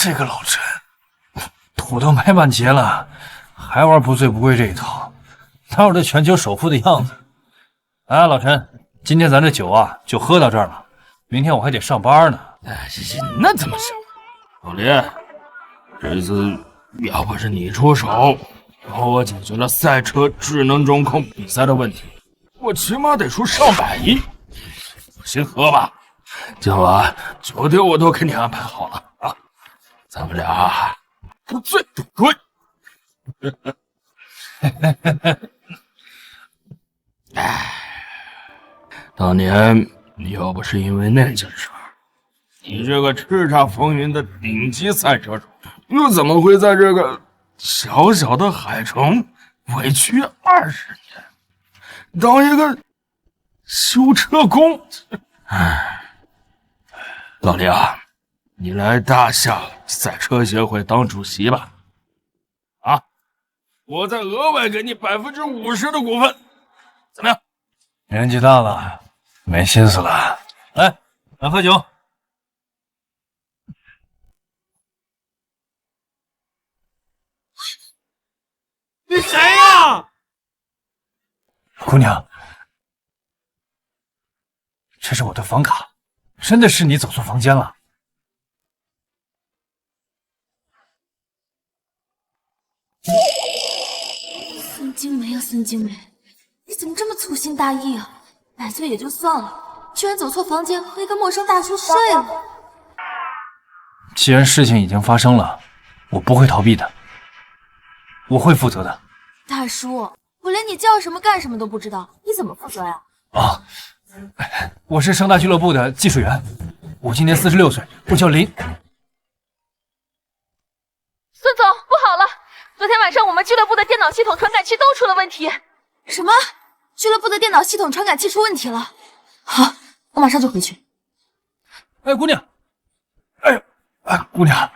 这个老陈，土都埋半截了，还玩不醉不归这一套，哪有这全球首富的样子？哎，老陈，今天咱这酒啊就喝到这儿了，明天我还得上班呢。哎，那怎么行？老李，这次要不是你出手，帮我解决了赛车智能中控比赛的问题，我起码得出上百亿。先喝吧，今晚酒店我都给你安排好了啊，咱们俩不醉不归。哎，当年你要不是因为那件事，你这个叱咤风云的顶级赛车手，又怎么会在这个小小的海城委屈20年，当一个修车工？唉，老李啊，你来大夏赛车协会当主席吧。啊，我再额外给你50%的股份，怎么样？年纪大了，没心思了。来，咱喝酒。你谁呀？姑娘，这是我的房卡，真的是你走错房间了。孙静梅啊，孙静梅，你怎么这么粗心大意啊？买醉也就算了，居然走错房间和一个陌生大叔睡了。既然事情已经发生了，我不会逃避的，我会负责的。大叔，我连你叫什么干什么都不知道，你怎么负责呀？啊，我是盛大俱乐部的技术员，我今年46岁，我叫林。孙总，不好了！昨天晚上我们俱乐部的电脑系统传感器都出了问题。什么？俱乐部的电脑系统传感器出问题了？好，我马上就回去。哎，姑娘，姑娘，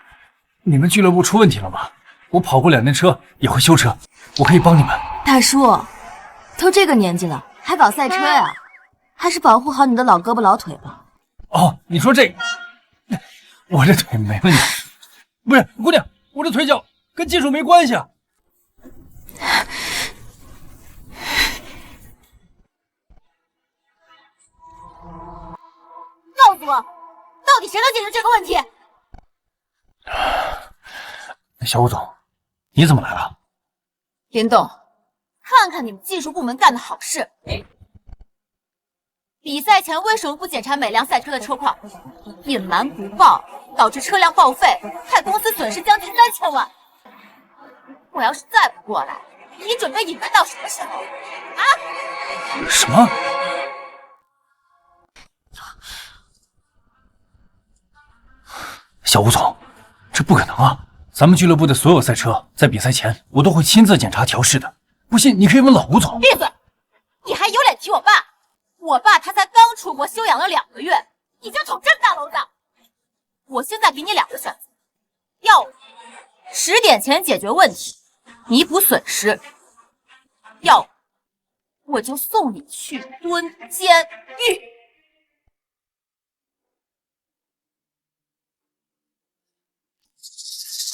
你们俱乐部出问题了吗？我跑过2年车，也会修车，我可以帮你们。大叔，都这个年纪了，还搞赛车呀？还是保护好你的老胳膊老腿吧。哦，你说这，我这腿没问题。不是，姑娘，我这腿脚跟技术没关系啊。告诉我，到底谁能解决这个问题？小吴总，你怎么来了？林董，看看你们技术部门干的好事。比赛前为什么不检查每辆赛车的车况？隐瞒不报，导致车辆报废，害公司损失将近3000万。我要是再不过来，你准备隐瞒到什么时候？啊？什么？小吴总，这不可能啊！咱们俱乐部的所有赛车在比赛前，我都会亲自检查调试的。不信你可以问老吴总。闭嘴！你还有脸提我爸？我爸他才刚出国休养了2个月，你就捅这么大娄子！我现在给你2个选择，要么10点前解决问题，弥补损失；要么我就送你去蹲监狱。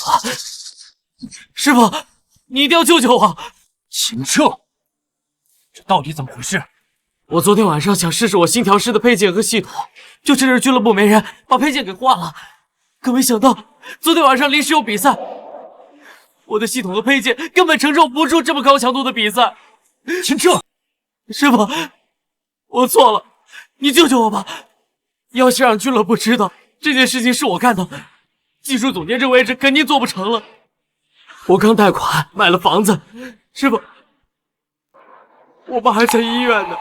啊！师傅，你一定要救救我！秦彻，这到底怎么回事？我昨天晚上想试试我新调试的配件和系统，就趁着俱乐部没人，把配件给换了。可没想到，昨天晚上临时有比赛，我的系统和配件根本承受不住这么高强度的比赛。秦彻，师傅，我错了，你救救我吧！要是让俱乐部知道这件事情是我干的，技术总监这位置肯定做不成了。我刚贷款买了房子，师傅，我爸还在医院呢。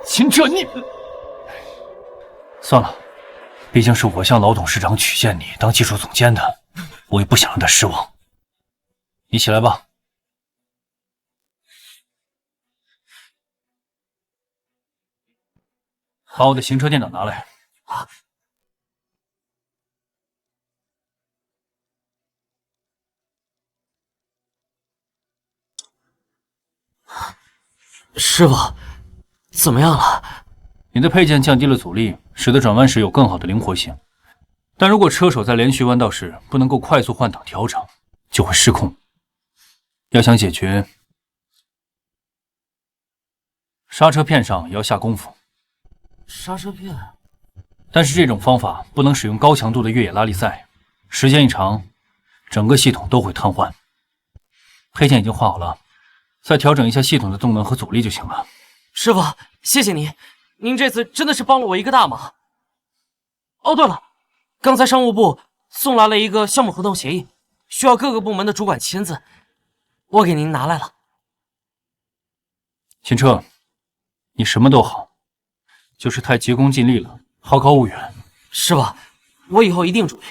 秦彻，你算了，毕竟是我向老董事长曲荐你当技术总监的，我也不想让他失望。你起来吧。把我的行车电脑拿来。啊！师傅，怎么样了？你的配件降低了阻力，使得转弯时有更好的灵活性。但如果车手在连续弯道时不能够快速换挡调整，就会失控。要想解决，刹车片上也要下功夫。刹车片？但是这种方法不能使用高强度的越野拉力赛，时间一长，整个系统都会瘫痪。配件已经换好了，再调整一下系统的动能和阻力就行了。师傅，谢谢您，您这次真的是帮了我一个大忙。哦，对了，刚才商务部送来了一个项目合同协议，需要各个部门的主管签字，我给您拿来了。秦彻，你什么都好，就是太急功近利了，好高骛远。师傅，我以后一定注意。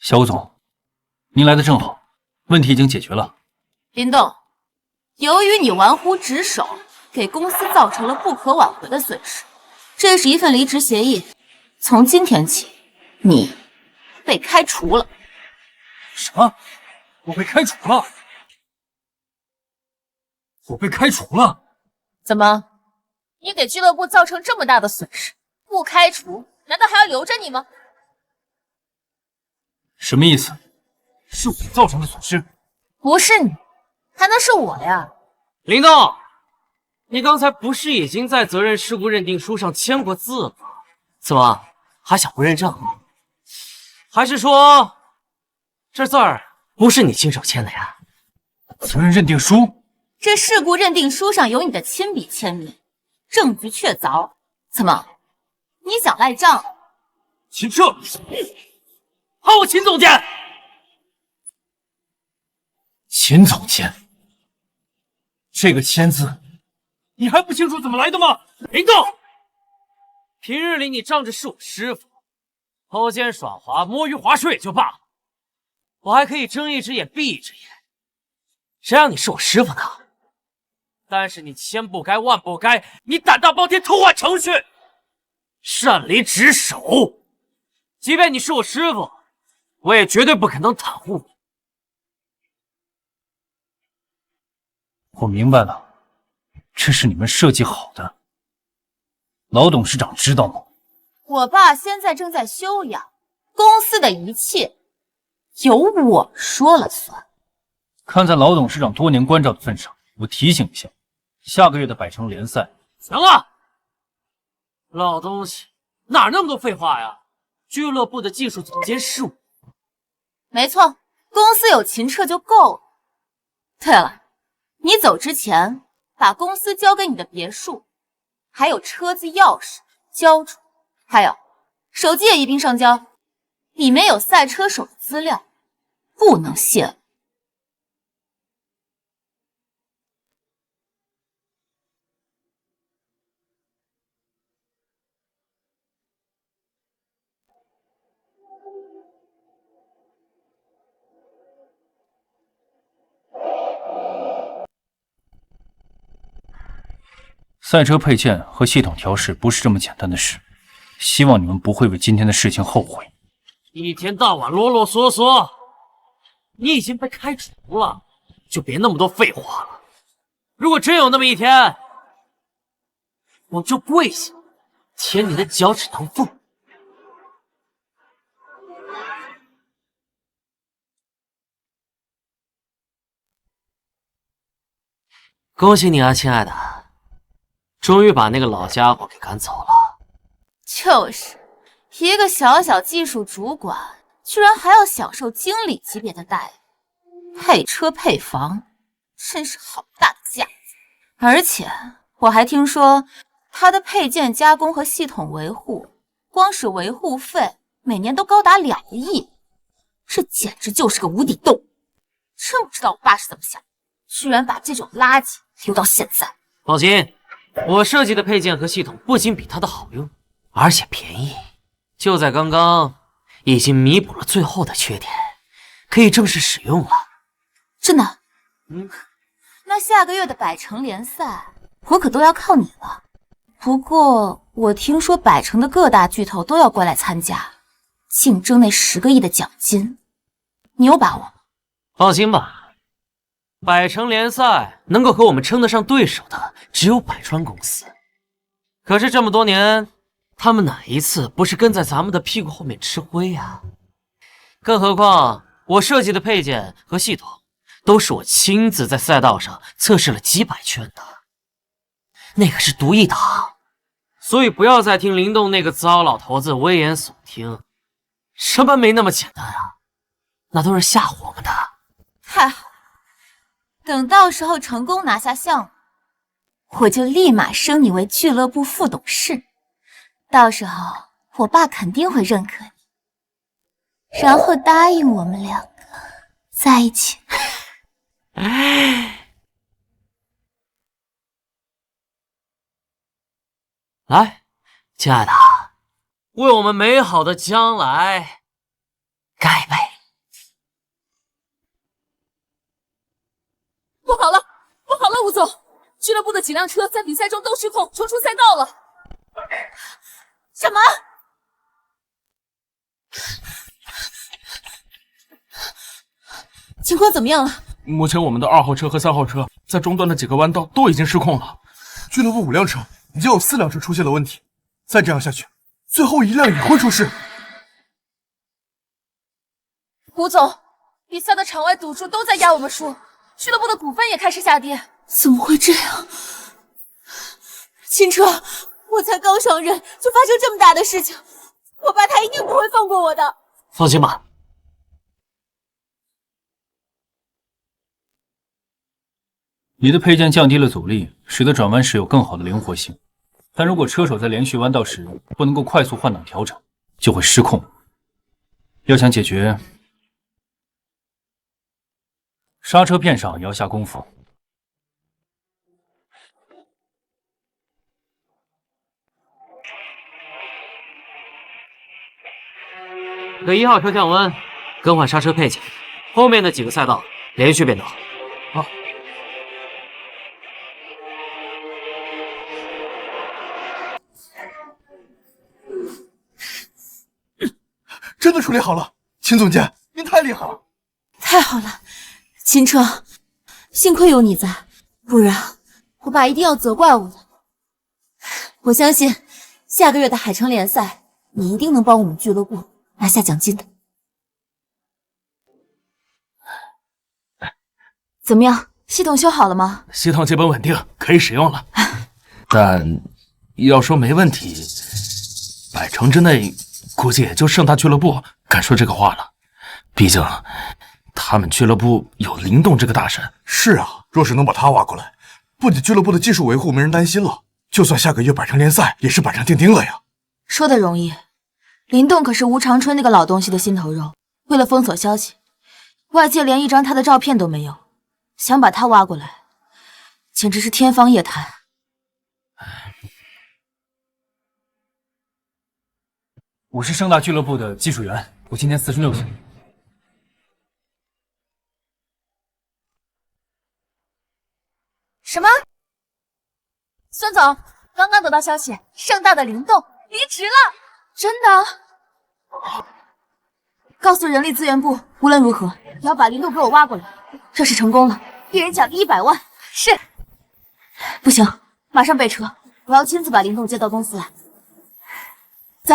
小吴总，您来的正好，问题已经解决了。林动，由于你玩忽职守，给公司造成了不可挽回的损失，这是一份离职协议。从今天起，你被开除了。什么？我被开除了？我被开除了？怎么，你给俱乐部造成这么大的损失，不开除，难道还要留着你吗？什么意思？是我造成的损失？不是你，还能是我呀？林动，你刚才不是已经在责任事故认定书上签过字了？怎么还想不认账？还是说这字儿不是你亲手签的呀？责任认定书？这事故认定书上有你的亲笔签名，证据确凿。怎么，你想赖账？秦彻，喊我秦总监！秦总监，这个签字你还不清楚怎么来的吗？林动，平日里你仗着是我师傅，偷奸耍滑、摸鱼划水也就罢了，我还可以睁一只眼闭一只眼，谁让你是我师傅呢？但是你千不该万不该，你胆大包天，偷换程序，擅离职守。即便你是我师傅，我也绝对不可能袒护你。我明白了，这是你们设计好的。老董事长知道吗？我爸现在正在休养，公司的一切由我说了算。看在老董事长多年关照的份上，我提醒一下，下个月的百城联赛。行了，老东西，哪那么多废话呀？俱乐部的技术总监是我。没错，公司有秦彻就够了。对了，你走之前把公司交给你的别墅，还有车子钥匙交出，还有手机也一并上交，里面有赛车手的资料，不能泄露。赛车配件和系统调试不是这么简单的事，希望你们不会为今天的事情后悔。一天到晚啰啰嗦嗦，你已经被开除了，就别那么多废话了。如果真有那么一天，我就跪下舔你的脚趾头缝。恭喜你啊，亲爱的，终于把那个老家伙给赶走了。就是一个小小技术主管，居然还要享受经理级别的待遇，配车配房，真是好大的架子。而且我还听说他的配件加工和系统维护，光是维护费每年都高达2个亿，这简直就是个无底洞。真不知道我爸是怎么想，居然把这种垃圾留到现在。放心，我设计的配件和系统不仅比他的好用，而且便宜，就在刚刚已经弥补了最后的缺点，可以正式使用了。真的？那下个月的百城联赛，我可都要靠你了。不过我听说百城的各大巨头都要过来参加，竞争那10个亿的奖金，你有把握吗？放心吧，百城联赛能够和我们称得上对手的只有百川公司。可是这么多年，他们哪一次不是跟在咱们的屁股后面吃灰呀？更何况我设计的配件和系统，都是我亲自在赛道上测试了几百圈的，那个是独一档。所以不要再听林动那个糟老头子危言耸听，什么没那么简单啊，那都是吓唬我们的。太好了，等到时候成功拿下项目，我就立马升你为俱乐部副董事。到时候我爸肯定会认可你，然后答应我们两个在一起。来，亲爱的，为我们美好的将来干一杯！不好了，不好了，吴总，俱乐部的几辆车在比赛中都失控，冲出赛道了。什么？情况怎么样了？目前我们的2号车和3号车在中段的几个弯道都已经失控了。俱乐部5辆车已经有4辆车出现了问题，再这样下去，最后1辆也会出事。吴总，比赛的场外赌注都在压我们输，俱乐部的股份也开始下跌。怎么会这样？秦车，我才刚上任就发生这么大的事情，我爸他一定不会放过我的。放心吧，你的配件降低了阻力，使得转弯时有更好的灵活性。但如果车手在连续弯道时不能够快速换挡调整，就会失控。要想解决，刹车片上也要下功夫。给1号车降温，更换刹车配件，后面的几个赛道连续变道。好。真的处理好了，秦总监，您太厉害了！太好了，秦车，幸亏有你在，不然我爸一定要责怪我的。我相信下个月的海城联赛，你一定能帮我们俱乐部拿下奖金的。怎么样，系统修好了吗？系统基本稳定，可以使用了。但要说没问题，百城之内估计也就盛大俱乐部敢说这个话了。毕竟他们俱乐部有林动这个大神。是啊，若是能把他挖过来，不仅俱乐部的技术维护没人担心了，就算下个月百城联赛也是板上钉钉了呀。说的容易，林动可是吴长春那个老东西的心头肉。为了封锁消息，外界连一张他的照片都没有，想把他挖过来，简直是天方夜谭。我是盛大俱乐部的技术员，我今年46岁。什么？孙总，刚刚得到消息，盛大的林动离职了。真的？告诉人力资源部，无论如何也要把林动给我挖过来。这是成功了，一人奖励100万。是。不行，马上备车，我要亲自把林动接到公司来。走。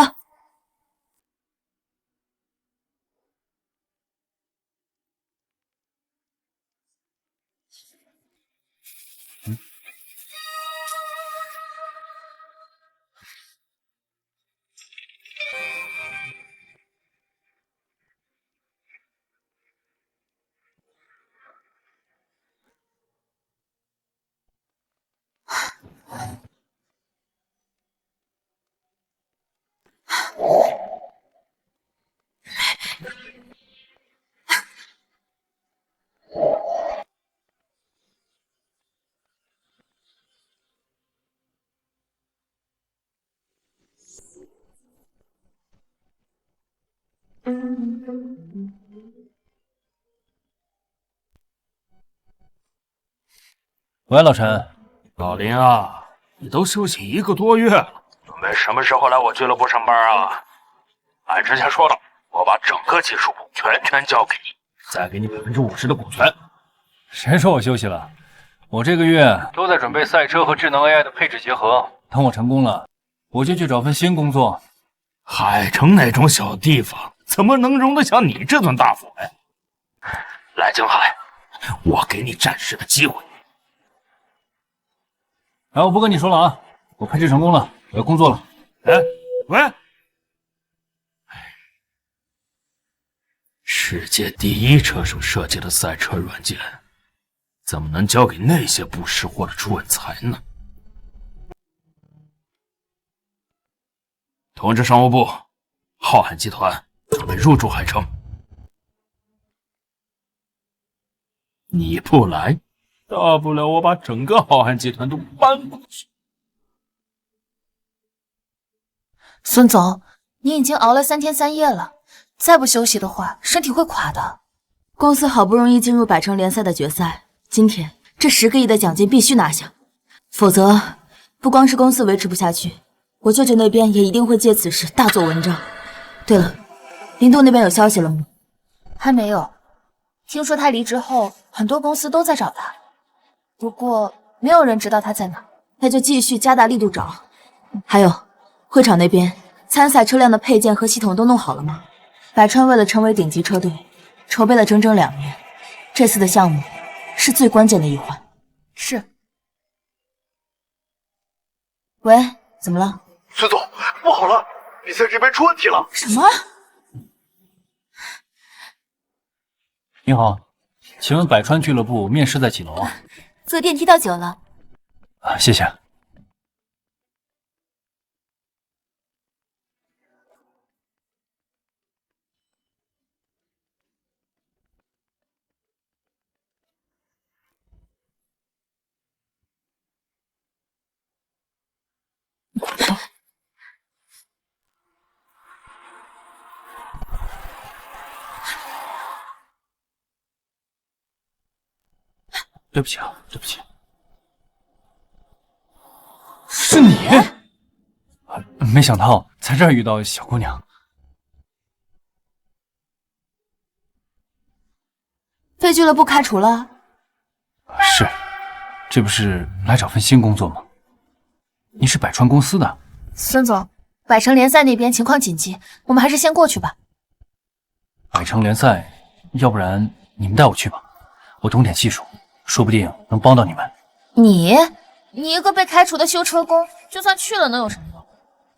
喂，老陈。老林啊，你都休息1个多月了，准备什么时候来我俱乐部上班啊？按之前说的，我把整个技术部全权交给你，再给你50%的股权。谁说我休息了？我这个月都在准备赛车和智能 AI 的配置结合，等我成功了，我就去找份新工作。海城那种小地方，怎么能容得下你这尊大佛呀？来，江海，我给你展示个机会。哎，我不跟你说了啊，我配置成功了，我要工作了。哎，喂！世界第一车手设计的赛车软件，怎么能交给那些不识货的蠢材呢？通知商务部，浩瀚集团准备入驻海城。你不来，大不了我把整个浩瀚集团都搬过去。孙总，你已经熬了3天3夜了，再不休息的话，身体会垮的。公司好不容易进入百城联赛的决赛，今天这10个亿的奖金必须拿下，否则不光是公司维持不下去，我舅舅那边也一定会借此事大做文章。对了，林动那边有消息了吗？还没有，听说他离职后，很多公司都在找他，不过没有人知道他在哪。那就继续加大力度找。还有，会场那边参赛车辆的配件和系统都弄好了吗？百川为了成为顶级车队，筹备了整整2年，这次的项目是最关键的一环。是。喂，怎么了？孙总，不好了，比赛这边出问题了。什么？你好，请问百川俱乐部面试在几楼啊？坐电梯到9楼。啊，谢谢。对不起啊，对不起。是你？没想到在这儿遇到小姑娘。被俱乐部开除了？是，这不是来找份新工作吗？你是百川公司的？孙总，百城联赛那边情况紧急，我们还是先过去吧。百城联赛，要不然你们带我去吧，我懂点技术，说不定能帮到你们。你一个被开除的修车工，就算去了能有什么用？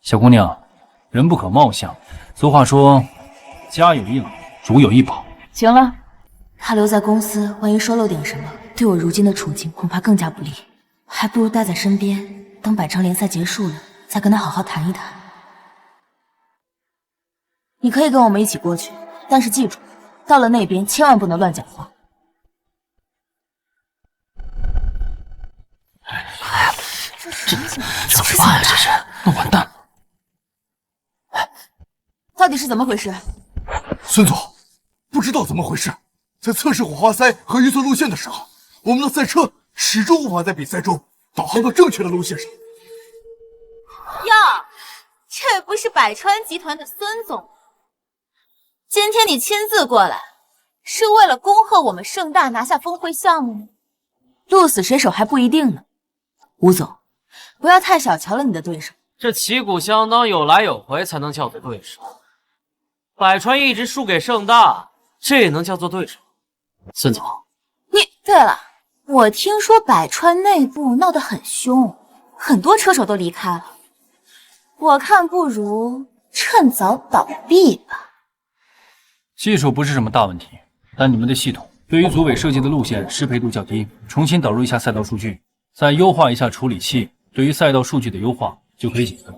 小姑娘，人不可貌相，俗话说，家有一老，如有一宝。行了，他留在公司，万一说漏点什么，对我如今的处境恐怕更加不利，还不如待在身边，等百城联赛结束了，再跟他好好谈一谈。你可以跟我们一起过去，但是记住，到了那边千万不能乱讲话。怎么办呀？这是，那完蛋了！到底是怎么回事？孙总，不知道怎么回事，在测试火花塞和预测路线的时候，我们的赛车始终无法在比赛中导航到正确的路线上。哟，这不是百川集团的孙总？今天你亲自过来，是为了恭贺我们盛大拿下峰会项目吗？鹿死谁手还不一定呢。吴总，不要太小瞧了你的对手。这旗鼓相当，有来有回才能叫做对手。百川一直输给盛大，这也能叫做对手？孙总，对了，我听说百川内部闹得很凶，很多车手都离开了。我看不如趁早倒闭吧。技术不是什么大问题，但你们的系统对于组委设计的路线适配度较低，重新导入一下赛道数据，再优化一下处理器，对于赛道数据的优化就可以解决了。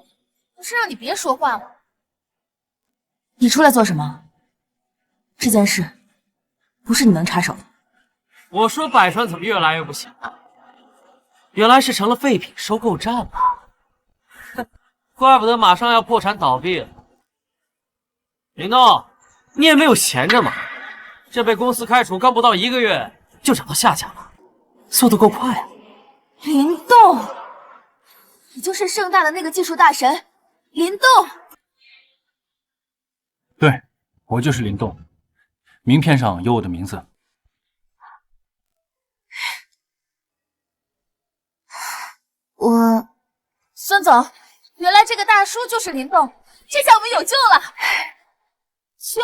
不是让你别说话吗？你出来做什么？这件事不是你能插手的。我说百川怎么越来越不行了？原来是成了废品收购站了。哼，怪不得马上要破产倒闭了。林动，你也没有闲着嘛，这被公司开除刚不到1个月就找到下家了，速度够快啊！林动，你就是盛大的那个技术大神林动。对，我就是林动，名片上有我的名字。我孙总，原来这个大叔就是林动，这下我们有救了。救？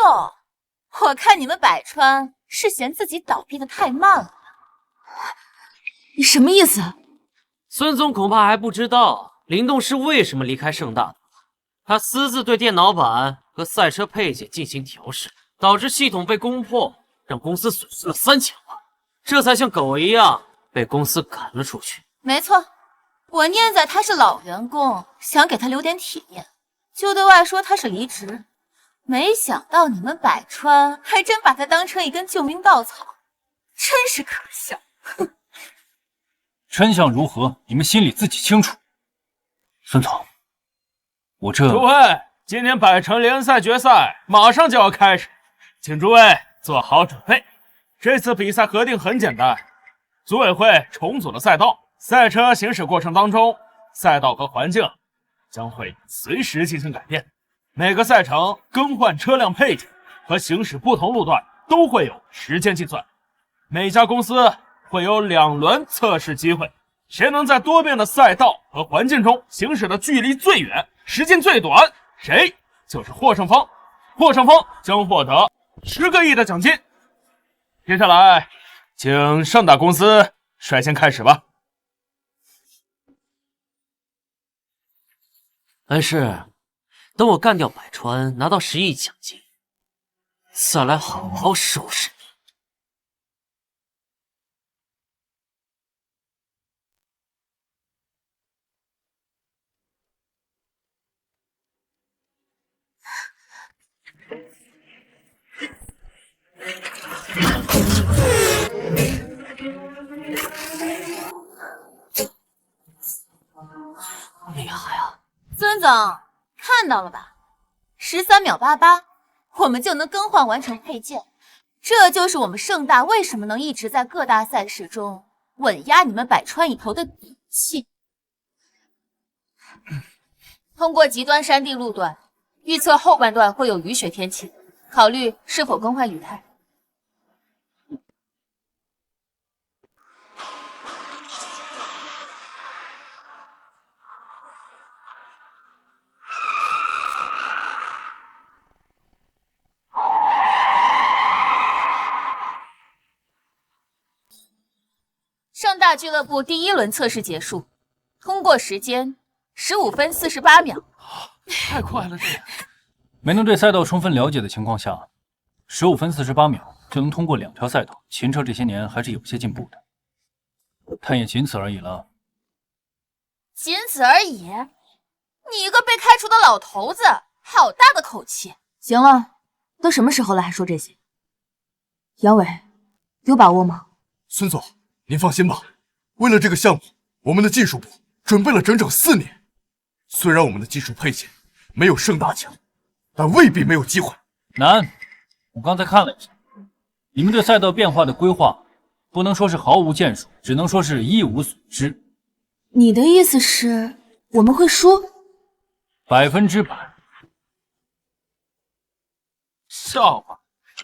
我看你们百川是嫌自己倒闭的太慢了。你什么意思？孙总恐怕还不知道林动是为什么离开盛大的。他私自对电脑板和赛车配件进行调试，导致系统被攻破，让公司损失了3000万，这才像狗一样被公司赶了出去。没错，我念在他是老员工，想给他留点体面，就对外说他是离职。没想到你们百川还真把他当成一根救命稻草，真是可笑。哼！真相如何，你们心里自己清楚。孙总，我这……诸位，今天百城联赛决赛马上就要开始，请诸位做好准备。这次比赛核定很简单，组委会重组了赛道，赛车行驶过程当中，赛道和环境将会随时进行改变。每个赛程更换车辆配件和行驶不同路段都会有时间计算，每家公司会有2轮测试机会，谁能在多变的赛道和环境中行驶的距离最远、时间最短，谁就是获胜方。获胜方将获得10个亿的奖金。接下来，请盛大公司率先开始吧。但是，等我干掉百川，拿到10亿奖金，再来好好收拾你。厉害啊！孙总看到了吧？13秒88，我们就能更换完成配件。这就是我们盛大为什么能一直在各大赛事中稳压你们百川一头的底气。通过极端山地路段，预测后半段会有雨雪天气，考虑是否更换雨胎。盛大俱乐部第1轮测试结束，通过时间15分48秒。太快了，这没能对赛道充分了解的情况下，15分48秒就能通过2条赛道，秦车这些年还是有些进步的，但也仅此而已了。仅此而已？你一个被开除的老头子，好大的口气！行了，都什么时候了还说这些？杨伟，有把握吗？孙总，您放心吧，为了这个项目，我们的技术部准备了整整4年。虽然我们的技术配件没有盛大强，但未必没有机会。难，我刚才看了一下，你们对赛道变化的规划，不能说是毫无建树，只能说是一无所知。你的意思是我们会输？100%。笑话，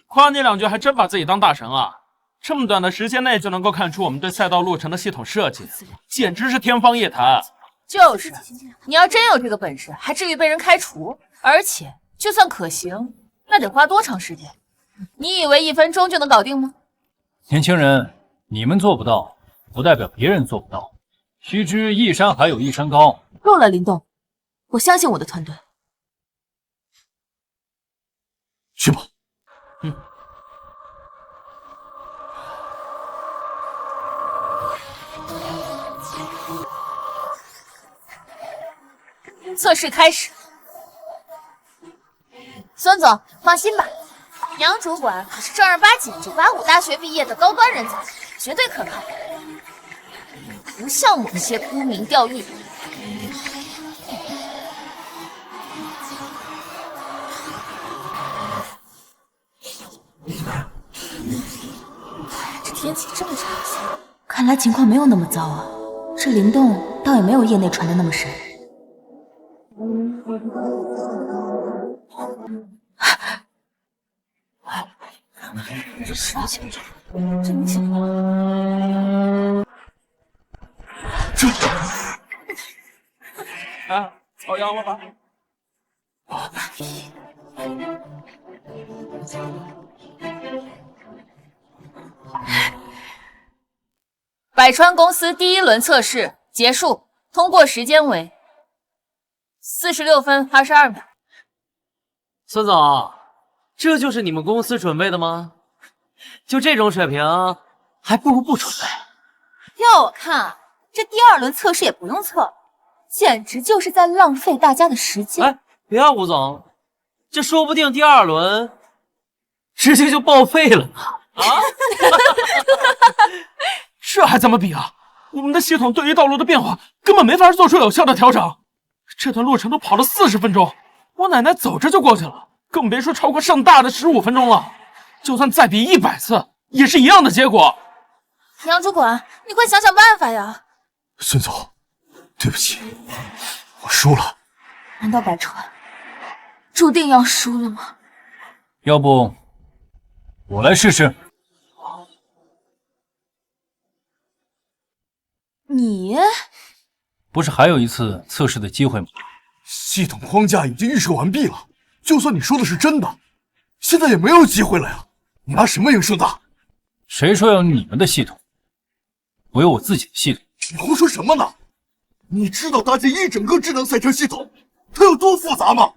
夸你2句还真把自己当大神啊！这么短的时间内就能够看出我们对赛道路程的系统设计，简直是天方夜谭。就是，你要真有这个本事，还至于被人开除？而且，就算可行，那得花多长时间？你以为1分钟就能搞定吗？年轻人，你们做不到，不代表别人做不到。须知一山还有一山高。够了，林动，我相信我的团队。去吧。测试开始。孙总，放心吧，杨主管可是正儿八经985大学毕业的高端人才，绝对可靠，不像某些沽名钓誉。这天气这么差，看来情况没有那么糟啊。这林动倒也没有业内传的那么神。这什么情况？这明显……表扬了吧？百川公司第1轮测试结束，通过时间为46分22秒。孙总，这就是你们公司准备的吗？就这种水平，还不如不准备。要我看，这第2轮测试也不用测了，简直就是在浪费大家的时间。哎，别啊，吴总，这说不定第2轮直接就报废了呢。啊！这还怎么比啊？我们的系统对于道路的变化根本没法做出有效的调整。这段路程都跑了40分钟，我奶奶走着就过去了，更别说超过盛大的15分钟了。就算再比100次，也是一样的结果。杨主管，你快想想办法呀！孙总，对不起，我输了。难道百川注定要输了吗？要不我来试试？你不是还有一次测试的机会吗？系统框架已经预设完毕了，就算你说的是真的，现在也没有机会了呀！你拿什么赢盛大？谁说要你们的系统？我有我自己的系统。你胡说什么呢？你知道搭建一整个智能赛车系统它有多复杂吗？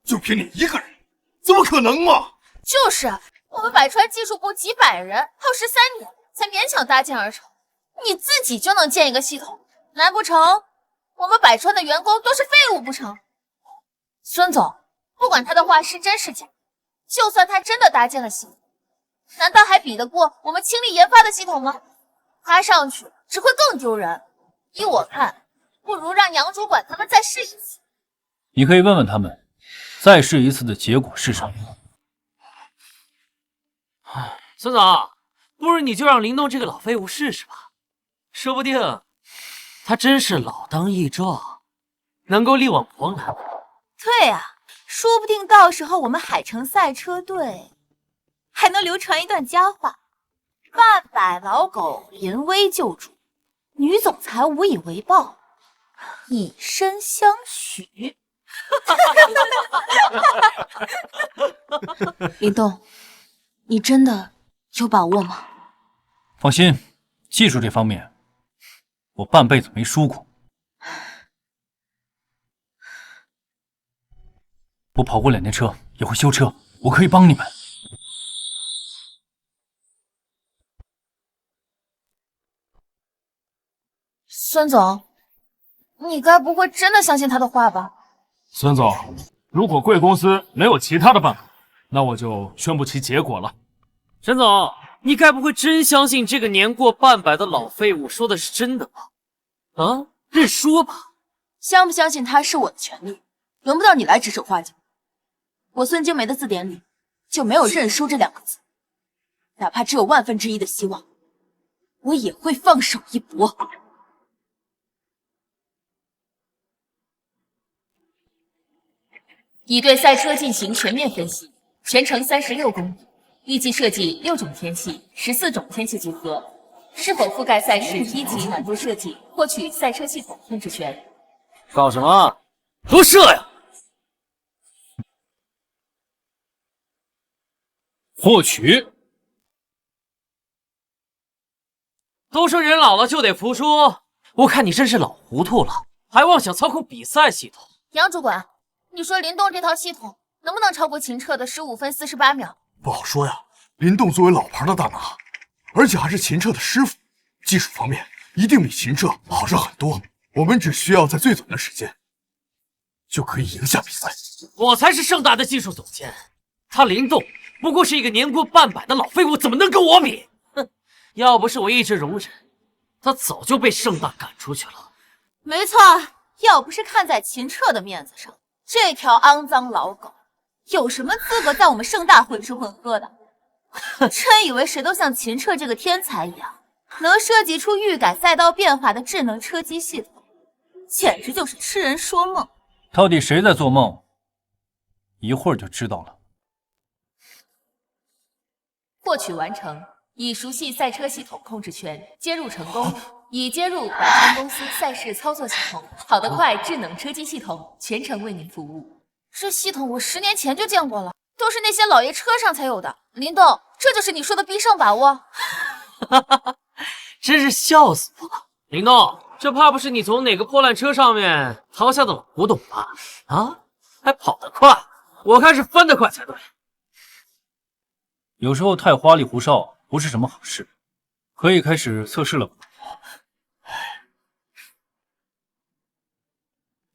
就凭你一个人，怎么可能嘛？就是我们百川技术部几百人，耗13年才勉强搭建而成，你自己就能建一个系统，难不成我们百川的员工都是废物不成？孙总，不管他的话是真是假，就算他真的搭建了系统，难道还比得过我们倾力研发的系统吗？他上去只会更丢人。依我看，不如让杨主管他们再试一次。你可以问问他们，再试一次的结果是什么？孙总，不如你就让林动这个老废物试试吧，说不定他真是老当益壮，能够力挽狂澜。对啊，说不定到时候我们海城赛车队还能流传一段佳话：半百老狗临危救主，女总裁无以为报，以身相许。林动，你真的有把握吗？放心，技术这方面我半辈子没输过。我跑过2年车，也会修车，我可以帮你们。孙总，你该不会真的相信他的话吧？孙总，如果贵公司没有其他的办法，那我就宣布其结果了。沈总，你该不会真相信这个年过半百的老废物说的是真的吧？啊，认输吧。相不相信他是我的权利，轮不到你来指手画脚。我孙精梅的字典里就没有认输这2个字，哪怕只有1/1000的希望，我也会放手一搏。已对赛车进行全面分析，全程36公里，预计设计6种天气、14种天气组合，是否覆盖赛事1级难度设计，获取赛车系统控制权。搞什么？多射呀！获取。都说人老了就得服输，我看你真是老糊涂了，还妄想操控比赛系统。杨主管，你说林动这套系统能不能超过秦彻的15分48秒？不好说呀。林动作为老牌的大拿，而且还是秦彻的师傅，技术方面一定比秦彻好上很多。我们只需要在最短的时间就可以赢下比赛。我才是盛大的技术总监，他林动不过是一个年过半百的老废物，怎么能跟我比？哼，要不是我一直容忍，他早就被盛大赶出去了。没错，要不是看在秦彻的面子上，这条肮脏老狗有什么资格在我们盛大混吃混喝的？真以为谁都像秦彻这个天才一样，能设计出预改赛道变化的智能车机系统，简直就是痴人说梦。到底谁在做梦？一会儿就知道了。获取完成已熟悉赛车系统控制权，接入成功。已接入百川公司赛事操作系统，好得快智能车机系统全程为您服务。这系统我10年前就见过了，都是那些老爷车上才有的。林动，这就是你说的必胜把握？哈哈哈，真是笑死我了！林动，这怕不是你从哪个破烂车上面逃下的老古董吧？啊，还跑得快，我看是翻得快才对。有时候太花里胡哨不是什么好事，可以开始测试了吧？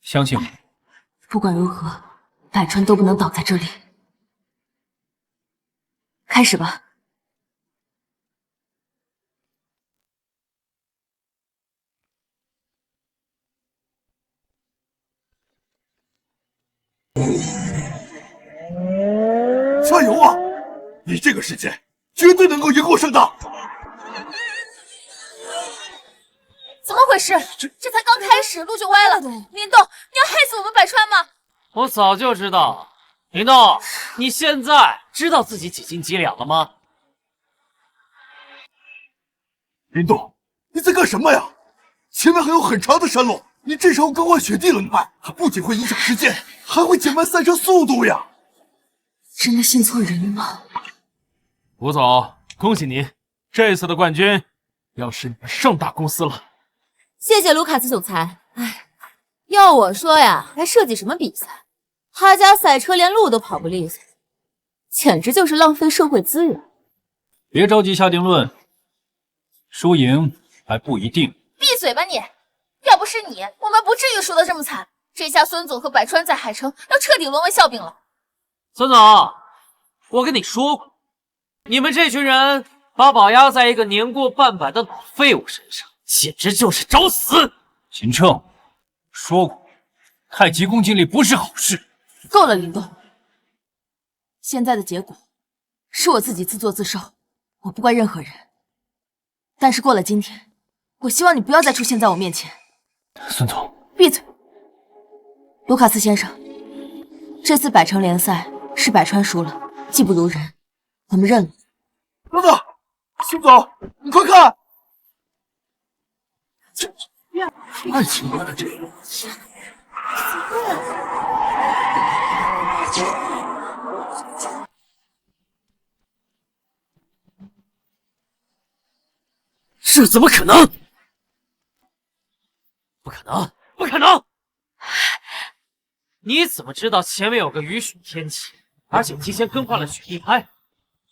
相信我，不管如何，百川都不能倒在这里。开始吧。加油啊！你这个时间绝对能够赢过盛大。怎么回事？这才刚开始，路就歪了。林动，你要害死我们百川吗？我早就知道。林动，你现在知道自己几斤几两了吗？林动，你在干什么呀？前面还有很长的山路，你这时候更换雪地轮胎，不仅会影响时间，还会减慢赛车速度呀！真的信错人了吗？吴总，恭喜您，这次的冠军要是你们盛大公司了。谢谢卢卡斯总裁。哎，要我说呀，还设计什么比赛？他家赛车连路都跑不利索，简直就是浪费社会资源。别着急下定论，输赢还不一定。闭嘴吧你！要不是你，我们不至于输得这么惨。这下孙总和百川在海城要彻底沦为笑柄了。孙总，我跟你说过，你们这群人把宝压在一个年过半百的老废物身上，简直就是找死！秦彻说过，太急功近利不是好事。够了，林动。现在的结果是我自己自作自受，我不怪任何人。但是过了今天，我希望你不要再出现在我面前。孙总，闭嘴！卢卡斯先生，这次百城联赛是百川输了，技不如人，我们认了。等等，孙总，你快看！这太奇怪了，这个。这怎么可能？不可能，不可能！你怎么知道前面有个雨雪天气，而且提前更换了雪地胎？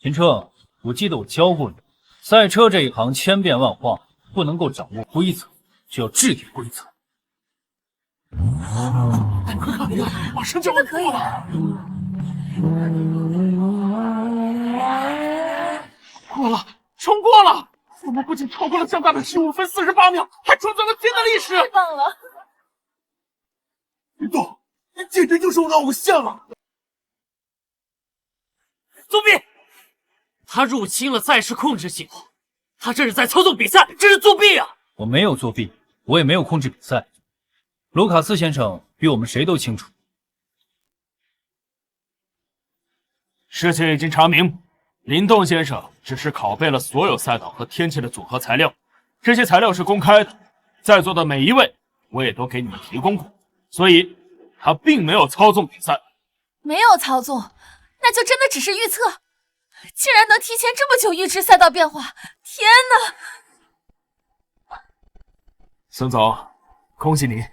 秦彻，我记得我教过你，赛车这一行千变万化，不能够掌握规则，就要制定规则。快看，马上就真的可以的。过了，冲过了！我们不仅超过了盛大的15分48秒，还创造了新的历史！太棒了！林动，你简直就是我的偶像啊！作弊！他入侵了赛事控制系统，他这是在操纵比赛，这是作弊啊！我没有作弊，我也没有控制比赛。卢卡斯先生比我们谁都清楚。事情已经查明，林动先生只是拷贝了所有赛道和天气的组合材料，这些材料是公开的，在座的每一位我也都给你们提供过，所以他并没有操纵比赛。没有操纵，那就真的只是预测。竟然能提前这么久预知赛道变化，天哪！孙总，恭喜你，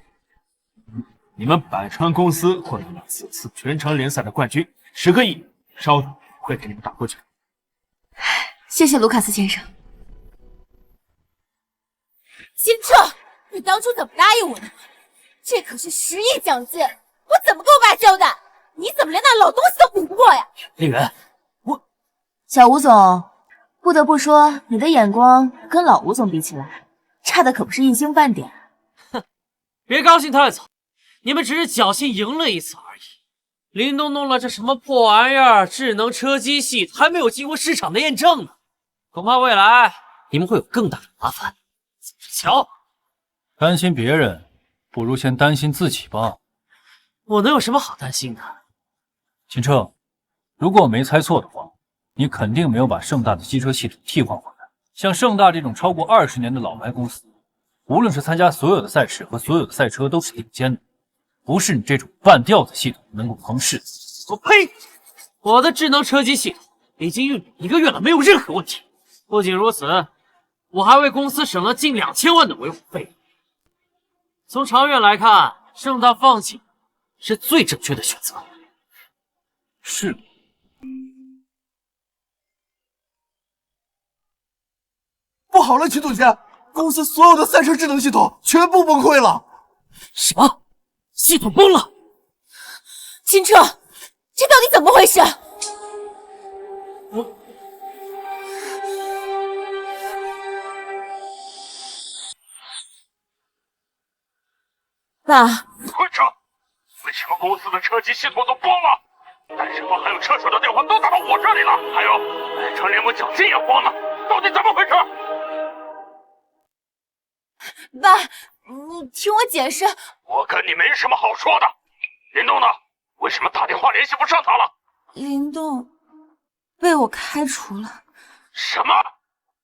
你们百川公司获得了此次全程联赛的冠军，10个亿，稍等会给你们打过去。谢谢卢卡斯先生。秦彻，你当初怎么答应我的？这可是10亿奖金，我怎么跟我爸交代？你怎么连那老东西都比不过呀？丽媛，小吴总，不得不说，你的眼光跟老吴总比起来，差的可不是一星半点。别高兴太早，你们只是侥幸赢了一次而已。林动弄了这什么破玩意儿，智能车机系还没有经过市场的验证呢，恐怕未来你们会有更大的麻烦。怎么瞧？担心别人，不如先担心自己吧。我能有什么好担心的？秦彻，如果我没猜错的话，你肯定没有把盛大的机车系统替换回来。像盛大这种超过20年的老牌公司，无论是参加所有的赛事和所有的赛车都是顶尖的，不是你这种半吊子系统能够横视的。我呸！我的智能车机系统已经运转1个月了，没有任何问题。不仅如此，我还为公司省了近2000万的维护费用。从长远来看，盛大放弃是最正确的选择。是。不好了，秦总监，公司所有的赛车智能系统全部崩溃了。什么？系统崩了？秦彻，这到底怎么回事？爸，会长，为什么公司的车机系统都崩了？但是还有车手的电话都打到我这里了，还有百川联盟奖金也黄了，到底怎么回事？爸，你听我解释。我跟你没什么好说的。林动呢？为什么打电话联系不上他了？林动被我开除了。什么？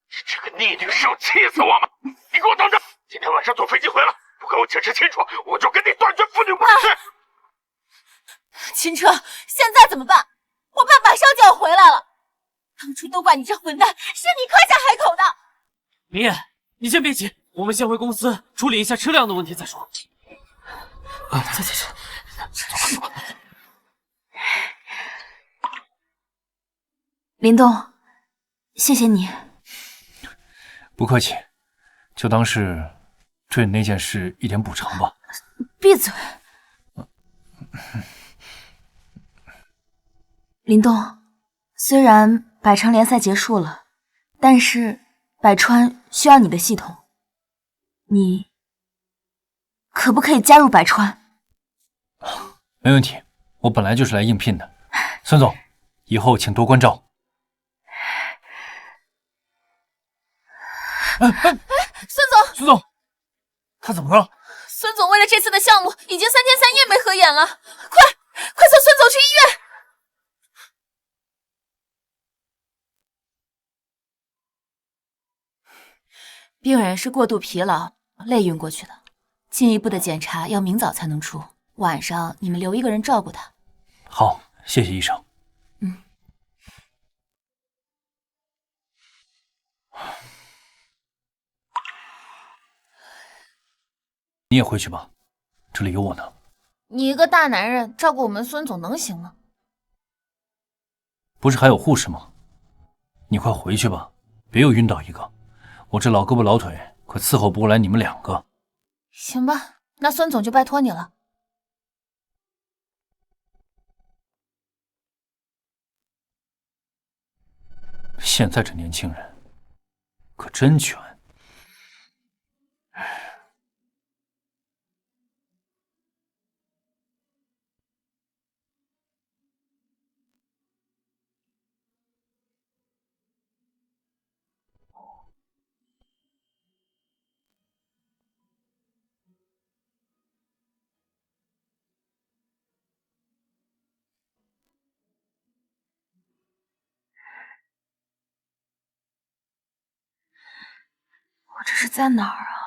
你这个逆女是要气死我吗？你给我等着！今天晚上坐飞机回来，不给我解释清楚，我就跟你断绝父女关系。秦彻，现在怎么办？我爸马上就要回来了。当初都怪你这混蛋，是你夸下海口的。明夜，你先别急，我们先回公司处理一下车辆的问题再说。走。林动，谢谢你。不客气，就当是对你那件事一点补偿吧。闭嘴。林动，虽然百城联赛结束了，但是百川需要你的系统，你可不可以加入百川？没问题，我本来就是来应聘的。孙总，以后请多关照。孙总，他怎么了？孙总为了这次的项目，已经3天3夜没合眼了，快送孙总去医院！病人是过度疲劳，累晕过去的。进一步的检查要明早才能出，晚上你们留一个人照顾他。好，谢谢医生。你也回去吧，这里有我呢。你一个大男人照顾我们孙总能行吗？不是还有护士吗？你快回去吧，别又晕倒一个。我这老胳膊老腿可伺候不过来你们2个。行吧，那孙总就拜托你了。现在这年轻人可真全。我这是在哪儿啊？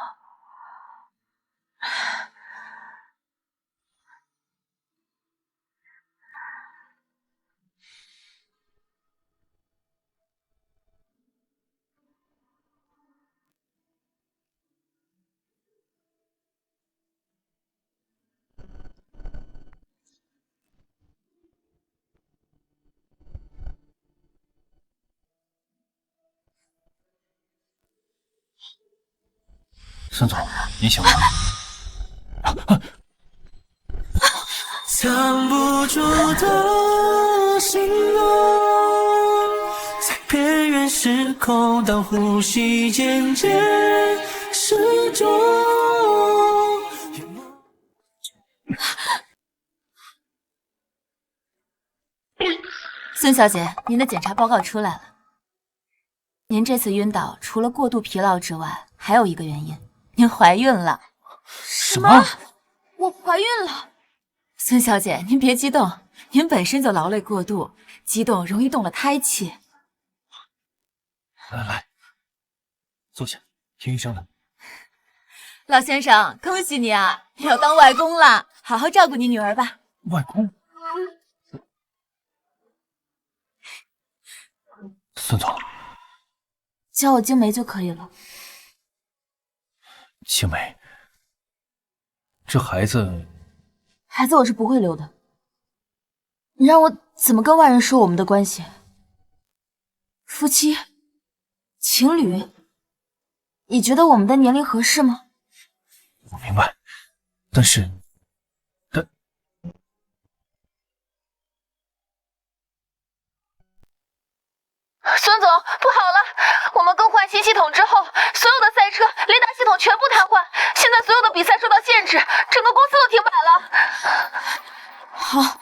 孙总，您醒了。藏不住的心动，在边缘时空，当呼吸渐渐失重。孙小姐，您的检查报告出来了。您这次晕倒，除了过度疲劳之外，还有一个原因，您怀孕了。什么？我怀孕了？孙小姐，您别激动，您本身就劳累过度，激动容易动了胎气。来，坐下，听医生的。老先生，恭喜你啊，要当外公了，好好照顾你女儿吧。外公，孙总，教我惊梅就可以了。青梅，这孩子我是不会留的。你让我怎么跟外人说我们的关系？夫妻？情侣？你觉得我们的年龄合适吗？我明白，但是，孙总，不好了！我们更换新系统之后，所有的赛车雷达系统全部瘫痪，现在所有的比赛受到限制，整个公司都停摆了。好，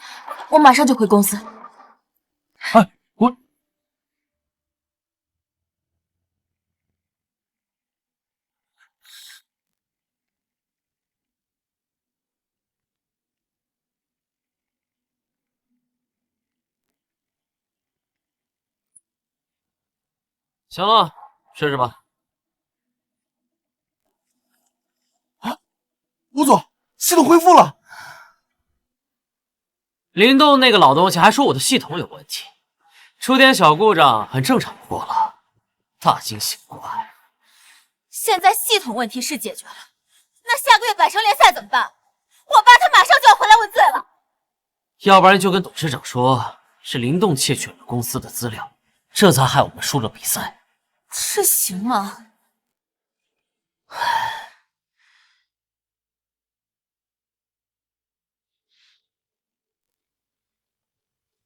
我马上就回公司。哎，我行了，试试吧。吴总，系统恢复了。林动那个老东西还说我的系统有问题，出点小故障很正常不过了。大惊小怪。现在系统问题是解决了，那下个月百城联赛怎么办？我爸他马上就要回来问罪了。要不然就跟董事长说，是林动窃取了公司的资料，这才害我们输了比赛。这行吗？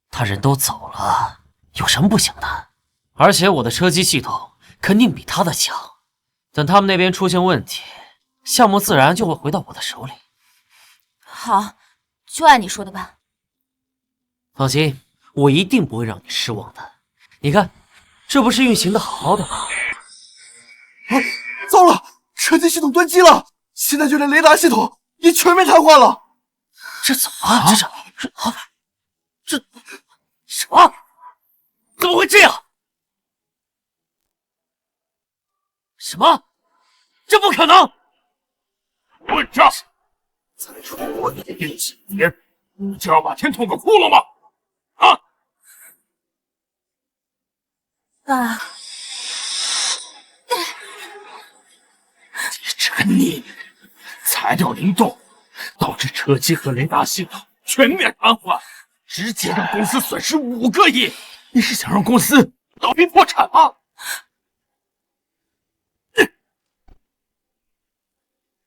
他人都走了，有什么不行的？而且我的车机系统肯定比他的强。等他们那边出现问题，项目自然就会回到我的手里。好，就按你说的办。放心，我一定不会让你失望的。你看，这不是运行的好好的吗？糟了，车机系统断机了，现在就连雷达系统也全面瘫痪了。这怎么了？这什么？怎么会这样？什么？这不可能！混账！再出我一点几年，你就要把天捅个窟窿吗？啊！爸，这个逆裁掉灵动，导致车机和雷达系统全面瘫痪，直接让公司损失5个亿。你是想让公司倒闭破产吗？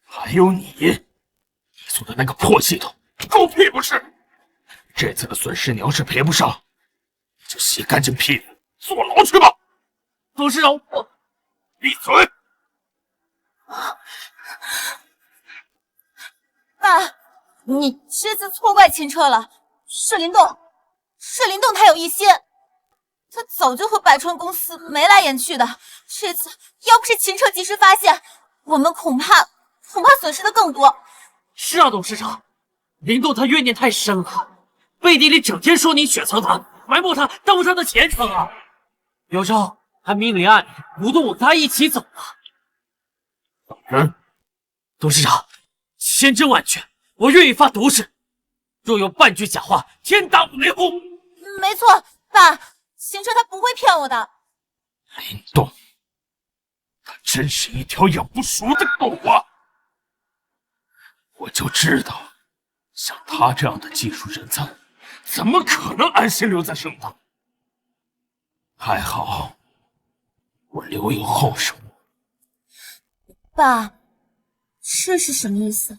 还有你做的那个破系统，狗屁不是！这次的损失你要是赔不上，你就洗干净屁股坐牢去吧！董事长，我闭嘴！爸，你这次错怪秦彻了，是林动他有异心，他早就和百川公司眉来眼去的。这次要不是秦彻及时发现，我们恐怕损失的更多。是啊，董事长，林动他怨念太深了，背地里整天说你雪藏他，埋没他，耽误他的前程啊！有时候还明里暗里鼓动我跟他一起走呢。董事长，千真万确，我愿意发毒誓，若有半句假话，天打五雷轰。没错，爸，秦彻他不会骗我的。林动，他真是一条养不熟的狗啊！我就知道，像他这样的技术人才，怎么可能安心留在盛唐？还好，我留有后手。爸，这是什么意思？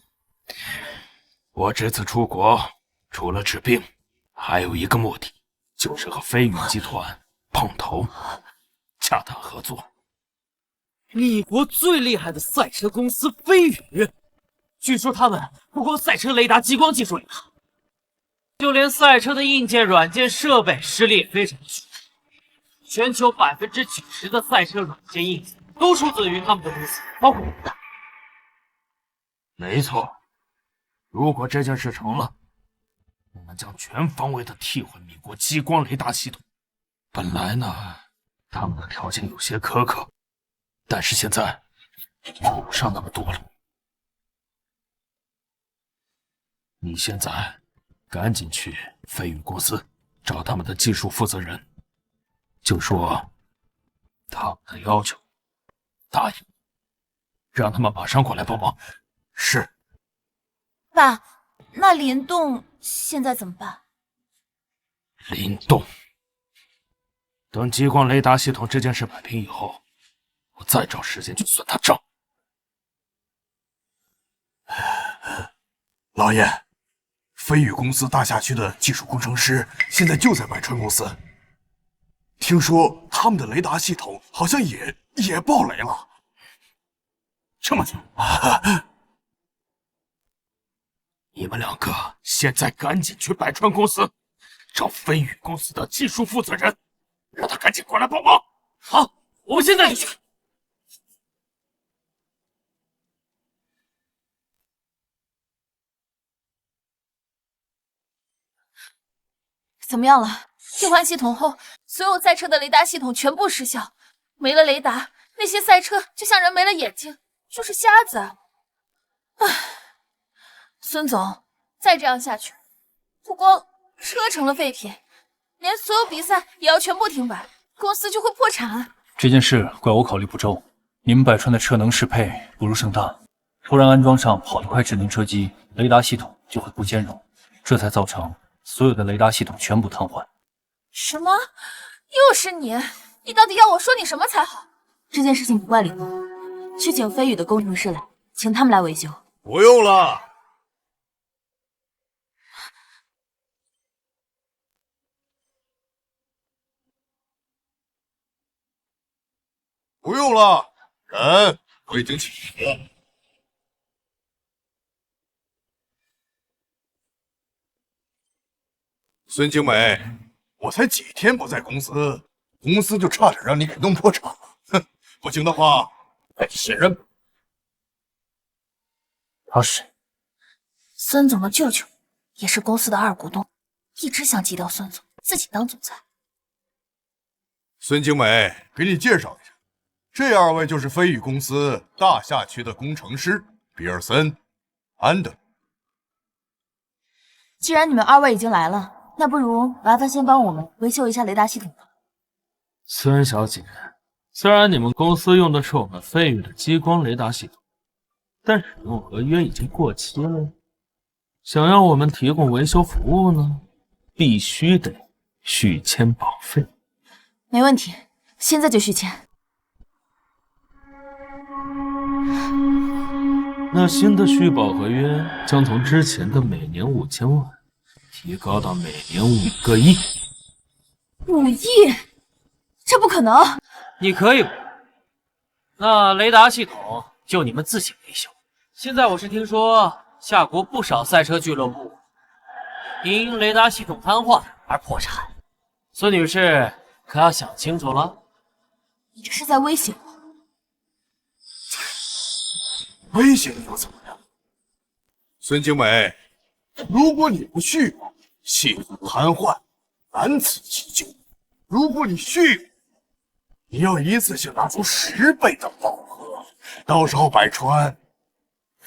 我这次出国，除了治病，还有一个目的，就是和飞宇集团碰头，洽谈合作。米国最厉害的赛车公司飞宇，据说他们不光赛车雷达激光技术厉害，就连赛车的硬件、软件设备实力也非常强。全球90%的赛车软件硬件都出自于他们的公司，包括我们的。没错，如果这件事成了，我们将全方位的替换米国激光雷达系统。本来呢，他们的条件有些苛刻，但是现在用不上那么多了。你现在赶紧去飞宇公司找他们的技术负责人，就说他们的要求，答应，让他们马上过来帮忙。是。爸，那林动现在怎么办？林动，等激光雷达系统这件事摆平以后，我再找时间去算他账。老爷，飞宇公司大厦区的技术工程师现在就在百川公司。听说他们的雷达系统好像也爆雷了。这么久，你们两个现在赶紧去百川公司找飞宇公司的技术负责人，让他赶紧过来帮忙。好，我们现在就去。怎么样了？替换系统后，所有赛车的雷达系统全部失效，没了雷达，那些赛车就像人没了眼睛，就是瞎子。唉，孙总，再这样下去，不光车成了废品，连所有比赛也要全部停摆，公司就会破产。这件事怪我考虑不周，你们百川的车能适配不如盛大，突然安装上跑得快智能车机，雷达系统就会不兼容，这才造成所有的雷达系统全部瘫痪。什么？又是你？你到底要我说你什么才好？这件事情不怪林动，去请飞宇的工程师来，请他们来维修。不用了。不用了，人我已经请了。孙青梅，我才几天不在公司，公司就差点让你给弄破产了。哼，不行的话，再卸任。他是谁？孙总的舅舅，也是公司的二股东，一直想挤掉孙总，自己当总裁。孙青梅，给你介绍一下，这二位就是飞宇公司大厦区的工程师比尔森、安德。既然你们二位已经来了，那不如麻烦先帮我们维修一下雷达系统吧。孙小姐，虽然你们公司用的是我们飞宇的激光雷达系统，但使用合约已经过期了。想要我们提供维修服务呢，必须得续签保费。没问题，现在就续签。那新的续保合约将从之前的每年5000万提高到每年5个亿。5亿？这不可能！你可以不？那雷达系统就你们自己维修。现在我是听说夏国不少赛车俱乐部因雷达系统瘫痪而破产，孙女士可要想清楚了。你这是在威胁我？威胁你又怎么样？孙青梅，如果你不续保，系统瘫痪，难辞其咎；如果你续保，你要一次性拿出10倍的保额，到时候百川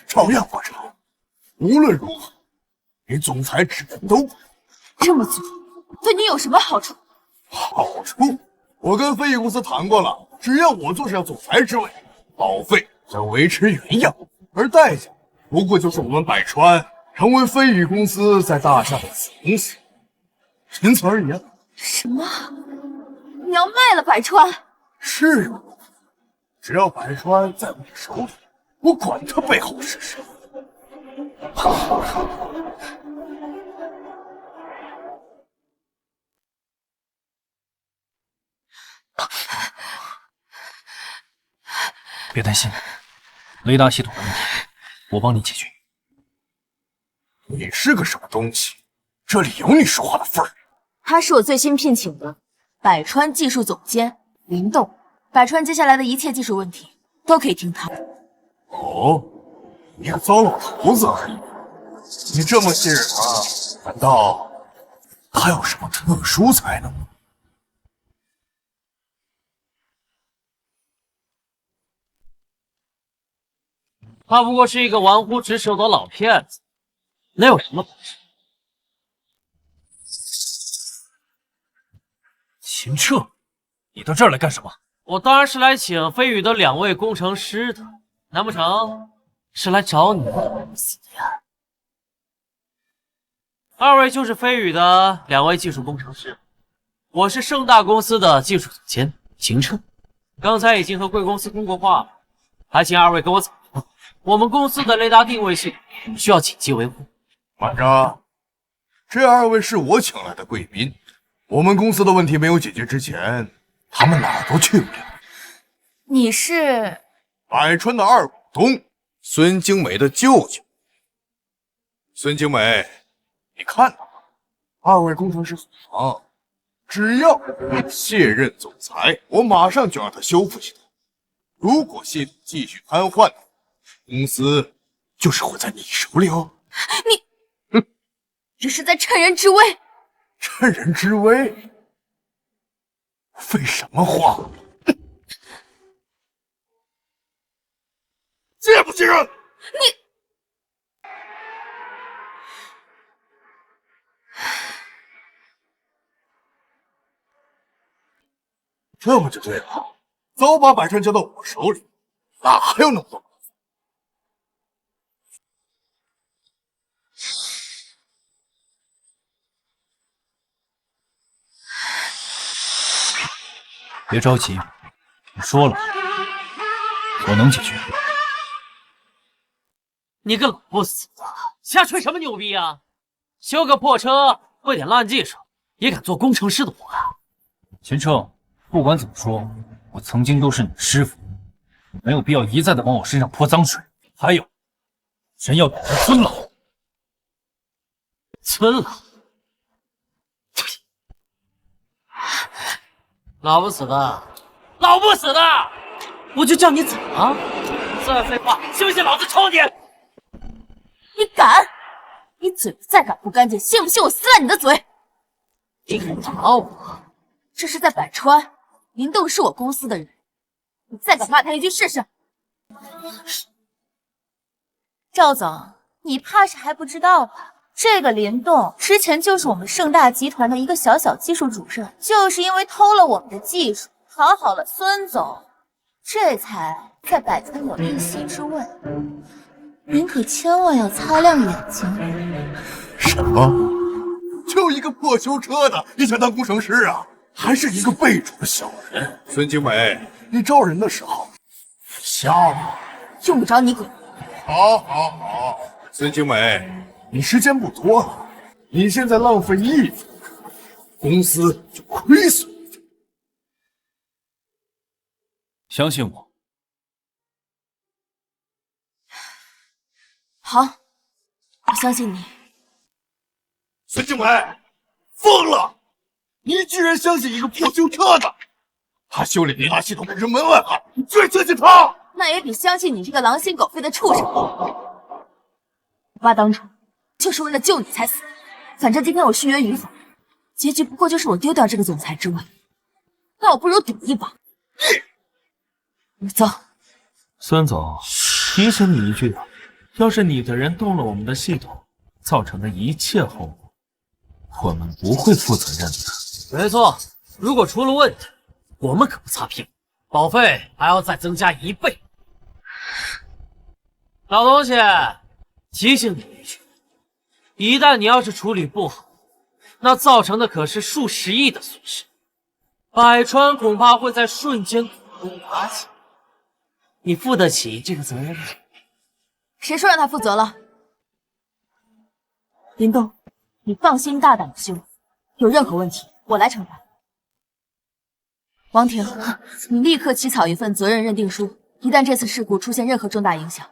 照样破产。无论如何，你总裁职位都不这么做对你有什么好处？好处，我跟飞宇公司谈过了，只要我坐上总裁之位，保费将维持原样，而代价不过就是我们百川成为飞宇公司在大厦的子公司，仅此而已啊！什么？你要卖了百川？是啊，只要百川在我手里，我管他背后是谁。别担心，雷达系统的问题我帮你解决。你是个什么东西？这里有你说话的份儿？他是我最新聘请的百川技术总监林动，百川接下来的一切技术问题都可以听他的。哦，你个糟老头子而已。你这么信任他，难道他有什么特殊才能吗？他不过是一个玩忽职守的老骗子，能有什么本事？秦彻，你到这儿来干什么？我当然是来请飞宇的2位工程师的，难不成是来找你死的呀？2位就是飞宇的2位技术工程师，我是盛大公司的技术总监秦彻，刚才已经和贵公司通过话了，还请2位跟我走。我们公司的雷达定位系统需要紧急维护。慢着，这2位是我请来的贵宾，我们公司的问题没有解决之前，他们哪儿都去不了。你是百川的2股东，孙精美的舅舅。孙精美，你看到吗？2位工程师很忙，只要卸任总裁，我马上就让他修复系统。如果系统继续瘫痪，公司就是会在你手里哦。这是在趁人之危。趁人之危？废什么话？接不接任？这不就对了？早把百川交到我手里，哪还有那么多麻烦？别着急，我说了，我能解决。你个老不死的，瞎吹什么牛逼啊！修个破车，会点烂技术，也敢做工程师的活啊！秦彻，不管怎么说，我曾经都是你的师傅，没有必要一再的往我身上泼脏水。还有，人要懂得尊老。尊老，老不死的，老不死的，我就叫你怎么了？再废话，信不信老子抽你？你敢？你嘴再敢不干净，信不信我撕烂你的嘴？你敢打我？这是在百川，林动是我公司的人，你再敢骂他一句试试？赵总，你怕是还不知道吧？这个林动之前就是我们盛大集团的一个小技术主任，就是因为偷了我们的技术，讨好了孙总，这才在百川有了一席之位。您可千万要擦亮眼睛。什么？就一个破修车的，你想当工程师啊？还是一个被主的小人？孙精美，你招人的时候瞎了？用不着你管。好，孙精美，你时间不多了，你现在浪费1分，公司就亏损1分。相信我。好，我相信你。孙精美，疯了！你居然相信一个破修车的？他修理雷达系统可是门外汉，你居然相信他？那也比相信你这个狼心狗肺的畜生。我爸当初就是为了救你才死，反正今天我续约与否，结局不过就是我丢掉这个总裁之位。那我不如赌一把。你走。孙总，提醒你一句啊，要是你的人动了我们的系统，造成的一切后果，我们不会负责任的。没错，如果出了问题，我们可不擦屁股，保费还要再增加1倍。老东西，提醒你一句，一旦你要是处理不好，那造成的可是数10亿的损失，百川恐怕会在瞬间土崩瓦解。你负得起这个责任吗？谁说让他负责了？林动，你放心大胆的修，有任何问题我来承担。王婷，你立刻起草一份责任认定书，一旦这次事故出现任何重大影响，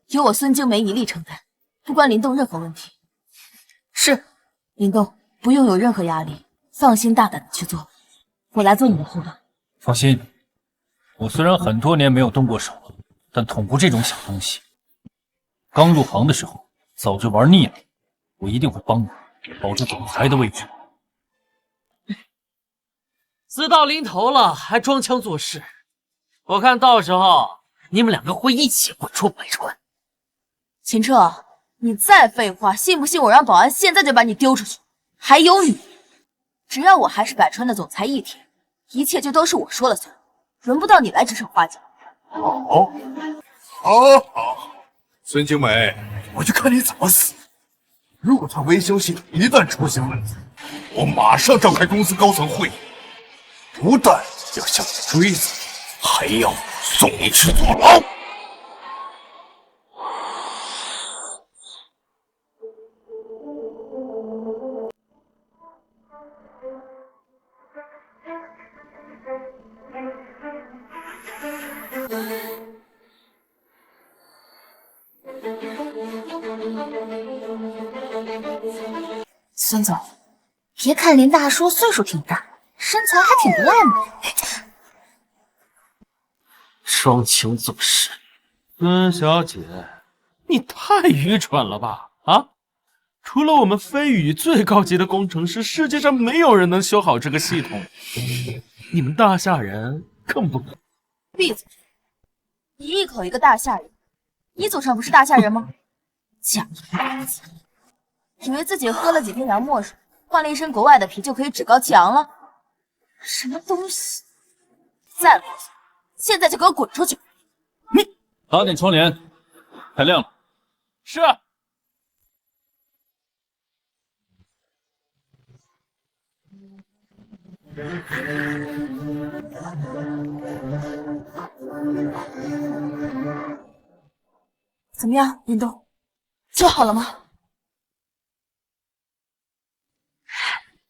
由我孙精梅一力承担，不关林动任何问题。是，林动不用有任何压力，放心大胆的去做，我来做你的后盾。放心，我虽然很多年没有动过手，但捅过这种小东西，刚入行的时候早就玩腻了。我一定会帮你保住总裁的位置。死到临头了还装腔作势，我看到时候你们2个会一起滚出百川。秦彻，你再废话，信不信我让保安现在就把你丢出去？还有你，只要我还是百川的总裁一天，一切就都是我说了算，轮不到你来指手画脚。好，孙静美，我就看你怎么死。如果他维修系统一旦出现问题，我马上召开公司高层会议，不但要向你追责，还要送你去坐牢。孙总，别看林大叔岁数挺大，身材还挺不赖嘛。双情总是，孙小姐，你太愚蠢了吧？啊！除了我们飞宇最高级的工程师，世界上没有人能修好这个系统。你们大夏人更不可。闭嘴！你一口一个大夏人，你祖上不是大夏人吗？假孩子，以为自己喝了几瓶洋墨水，换了一身国外的皮就可以趾高气扬了？什么东西！再啰嗦，现在就给我滚出去！打点窗帘，太亮了。是。怎么样，林东，修好了吗？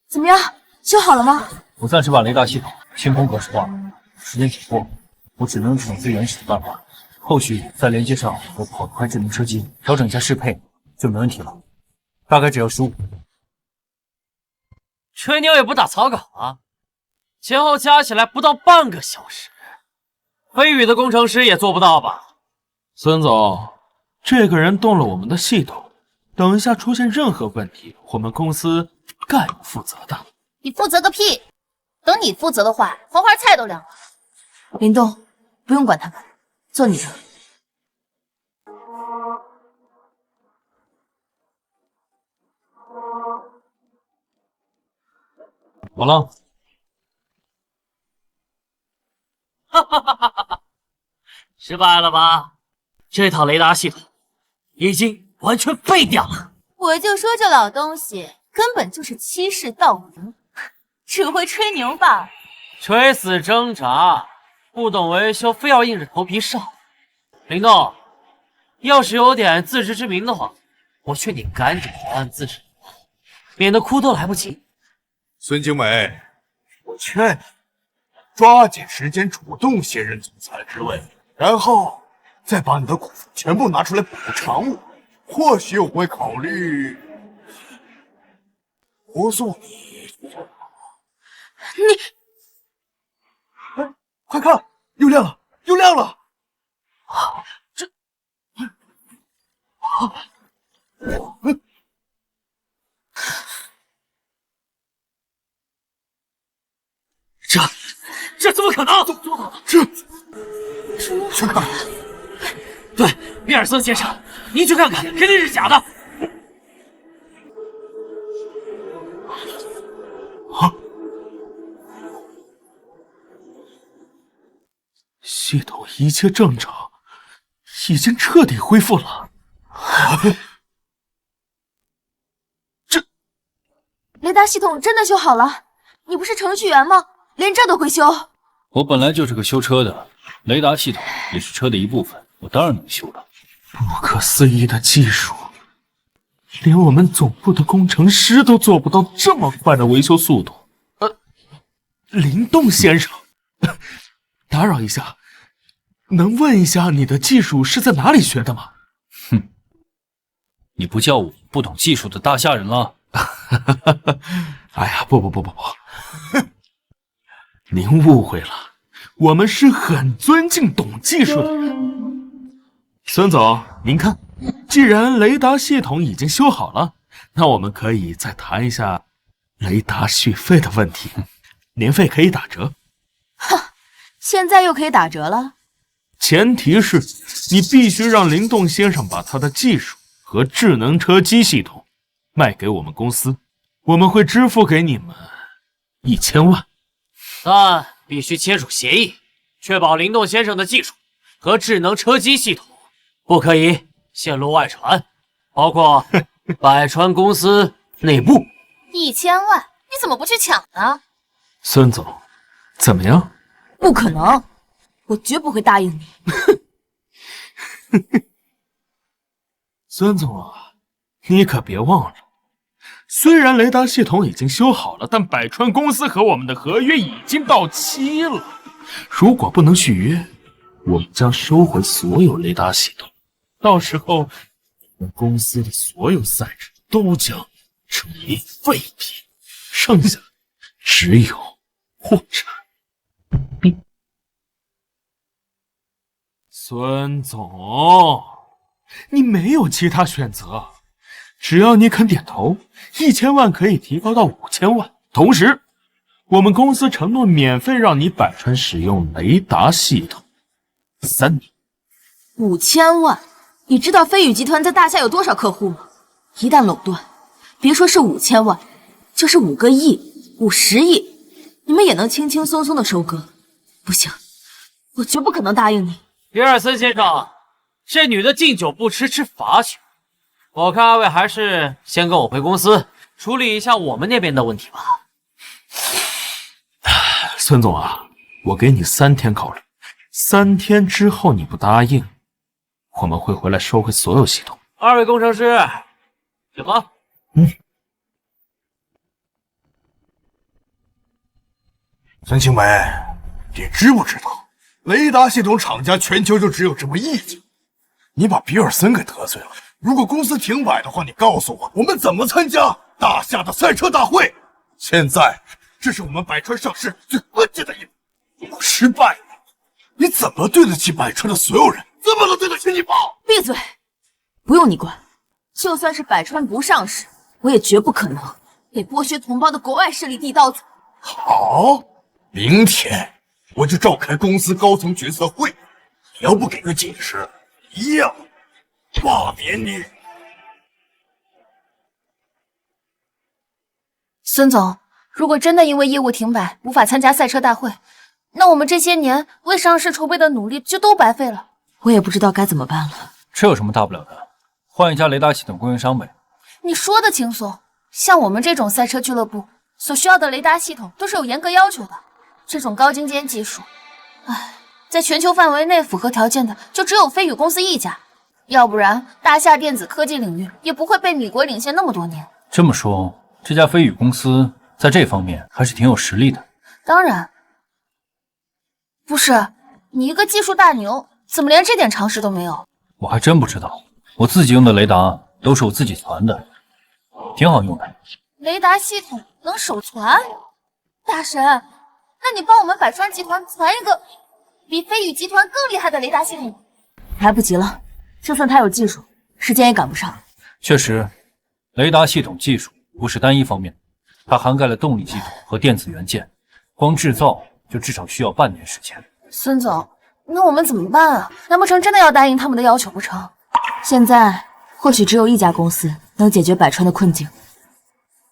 怎么样，修好了吗？我暂时把雷达系统清空格式化了，时间紧迫，我只能用最原始的办法，后续再连接上我跑得快智能车机，调整一下适配就没问题了，大概只要15分钟。吹牛也不打草稿啊，前后加起来不到半个小时，飞宇的工程师也做不到吧？孙总，这个人动了我们的系统，等一下出现任何问题，我们公司概有负责的。你负责个屁！等你负责的话，黄花菜都凉了。林东，不用管他们，做你的。好了，哈哈哈哈哈！失败了吧？这套雷达系统已经完全废掉了。我就说这老东西根本就是欺世盗名，只会吹牛吧？垂死挣扎，不懂维修，非要硬着头皮上。林动，要是有点自知之明的话，我劝你赶紧投案自首，免得哭都来不及。孙静美，我劝你抓紧时间主动卸任总裁职位，然后再把你的股份全部拿出来补偿我，或许我会考虑不送你。哎，快看，又亮了，又亮了！这怎么可能？去看。对，比尔森先生，您去看看，肯定是假的。啊！系统一切正常，已经彻底恢复了。雷达系统真的修好了？你不是程序员吗？连这都会修？我本来就是个修车的，雷达系统也是车的一部分，我当然能修了。不可思议的技术，连我们总部的工程师都做不到这么快的维修速度。林动先生，打扰一下，能问一下你的技术是在哪里学的吗？哼，你不叫我不懂技术的大夏人了。哎呀，不，您误会了，我们是很尊敬懂技术的人。孙总，您看，既然雷达系统已经修好了，那我们可以再谈一下雷达续费的问题，年费可以打折。哼，现在又可以打折了？前提是你必须让灵动先生把他的技术和智能车机系统卖给我们公司，我们会支付给你们1000万。但必须签署协议，确保灵动先生的技术和智能车机系统不可以泄露外传，包括百川公司内部。1000万，你怎么不去抢呢？孙总，怎么样？不可能，我绝不会答应你。孙总啊，你可别忘了，虽然雷达系统已经修好了，但百川公司和我们的合约已经到期了。如果不能续约，我们将收回所有雷达系统，到时候我们公司的所有赛车都将成为废品，剩下只有破产。孙总，你没有其他选择，只要你肯点头，1000万可以提高到5000万。同时，我们公司承诺免费让你百川使用雷达系统3年。5000万，你知道飞宇集团在大夏有多少客户吗？一旦垄断，别说是5000万，就是5个亿、50亿，你们也能轻轻松松的收割。不行，我绝不可能答应你。比尔森先生，这女的敬酒不吃吃罚酒，我看二位还是先跟我回公司处理一下我们那边的问题吧。孙总啊，我给你3天考虑，3天之后你不答应，我们会回来收回所有系统。二位工程师，请吧。孙青梅，你知不知道，雷达系统厂家全球就只有这么1家？你把比尔森给得罪了。如果公司停摆的话，你告诉我，我们怎么参加大夏的赛车大会？现在，这是我们百川上市最关键的一步，如果失败了，你怎么对得起百川的所有人？怎么能对得起你爸？闭嘴！不用你管，就算是百川不上市，我也绝不可能给剥削同胞的国外势力递刀子。好，明天我就召开公司高层决策会，你要不给个解释，一样罢免你。孙总，如果真的因为业务停摆无法参加赛车大会，那我们这些年为上市筹备的努力就都白费了。我也不知道该怎么办了。这有什么大不了的？换一家雷达系统供应商呗。你说的轻松，像我们这种赛车俱乐部所需要的雷达系统都是有严格要求的，这种高精尖技术，在全球范围内符合条件的就只有飞宇公司1家，要不然大夏电子科技领域也不会被米国领先那么多年。这么说，这家飞宇公司在这方面还是挺有实力的。当然，不是你一个技术大牛，怎么连这点常识都没有？我还真不知道，我自己用的雷达都是我自己传的，挺好用的。雷达系统能手传？大神，那你帮我们百川集团传一个比飞宇集团更厉害的雷达系统。来不及了，就算他有技术，时间也赶不上。确实，雷达系统技术不是单一方面，它涵盖了动力系统和电子元件，光制造就至少需要半年时间。孙总，那我们怎么办啊？难不成真的要答应他们的要求不成？现在或许只有1家公司能解决百川的困境，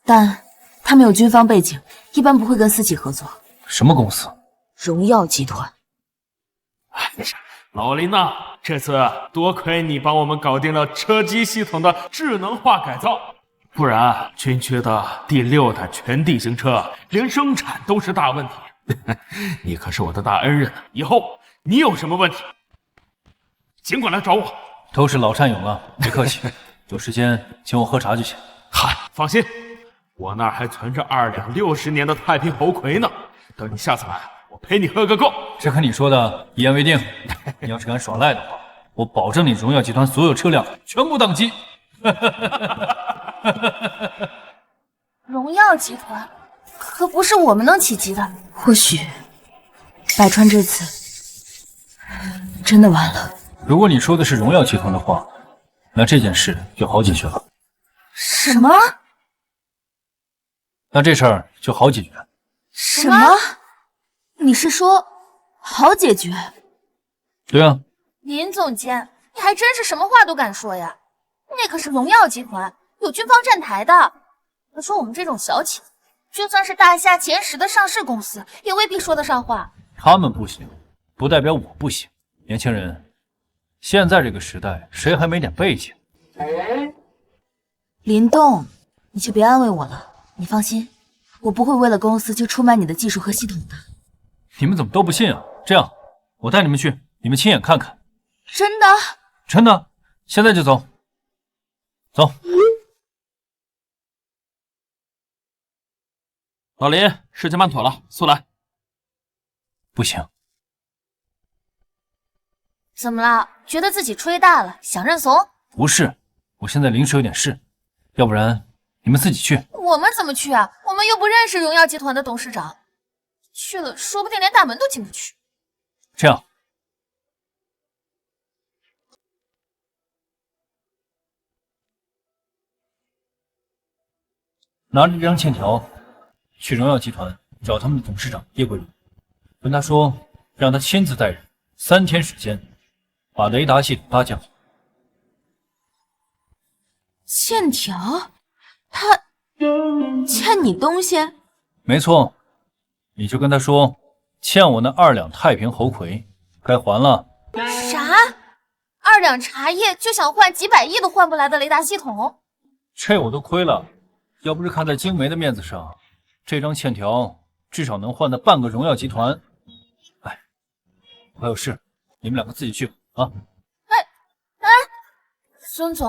但他们有军方背景，一般不会跟私企合作。什么公司？荣耀集团。老林呐，这次多亏你帮我们搞定了车机系统的智能化改造，不然军区的第6代全地形车连生产都是大问题。你可是我的大恩人，以后你有什么问题，尽管来找我。都是老战友了，别客气。有时间请我喝茶就行。嗨，放心，我那儿还存着2两60年的太平猴魁呢，等你下次来，我陪你喝个够。这和你说的一言为定。你要是敢耍赖的话，我保证你荣耀集团所有车辆全部宕机。荣耀集团可不是我们能企及的。或许百川这次真的完了。如果你说的是荣耀集团的话，那这件事就好解决了。什么？那这事儿就好解决。什么？你是说好解决？对啊，林总监，你还真是什么话都敢说呀！那可是荣耀集团，有军方站台的。可说我们这种小企业，就算是大夏前10的上市公司，也未必说得上话。他们不行，不代表我不行。年轻人，现在这个时代，谁还没点背景？林动，你就别安慰我了。你放心，我不会为了公司就出卖你的技术和系统的。你们怎么都不信啊？这样，我带你们去，你们亲眼看看。真的？真的，现在就走。走。老林，事情办妥了，速来。不行。怎么了？觉得自己吹大了，想认怂？不是，我现在临时有点事，要不然你们自己去。我们怎么去啊？我们又不认识荣耀集团的董事长，去了说不定连大门都进不去。这样，拿着这张欠条，去荣耀集团找他们的董事长叶桂荣，跟他说，让他亲自带人，3天时间把雷达系统搭建好。欠条？他欠你东西？没错，你就跟他说，欠我那2两太平猴魁，该还了。啥？2两茶叶就想换几百亿都换不来的雷达系统？这我都亏了，要不是看在京梅的面子上，这张欠条至少能换到半个荣耀集团。哎，我还有事，你们2个自己去啊。孙总，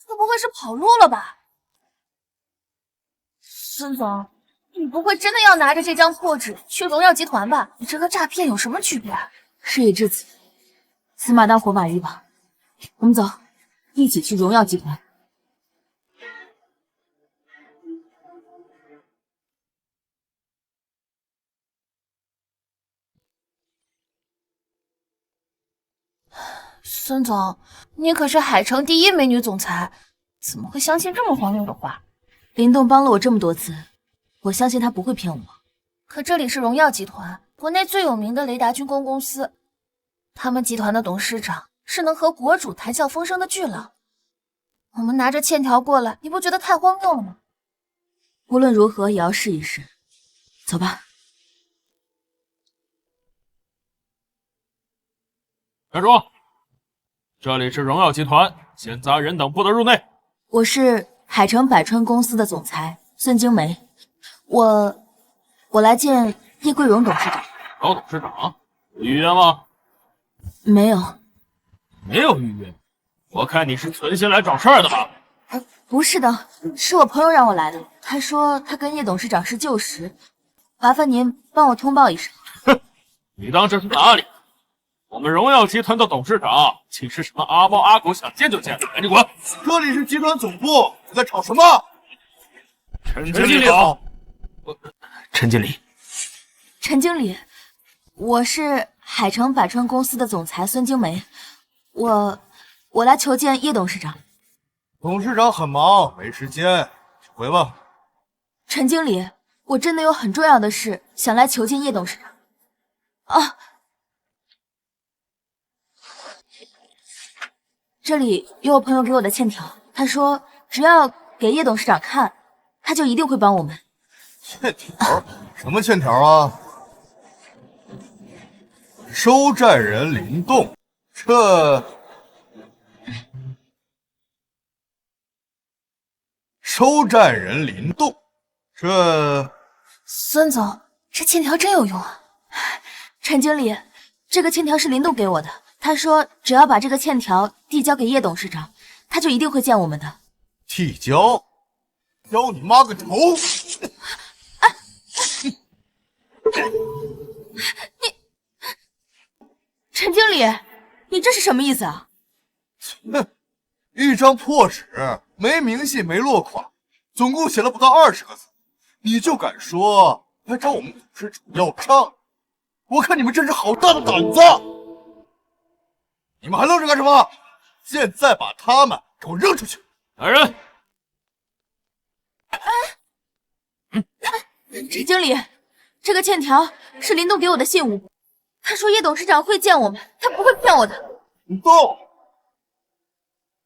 那不会是跑路了吧？孙总，你不会真的要拿着这张破纸去荣耀集团吧？你这和诈骗有什么区别？事已至此，死马当活马医吧。我们走，一起去荣耀集团。孙总，你可是海城第1美女总裁，怎么会相信这么荒谬的话？林动帮了我这么多次，我相信他不会骗我。可这里是荣耀集团，国内最有名的雷达军工公司，他们集团的董事长是能和国主谈笑风生的巨佬。我们拿着欠条过来，你不觉得太荒谬了吗？无论如何也要试一试。走吧。站住！这里是荣耀集团，闲杂人等不得入内。我是海城百川公司的总裁孙京梅，我来见叶桂荣董事长。找董事长？有预约吗？没有。没有预约？我看你是存心来找事儿的吧？不是的，是我朋友让我来的。他说他跟叶董事长是旧识，麻烦您帮我通报一声。哼，你当这是哪里？我们荣耀集团的董事长岂是什么阿猫阿狗想见就见的？赶紧滚！这里是集团总部，你在吵什么？陈经理好。陈经理。陈经理，我是海城百川公司的总裁孙京梅，我来求见叶董事长。董事长很忙，没时间，去回吧。陈经理，我真的有很重要的事想来求见叶董事长。啊，这里有我朋友给我的欠条，他说只要给叶董事长看，他就一定会帮我们。欠条？什么欠条啊？收债人林动，收债人林动，孙总，这欠条真有用啊！陈经理，这个欠条是林动给我的，他说只要把这个欠条递交给叶董事长，他就一定会见我们的。递交？交你妈个头！陈经理，你这是什么意思啊？哼，一张破纸，没明细，没落款，总共写了不到20个字，你就敢说来找我们董事长要账？我看你们真是好大的胆子！你们还愣着干什么？现在把他们给我扔出去！来人！陈经理，这个欠条是林动给我的信物，他说叶董事长会见我们，他不会骗我的。林动，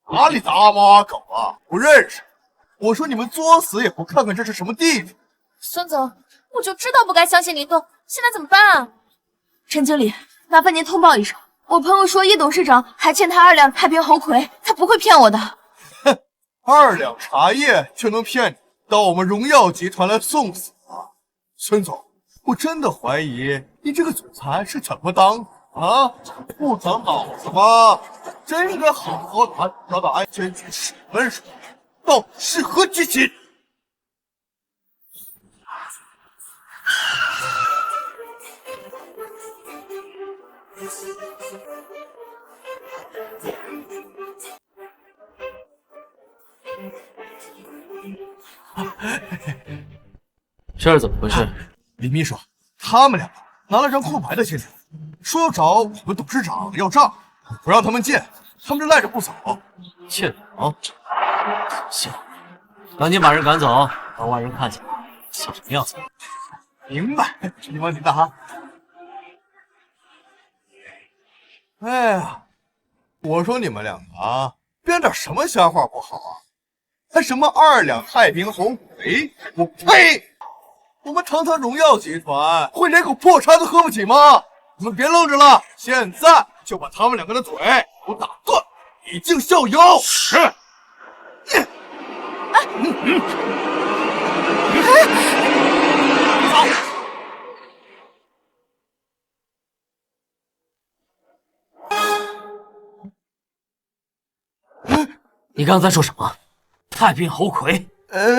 哪里的阿猫阿狗啊？不认识。我说你们作死也不看看这是什么地方。孙总，我就知道不该相信林动，现在怎么办啊？陈经理，麻烦您通报一声，我朋友说叶董事长还欠他2两太平猴魁，他不会骗我的。哼，2两茶叶就能骗你到我们荣耀集团来送死啊？孙总，我真的怀疑你这个总裁是怎么当啊？不长脑子吗？真应该好好的找到安全局审问审问，到底是何居心？这是怎么回事？李秘书，他们两个拿了张空白的欠条，说要找我们董事长要账，不让他们见，他们就赖着不走。欠条？行，赶紧把人赶走，让外人看见像什么样子。明白，你问题大哈。哎呀，我说你们两个啊，编点什么瞎话不好啊？还什么2两太平猴魁？我呸！我们堂堂荣耀集团会连口破茶都喝不起吗？你们别愣着了，现在就把他们两个的嘴给我打断，以儆效尤。是。你刚才说什么？太平猴魁？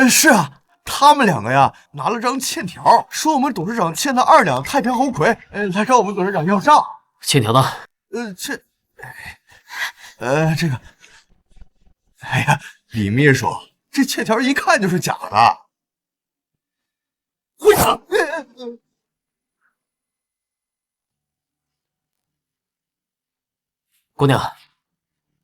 是啊，他们两个呀拿了张欠条，说我们董事长欠他2两太平猴魁，来找我们董事长要账。欠条呢？这个，哎呀，李秘书，这欠条一看就是假的。会长，姑娘，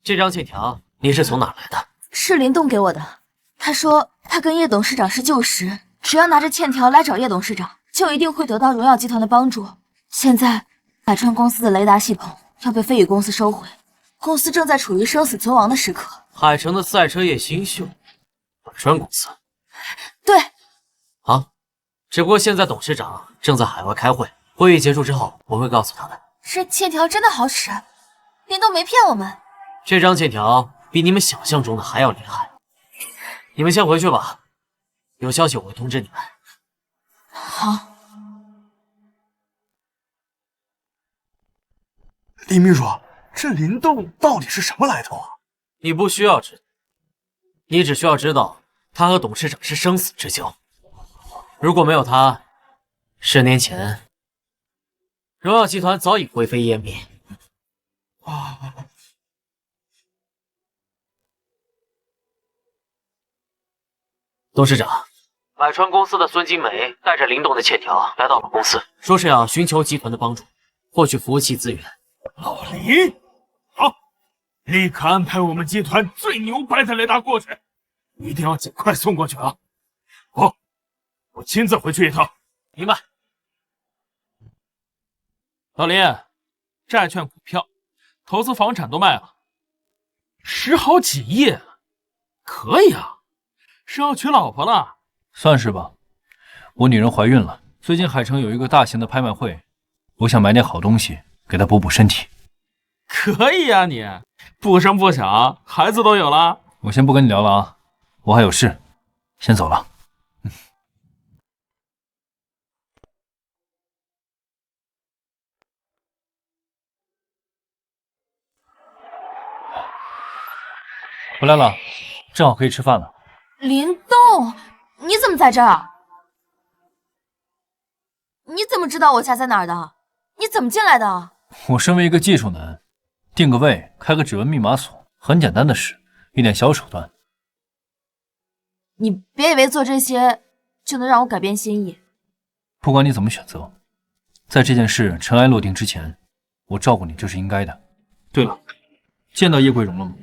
这张欠条你是从哪来的？是林动给我的，他说他跟叶董事长是旧识，只要拿着欠条来找叶董事长，就一定会得到荣耀集团的帮助。现在百川公司的雷达系统要被飞宇公司收回，公司正在处于生死存亡的时刻。海城的赛车业新秀，百川公司。对，好，只不过现在董事长正在海外开会，会议结束之后我会告诉他的。这欠条真的好使，林动没骗我们。这张欠条比你们想象中的还要厉害。你们先回去吧，有消息我会通知你们。好。李秘书，这林动到底是什么来头啊？你不需要知道，你只需要知道他和董事长是生死之交。如果没有他，10年前荣耀集团早已灰飞烟灭。董事长，百川公司的孙金梅带着林动的欠条来到了公司，说是要寻求集团的帮助，获取服务器资源。老林，好，立刻安排我们集团最牛掰的雷达过去，一定要尽快送过去啊！我亲自回去一趟。明白。老林，债券、股票、投资房产都卖了，10好几亿，可以啊！是要娶老婆了？算是吧。我女人怀孕了，最近海城有一个大型的拍卖会，我想买点好东西给她补补身体。可以呀，你不声不响，孩子都有了。我先不跟你聊了啊，我还有事，先走了。回来了，正好可以吃饭了。林动，你怎么在这儿？你怎么知道我家在哪儿的？你怎么进来的？我身为一个技术男，定个位、开个指纹密码锁，很简单的事，一点小手段。你别以为做这些就能让我改变心意。不管你怎么选择，在这件事尘埃落定之前，我照顾你这是应该的。对了，见到叶桂荣了吗？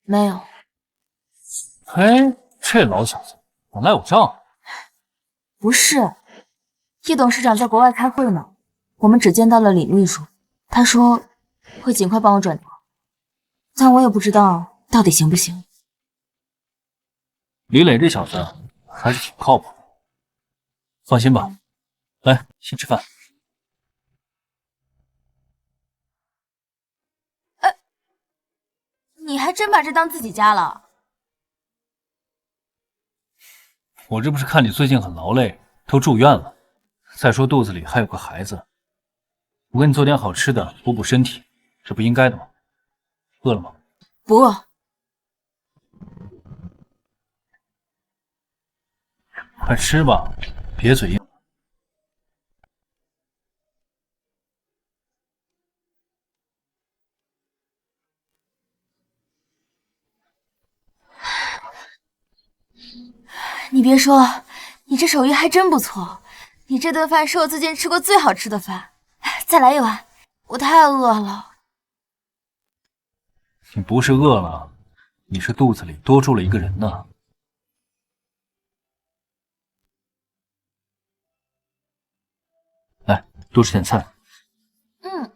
没有。哎，这老小子老赖我账。不是，叶董事长在国外开会呢，我们只见到了李秘书，他说会尽快帮我转头，但我也不知道到底行不行。李磊这小子还是挺靠谱，放心吧。来，先吃饭。你还真把这当自己家了？我这不是看你最近很劳累，都住院了，再说肚子里还有个孩子，我给你做点好吃的补补身体，这不应该的吗？饿了吗？不饿。快吃吧，别嘴硬。你别说，你这手艺还真不错。你这顿饭是我最近吃过最好吃的饭，再来一碗，我太饿了。你不是饿了，你是肚子里多住了一个人呢。来，多吃点菜。嗯。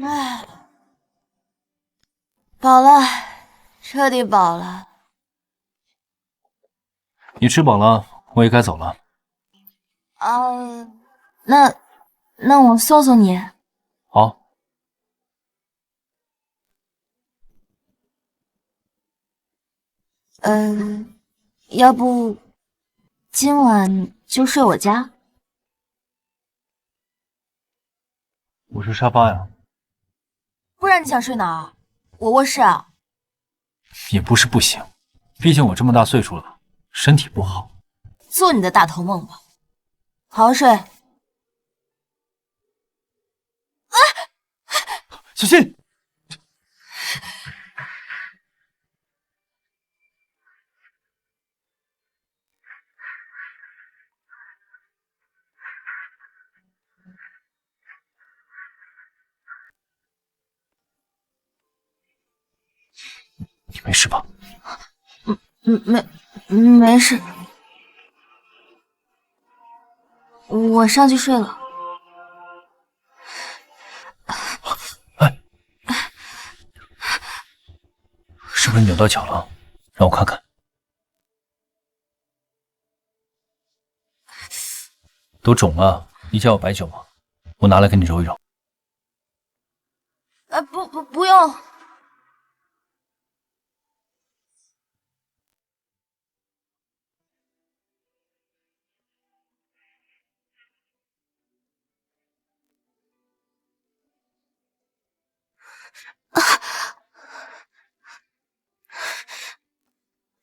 哎，饱了，彻底饱了。你吃饱了，我也该走了。那我送送你。好。要不今晚就睡我家？我是沙发呀。不然你想睡哪儿？我卧室啊。也不是不行，毕竟我这么大岁数了，身体不好。做你的大头梦吧，好好睡。小心！你没事吧？没事，我上去睡了。哎，是不是扭到脚了？让我看看。都肿了，你想要白酒吗？我拿来给你揉一揉。不用。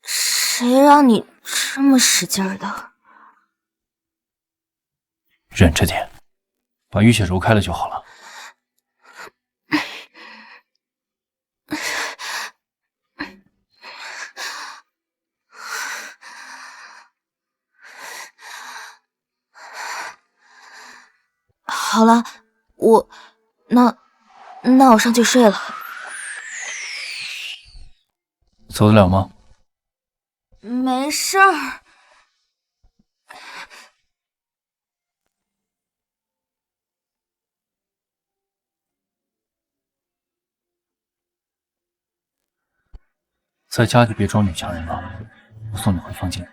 谁让你这么使劲的？忍着点，把淤血揉开了就好了。好了，那我上去睡了。走得了吗？没事儿。在家就别装女强人了，我送你回房间。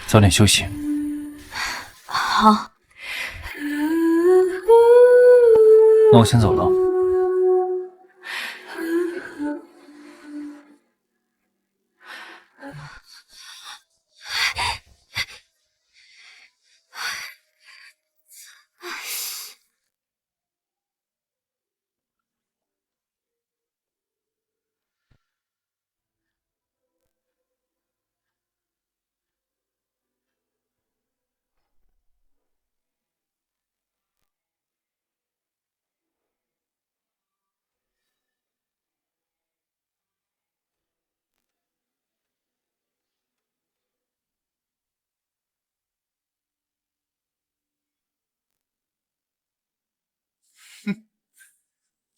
早点休息。好。那我先走了。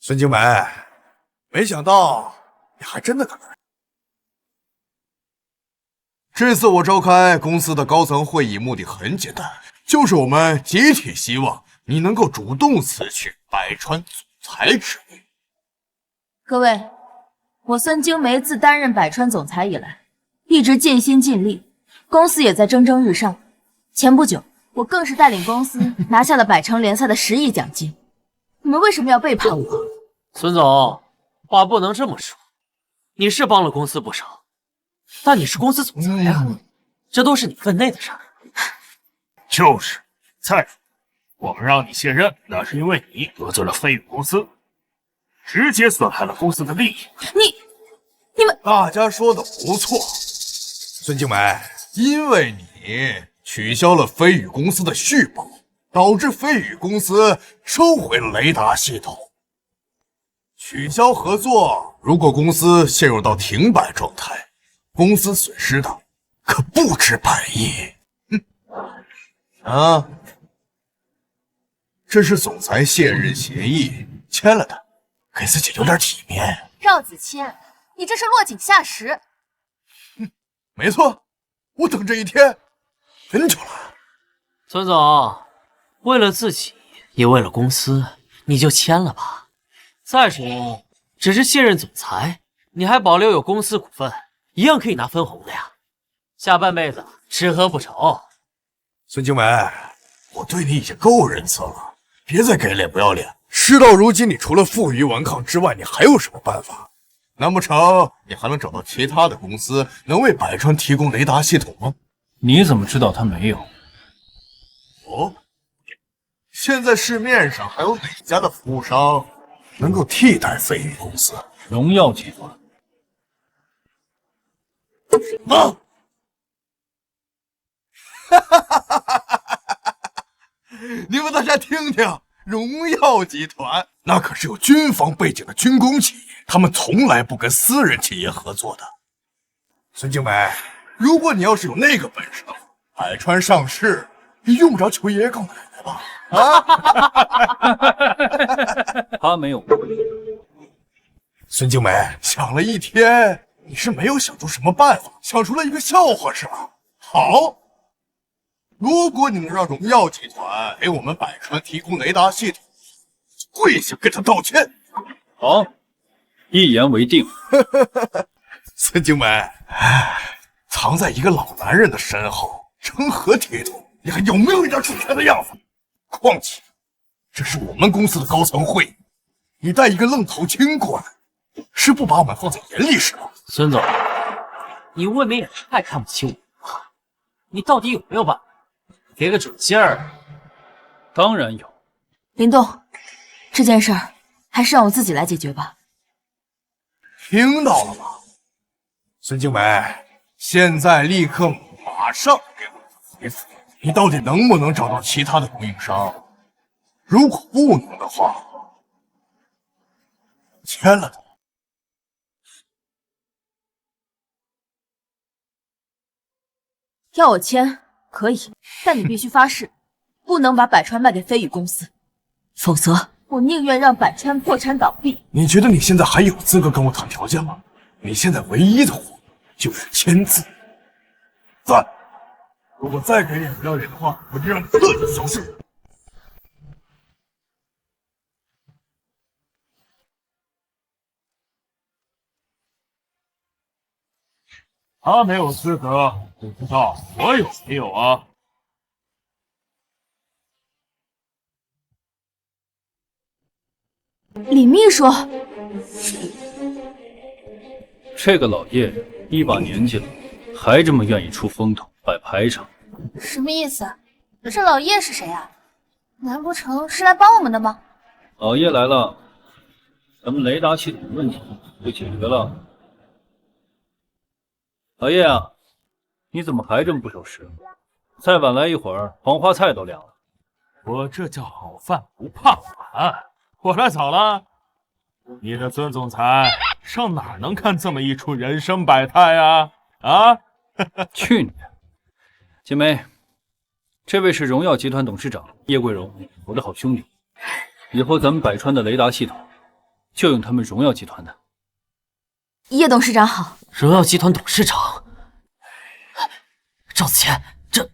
孙静美，没想到你还真的敢来。这次我召开公司的高层会议，目的很简单，就是我们集体希望你能够主动辞去百川总裁职位。各位，我孙京梅自担任百川总裁以来，一直尽心尽力，公司也在蒸蒸日上。前不久，我更是带领公司拿下了百城联赛的10亿奖金。你们为什么要背叛我？孙总，话不能这么说。你是帮了公司不少，但你是公司总裁呀，这都是你分内的事儿。就是。再说，我们让你卸任，那是因为你得罪了飞宇公司，直接损害了公司的利益。你们大家说的不错，孙静梅，因为你取消了飞宇公司的续保，导致飞宇公司收回了雷达系统。取消合作，如果公司陷入到停摆状态，公司损失的可不止100亿。啊，这是总裁卸任协议，签了的，给自己留点体面。赵子谦，你这是落井下石。没错，我等这一天很久了。孙总，为了自己，也为了公司，你就签了吧。再说，只是卸任总裁，你还保留有公司股份，一样可以拿分红的呀。下半辈子吃喝不愁。孙静梅，我对你已经够仁慈了，别再给脸不要脸。事到如今，你除了负隅顽抗之外，你还有什么办法？难不成你还能找到其他的公司能为百川提供雷达系统吗？你怎么知道他没有？哦，现在市面上还有哪家的服务商能够替代飞宇公司？荣耀集团。啊！你们大家听听，荣耀集团那可是有军方背景的军工企业，他们从来不跟私人企业合作的。孙静梅，如果你要是有那个本事的话，百川上市，你用不着求爷爷告奶奶吧？他没有。孙静梅想了一天，你是没有想出什么办法，想出了一个笑话是吧？好。如果你能让荣耀集团给我们百川提供雷达系统，跪下跟他道歉。好，一言为定。孙静梅，藏在一个老男人的身后，成何体统？你还有没有一点主权的样子？况且，这是我们公司的高层会议，你带一个愣头青过来，是不把我们放在眼里是吧？孙总，你未免也太看不起我了。你到底有没有办法？给个准信儿。当然有。林动，这件事儿还是让我自己来解决吧。听到了吗？孙静梅，现在立刻马上给我回复，你到底能不能找到其他的供应商？如果不能的话，签了它。要我签可以，但你必须发誓，不能把百川卖给飞宇公司，否则我宁愿让百川破产倒闭。你觉得你现在还有资格跟我谈条件吗？你现在唯一的活路就是签字。赞！如果再给脸不要脸的话，我就让你彻底消失。他没有资格，不知道我有没有啊？李秘书，这个老叶一把年纪了，还这么愿意出风头、摆排场，什么意思？这老叶是谁啊？难不成是来帮我们的吗？老叶来了，咱们雷达系统的问题就解决了。老叶啊，你怎么还这么不守时？再晚来一会儿，黄花菜都凉了。我这叫好饭不怕晚，我来早了。你的孙总裁上哪能看这么一出人生百态啊？啊！去你的！锦梅，这位是荣耀集团董事长叶桂荣，我的好兄弟。以后咱们百川的雷达系统就用他们荣耀集团的。叶董事长好。荣耀集团董事长赵子谦，这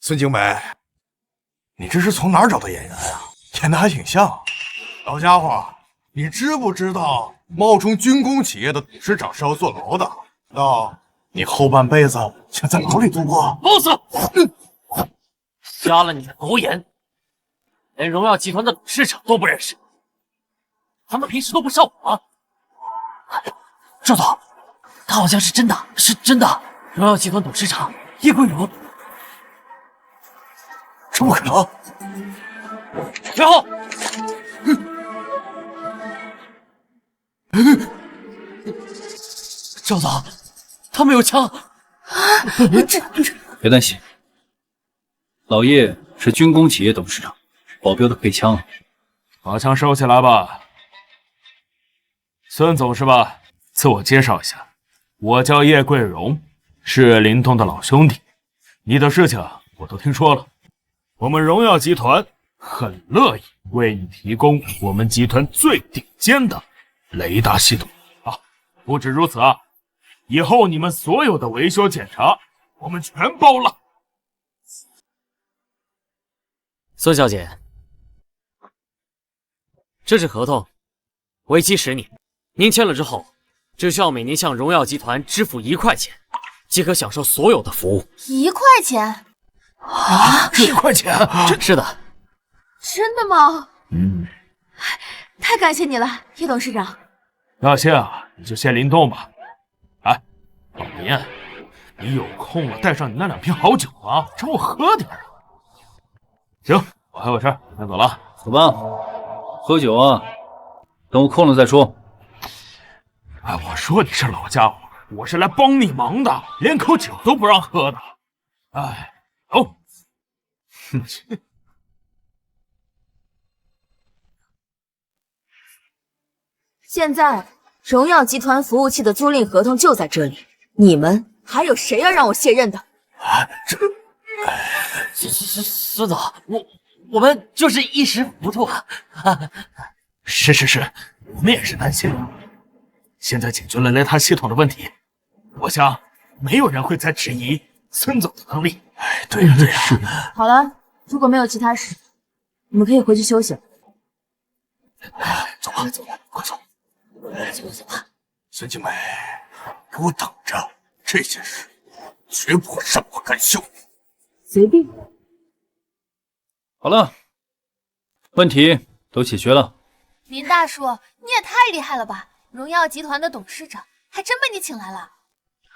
孙景美，你这是从哪儿找的演员呀？演的还挺像。老家伙，你知不知道冒充军工企业的董事长是要坐牢的？那你后半辈子想在牢里度过？老死！瞎了你的狗眼！连荣耀集团的董事长都不认识，他们平时都不上网吗？赵总，他好像是真的，是真的。荣耀集团董事长叶桂荣，这不可能！然后，赵总，他们有枪。别担心，老叶是军工企业董事长，保镖的配枪。把枪收起来吧。孙总是吧？自我介绍一下，我叫叶桂荣，是林动的老兄弟。你的事情我都听说了，我们荣耀集团很乐意为你提供我们集团最顶尖的雷达系统啊！不止如此啊，以后你们所有的维修检查，我们全包了。孙小姐，这是合同，为期10年。您签了之后，只需要每年向荣耀集团支付1块钱，即可享受所有的服务。1块钱？啊，1块钱？是的。真的吗？嗯，太感谢你了，叶董事长。要谢啊，你就谢林动吧。哎，老林，你有空了带上你那2瓶好酒啊，找我喝点啊。行，我还有事，先走了。走吧，喝酒啊，等我空了再说。哎，我说你这老家伙，我是来帮你忙的，连口酒都不让喝的。哎，走。现在荣耀集团服务器的租赁合同就在这里，你们还有谁要让我卸任的？孙总，我们就是一时糊涂啊。是，我们也是担心。现在解决了雷达系统的问题，我想没有人会再质疑孙总的能力。哎，对呀，是呀。好了，如果没有其他事，你们可以回去休息了。走吧，快走。走吧。孙静美，给我等着，这件事绝不会让我甘休。随便。好了，问题都解决了。林大叔，你也太厉害了吧！荣耀集团的董事长还真被你请来了。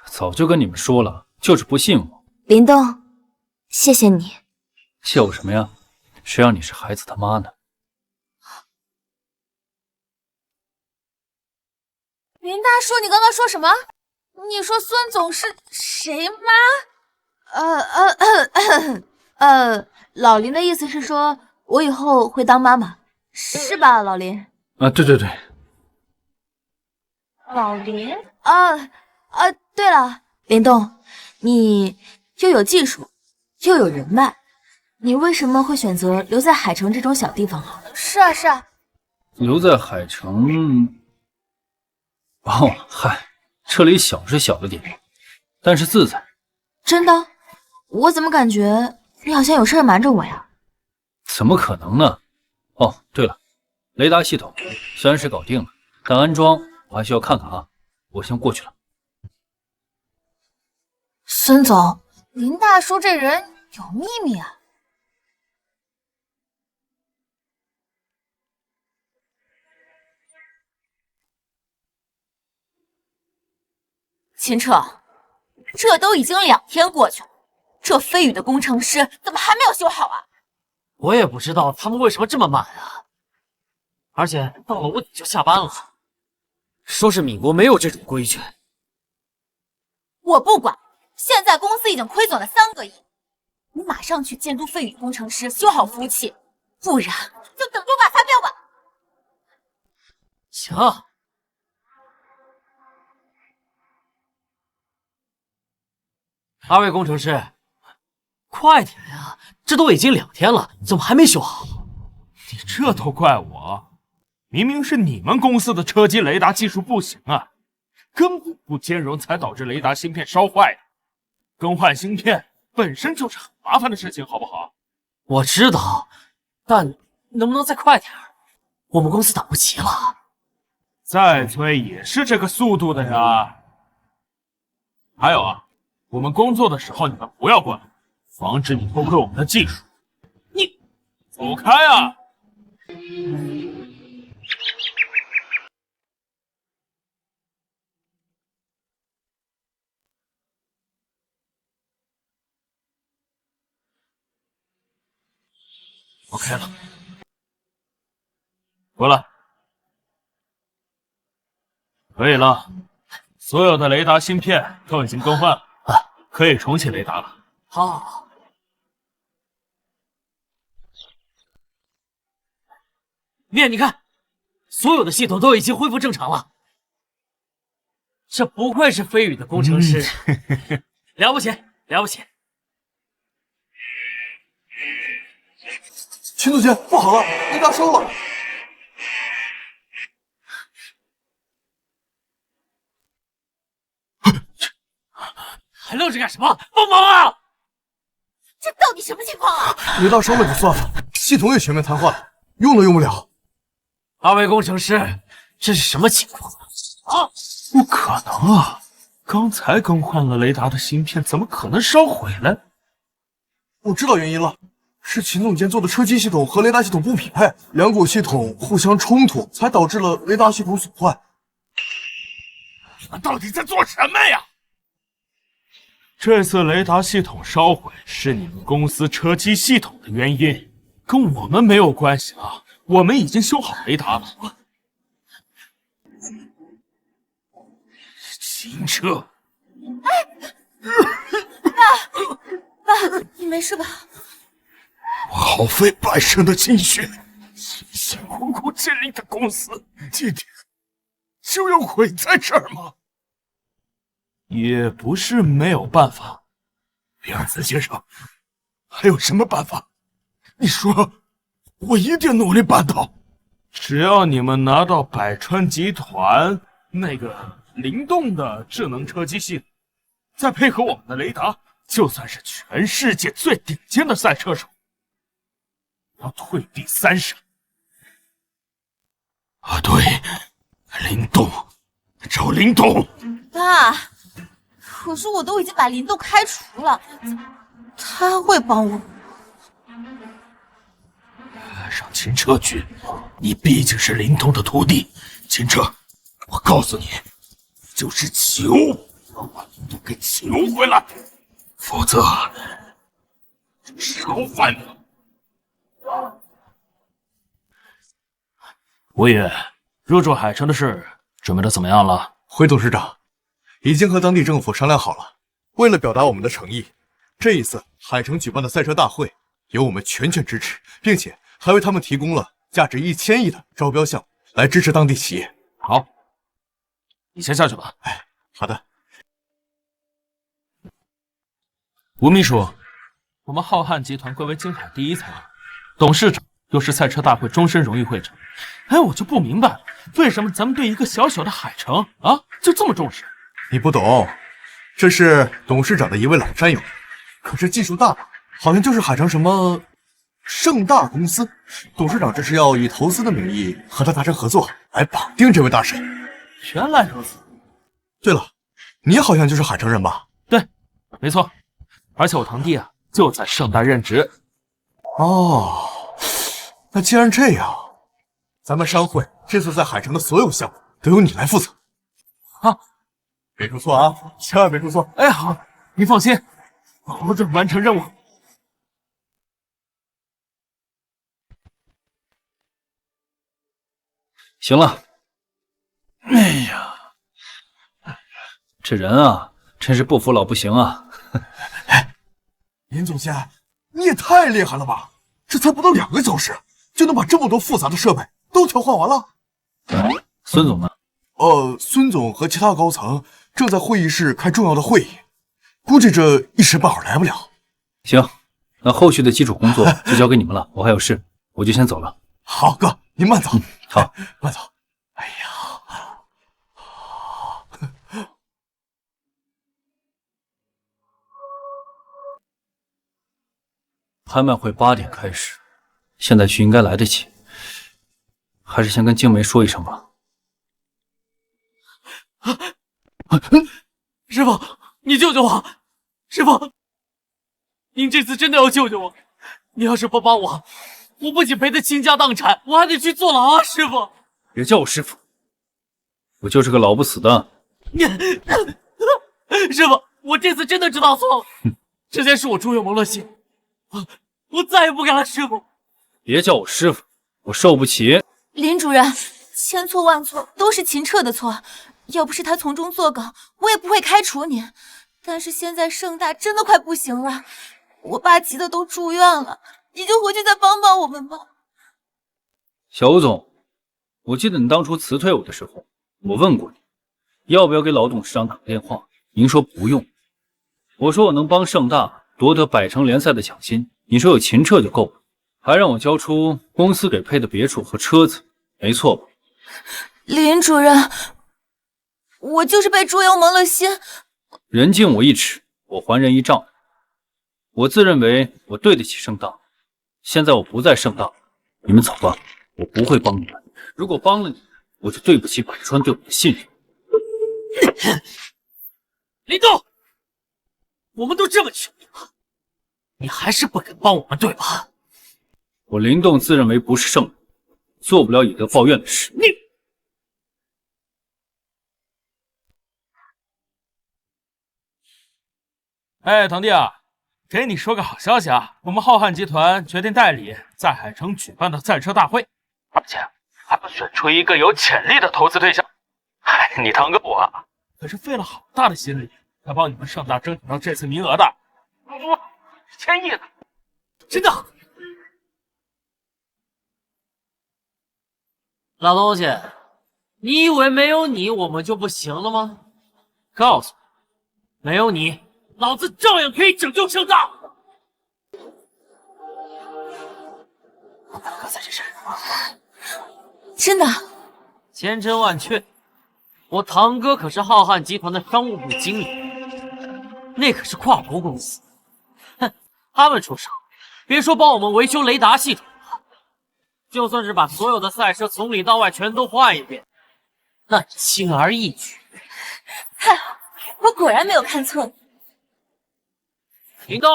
早就跟你们说了，就是不信我。林动，谢谢你。谢我什么呀？谁让你是孩子他妈呢？林大叔，你刚刚说什么？你说孙总是谁妈？老林的意思是说，我以后会当妈妈，是吧，老林？啊，对。老林？对了，林动，你又有技术，又有人脉，你为什么会选择留在海城这种小地方啊？是啊。留在海城。哦，嗨，这里小是小了点，但是自在。真的？我怎么感觉你好像有事瞒着我呀？怎么可能呢？哦，对了，雷达系统虽然是搞定了，但安装我还需要看看啊。我先过去了。孙总，林大叔这人有秘密啊。秦彻，这都已经2天过去了，这飞宇的工程师怎么还没有修好啊？我也不知道他们为什么这么慢啊，而且到了5点就下班了，说是米国没有这种规矩。我不管，现在公司已经亏损了3个亿，你马上去监督飞宇工程师修好服务器，不然就等着我把发飙吧。行。2位工程师，快点呀！这都已经2天了，怎么还没修好？你这都怪我，明明是你们公司的车机雷达技术不行啊，根本不兼容，才导致雷达芯片烧坏的。更换芯片本身就是很麻烦的事情，好不好？我知道，但能不能再快点？我们公司等不及了。再催也是这个速度的呀。还有啊，我们工作的时候你们不要过来，防止你偷窥我们的技术。你走开啊！OK 了，回来，可以了。所有的雷达芯片都已经更换了，可以重启雷达了。好。念，你看，所有的系统都已经恢复正常了。这不愧是飞宇的工程师，了不起，了不起！秦总监，不好了，雷达烧了！还愣着干什么？帮忙啊！这到底什么情况啊？雷达烧了就算了，系统也全面瘫痪了，用都用不了。2位工程师，这是什么情况啊？不可能啊！刚才更换了雷达的芯片，怎么可能烧毁了？我知道原因了，是秦总监做的车机系统和雷达系统不匹配，两股系统互相冲突，才导致了雷达系统损坏。你们到底在做什么呀？这次雷达系统烧毁是你们公司车机系统的原因，跟我们没有关系啊！我们已经修好雷达了。秦彻，爸，你没事吧？我耗费半生的心血，辛辛苦苦建立的公司，今天就要毁在这儿吗？也不是没有办法。比尔斯先生，还有什么办法？你说，我一定努力办到。只要你们拿到百川集团那个灵动的智能车机系统，再配合我们的雷达，就算是全世界最顶尖的赛车手，要退避三舍。啊，对，灵动，找灵动。爸，可是我都已经把林动开除了，他会帮我？让秦彻去，你毕竟是灵动的徒弟。秦彻，我告诉你，就是求要把灵动给求回来，否则烧饭了。吴宇，入驻海城的事准备的怎么样了？回董事长，已经和当地政府商量好了。为了表达我们的诚意，这一次海城举办的赛车大会由我们全权支持，并且还为他们提供了价值1000亿的招标项目，来支持当地企业。好，你先下去吧。哎，好的。吴秘书，我们浩瀚集团贵为京海第一财团，董事长又是赛车大会终身荣誉会长。哎，我就不明白，为什么咱们对一个小小的海城啊就这么重视？你不懂，这是董事长的一位老战友，可是技术大佬，好像就是海城什么盛大公司。董事长这是要以投资的名义和他达成合作，来绑定这位大神。原来如此。对了，你好像就是海城人吧？对，没错。而且我堂弟啊就在盛大任职。哦，那既然这样，咱们商会这次在海城的所有项目都由你来负责。啊，别出错啊，千万别出错。哎，好，你放心，我保准完成任务。行了。哎呀，这人啊，真是不服老不行啊！林总监，你也太厉害了吧！这才不到2个小时，就能把这么多复杂的设备都调换完了。孙总呢？孙总和其他高层正在会议室开重要的会议，估计这一时半会儿来不了。行，那后续的基础工作就交给你们了，我还有事，我就先走了。好，哥，您慢走。好，慢走。哎呀，拍卖会8点开始，现在去应该来得及，还是先跟静梅说一声吧。师傅，你救救我！师傅，您这次真的要救救我！你要是不帮我，我不仅赔得倾家荡产，我还得去坐牢啊！师傅，别叫我师傅，我就是个老不死的。师傅，我这次真的知道错了，之前是我猪油蒙了心，我再也不敢了。师傅，别叫我师傅，我受不起。林主任，千错万错都是秦彻的错，要不是他从中作梗，我也不会开除您。但是现在盛大真的快不行了，我爸急得都住院了，你就回去再帮帮我们吧。小吴总，我记得你当初辞退我的时候，我问过你，要不要给老董事长打个电话？您说不用。我说我能帮盛大夺得百城联赛的奖金，你说有秦彻就够了，还让我交出公司给配的别墅和车子，没错吧？林主任，我就是被猪油蒙了心。人敬我1尺，我还人1丈。我自认为我对得起盛大，现在我不在盛大，你们走吧，我不会帮你们。如果帮了你们，我就对不起百川对我的信任。林动，我们都这么穷了，你还是不肯帮我们，对吧？我林动自认为不是圣人，做不了以德报怨的事。你。哎，堂弟啊，给你说个好消息啊，我们浩瀚集团决定代理在海城举办的赛车大会，而且还会选出一个有潜力的投资对象。嗨，你堂哥我可是费了好大的心力，才帮你们盛大争取到这次名额的，1000亿呢！真的？老东西，你以为没有你我们就不行了吗？告诉你，没有你，老子照样可以拯救盛大。我大哥在这儿，真的？千真万确，我堂哥可是浩瀚集团的商务部经理，那可是跨国公司。哼，他们出手，别说帮我们维修雷达系统了，就算是把所有的赛车从里到外全都换一遍，那轻而易举。太好，我果然没有看错你。林动，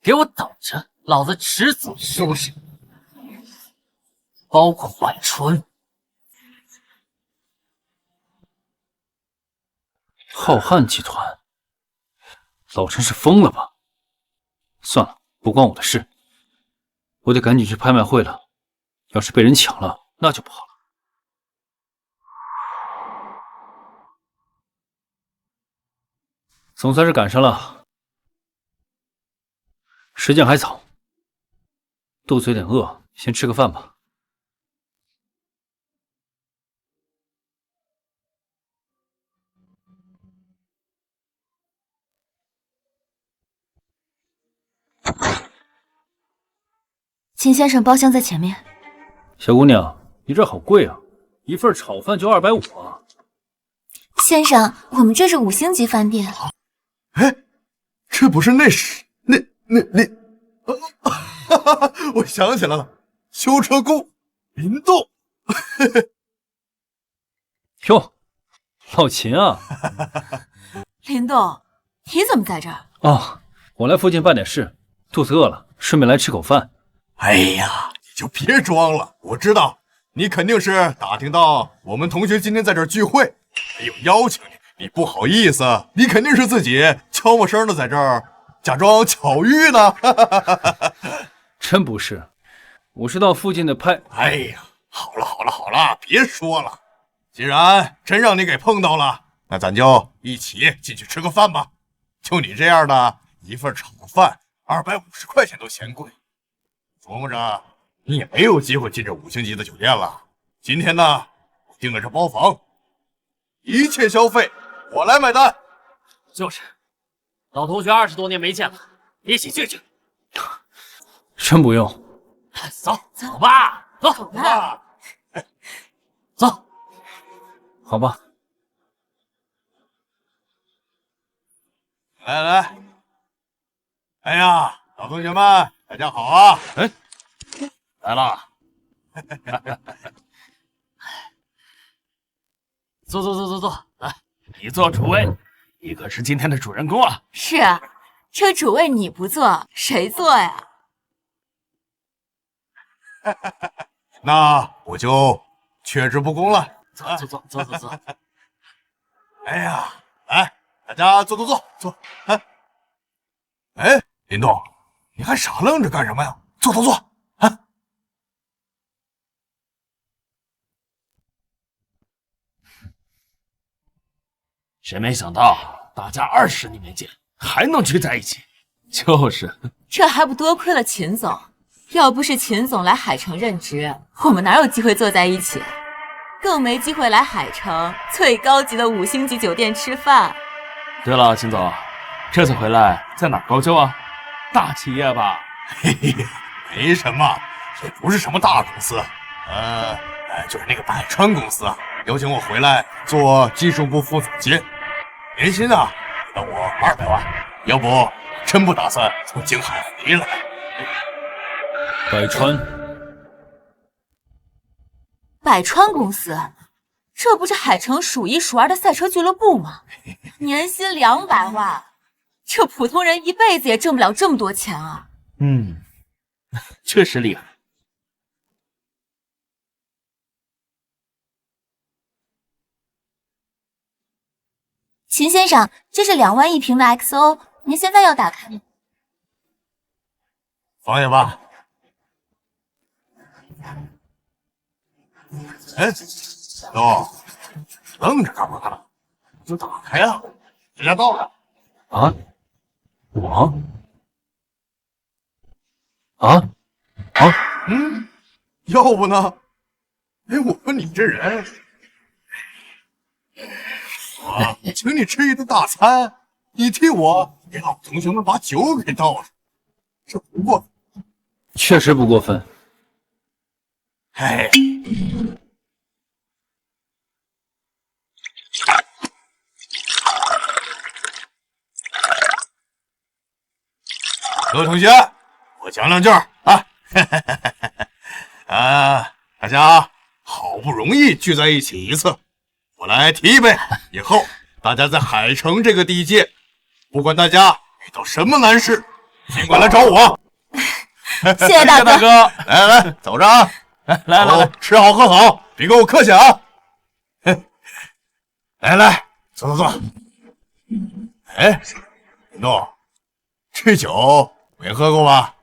给我等着，老子迟早收拾你，包括晚春。浩瀚集团，老陈是疯了吧？算了，不关我的事，我得赶紧去拍卖会了。要是被人抢了，那就不好了。总算是赶上了，时间还早，肚子有点饿，先吃个饭吧。秦先生，包厢在前面。小姑娘，你这好贵啊，一份炒饭就250啊！先生，我们这是5星级饭店。哎，这不是那我想起来了，修车工林动。哟，老秦啊！林动，你怎么在这儿？哦，我来附近办点事，肚子饿了，顺便来吃口饭。哎呀，你就别装了，我知道你肯定是打听到我们同学今天在这儿聚会，没有邀请你，你不好意思，你肯定是自己悄没声的在这儿假装巧遇呢。真不是，我是到附近的拍……哎呀，好了，别说了，既然真让你给碰到了，那咱就一起进去吃个饭吧。就你这样的，一份炒饭250块钱都嫌贵。琢磨着你也没有机会进这5星级的酒店了。今天呢，我订的是包房，一切消费我来买单。就是，老同学20多年没见了，一起聚聚。真不用。走吧，走吧，走。好吧。来来，哎呀，老同学们，大家好啊！哎，来了。坐，来，你做主位，你可是今天的主人公啊！是啊，这主位你不坐，谁坐呀？那我就却之不恭了。坐。哎呀，来，大家坐。哎，林动，你还傻愣着干什么呀？坐啊！谁没想到大家20年没见还能聚在一起？就是，这还不多亏了秦总，要不是秦总来海城任职，我们哪有机会坐在一起？更没机会来海城最高级的5星级酒店吃饭。对了，秦总，这次回来在哪儿高就啊？大企业吧？嘿嘿，没什么，也不是什么大公司，就是那个百川公司啊，邀请我回来做技术部副总监，年薪啊，给了我200万，要不真不打算从京海回来。百川公司，这不是海城数1数2的赛车俱乐部吗？年薪200万，这普通人一辈子也挣不了这么多钱啊！确实厉害。秦先生，这是2万1瓶的 XO， 您现在要打开吗？放下吧。哎，哟，愣着干嘛呢？就打开呀！时间到了。啊？我？啊？要不呢？哎，我说你这人，我请你吃一顿大餐，你替我给老同学们把酒给倒上，这不过分。确实不过分。哎，各位同学，我讲两句啊。大家好不容易聚在一起一次，我来提一杯，以后大家在海城这个地界，不管大家遇到什么难事，尽管来找我。谢谢大哥。来，走着啊！来，吃好喝好，别跟我客气啊！来，坐。哎，林动，这酒没喝过吧？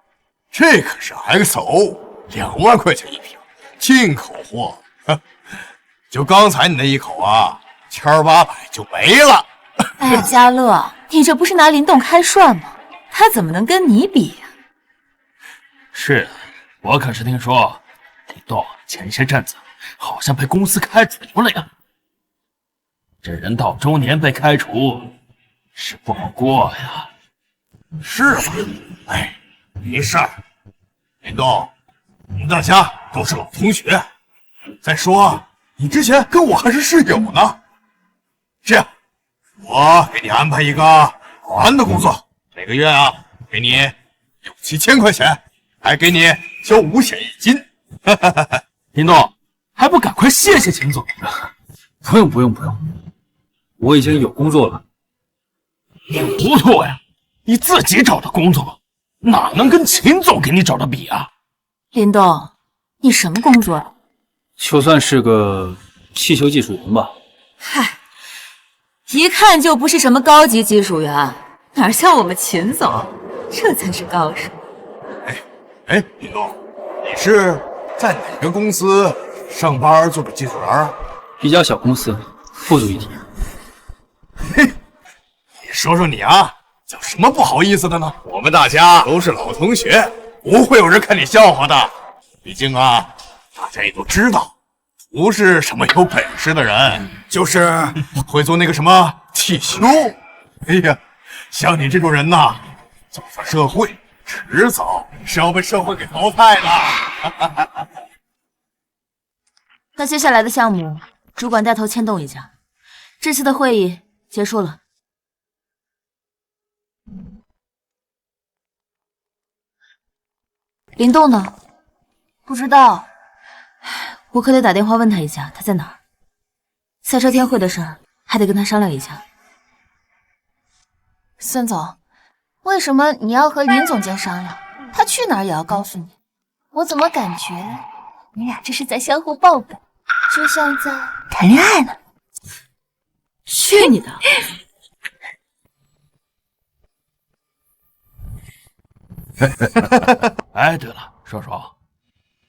这可是 XO，2万块钱一瓶，进口货。就刚才你那一口啊，1800就没了。哎呀，嘉乐，你这不是拿林动开涮吗？他怎么能跟你比呀？是，我可是听说林动前些阵子好像被公司开除了呀。这人到中年被开除是不好过呀。是吧？哎，没事儿。林动，我们大家都是老同学。再说，你之前跟我还是室友呢。这样，我给你安排一个保安的工作，每个月啊，给你6、7千块钱，还给你交5险1金。林动，还不赶快谢谢秦总？不用，我已经有工作了。你糊涂呀！你自己找的工作，哪能跟秦总给你找的比啊？林动，你什么工作呀？就算是个气球技术员吧。嗨，一看就不是什么高级技术员，哪像我们秦总，这才是高手。哎，林动，你是在哪个公司上班做的技术员啊？一家小公司，不足一提。嘿，你说说你啊，有什么不好意思的呢？我们大家都是老同学，不会有人看你笑话的。毕竟啊，大家也都知道，不是什么有本事的人，就是会做那个什么汽修。哎呀，像你这种人呐，走上社会，迟早是要被社会给淘汰的。那接下来的项目，主管带头牵动一下。这次的会议结束了。林动呢？不知道，我可得打电话问他一下，他在哪儿。赛车天会的事儿还得跟他商量一下。孙总，为什么你要和林总监商量？他去哪儿也要告诉你。我怎么感觉你俩这是在相互报备，就像在谈恋爱呢？去你的！哎，对了，少少，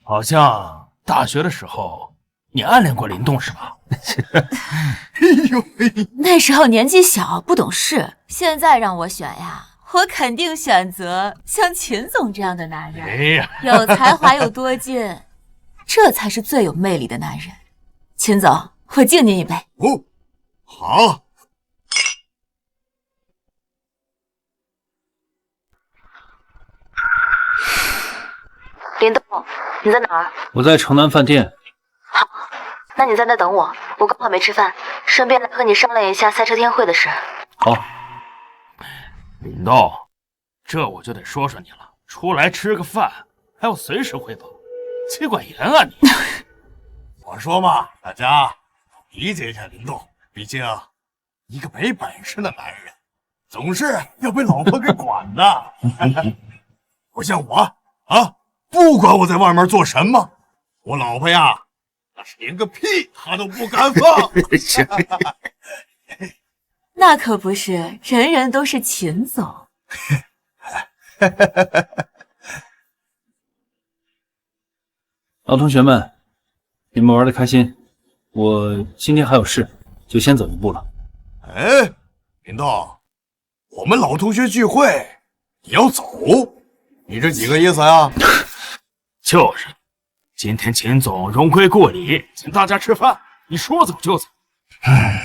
好像大学的时候你暗恋过林动是吧？哎呦喂，那时候年纪小不懂事，现在让我选呀，我肯定选择像秦总这样的男人。哎呀，有才华又多金，这才是最有魅力的男人。秦总，我敬您一杯。哦，好。林动，你在哪儿？我在城南饭店。好，那你在那等我，我刚好没吃饭，顺便来和你商量一下赛车天会的事。好。林动，这我就得说说你了，出来吃个饭还要随时汇报，妻管严啊你！我说嘛，大家理解一下林动，毕竟一个没本事的男人，总是要被老婆给管的。不像我啊，不管我在外面做什么，我老婆呀，那是连个屁她都不敢放。那可不是，人人都是秦总。老同学们，你们玩的开心，我今天还有事，就先走一步了。哎，林动，我们老同学聚会，你要走？你这几个意思呀？就是，今天秦总荣归故里，请大家吃饭，你说走就走，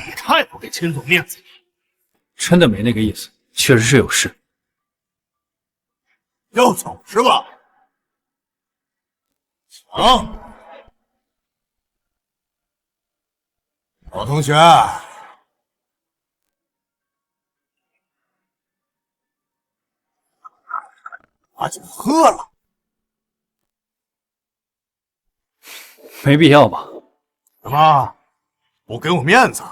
你太不给秦总面子了。真的没那个意思，确实是有事。要走是吧？行，老同学，把酒喝了。没必要吧？怎么，不给我面子？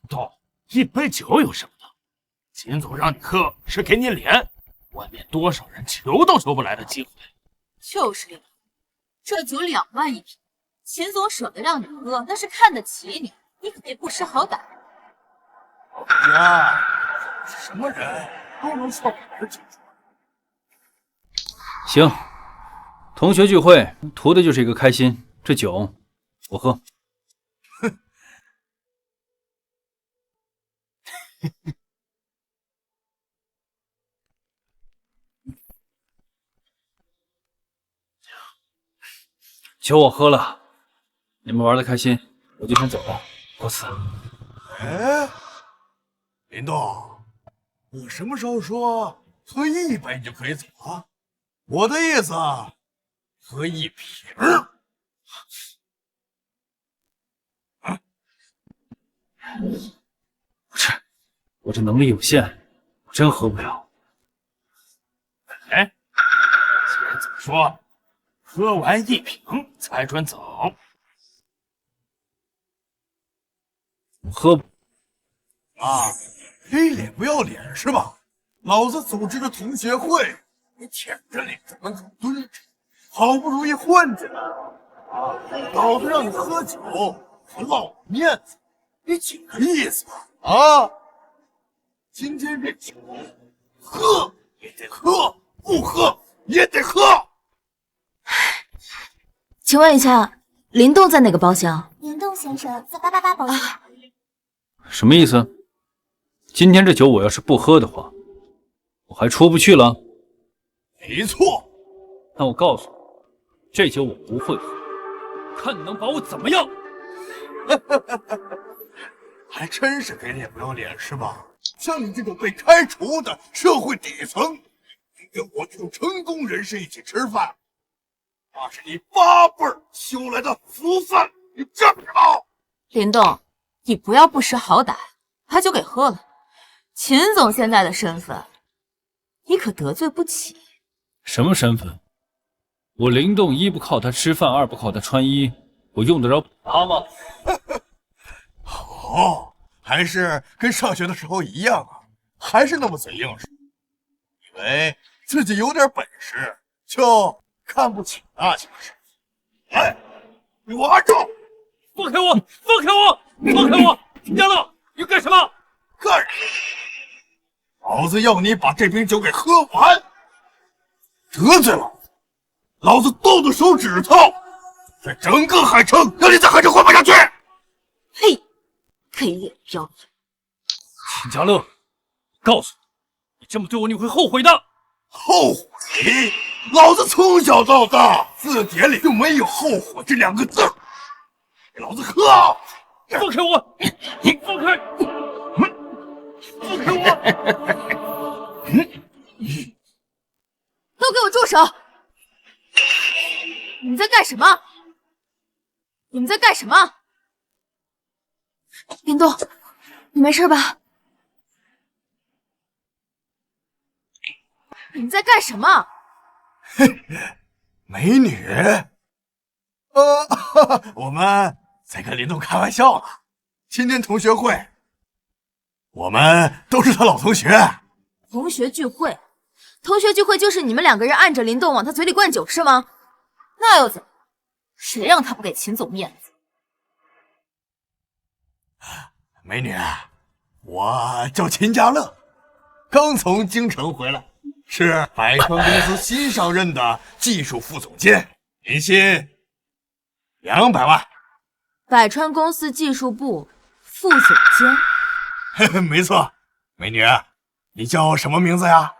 动，一杯酒有什么的？秦总让你喝是给你脸，外面多少人求都求不来的机会。就是领，这酒2万一瓶，秦总舍得让你喝，那是看得起你，你可别不识好歹。呀，什么人都能算我的酒桌。行，同学聚会图的就是一个开心，这酒我喝。哼。酒我喝了，你们玩的开心，我就先走了，告辞。哎，林动，我什么时候说喝1杯就可以走啊？我的意思，喝1瓶。不是，我这能力有限，我真喝不了。哎，先怎么说？喝完1瓶才准走。我喝不啊，黑脸不要脸是吧？老子组织的同学会，你舔着脸在门口蹲着，好不容易混进来啊！老子让你喝酒，还落我面子，你几个意思啊？今天这酒，喝也得喝，不喝也得喝。请问一下，林动在哪个包厢？林动先生在888包厢。什么意思？今天这酒我要是不喝的话，我还出不去了。没错。那我告诉你，这酒我不会喝，看你能把我怎么样。还真是给脸不要脸是吧？像你这种被开除的社会底层，应跟我这种成功人士一起吃饭，那是你8辈修来的福分，你知不知道？林动，你不要不识好歹，把酒给喝了。秦总现在的身份，你可得罪不起。什么身份？我林动一不靠他吃饭，二不靠他穿衣，我用得着他吗？哦，还是跟上学的时候一样啊，还是那么嘴硬是？以为自己有点本事就看不起那家是？哎，给我按住！放开我！放开我！放开我！杨乐，你干什么？干什么？老子要你把这瓶酒给喝完！得罪了，老子剁剁手指头，在整个海城让你在海城混不下去！嘿，给脸不要脸！秦家乐，告诉你，你这么对我，你会后悔的。后悔？老子从小到大字典里就没有后悔这2个字。给老子喝！放开我！你放开！放开我！都给我住手！你们在干什么？你们在干什么？林动，你没事吧？你们在干什么？美女，我们在跟林动开玩笑呢。今天同学会，我们都是他老同学。同学聚会，同学聚会就是你们2个人按着林动往他嘴里灌酒是吗？那又怎么？谁让他不给秦总面子？美女，我叫秦家乐，刚从京城回来，是百川公司新上任的技术副总监，年薪200万。百川公司技术部副总监。没错，美女，你叫什么名字呀？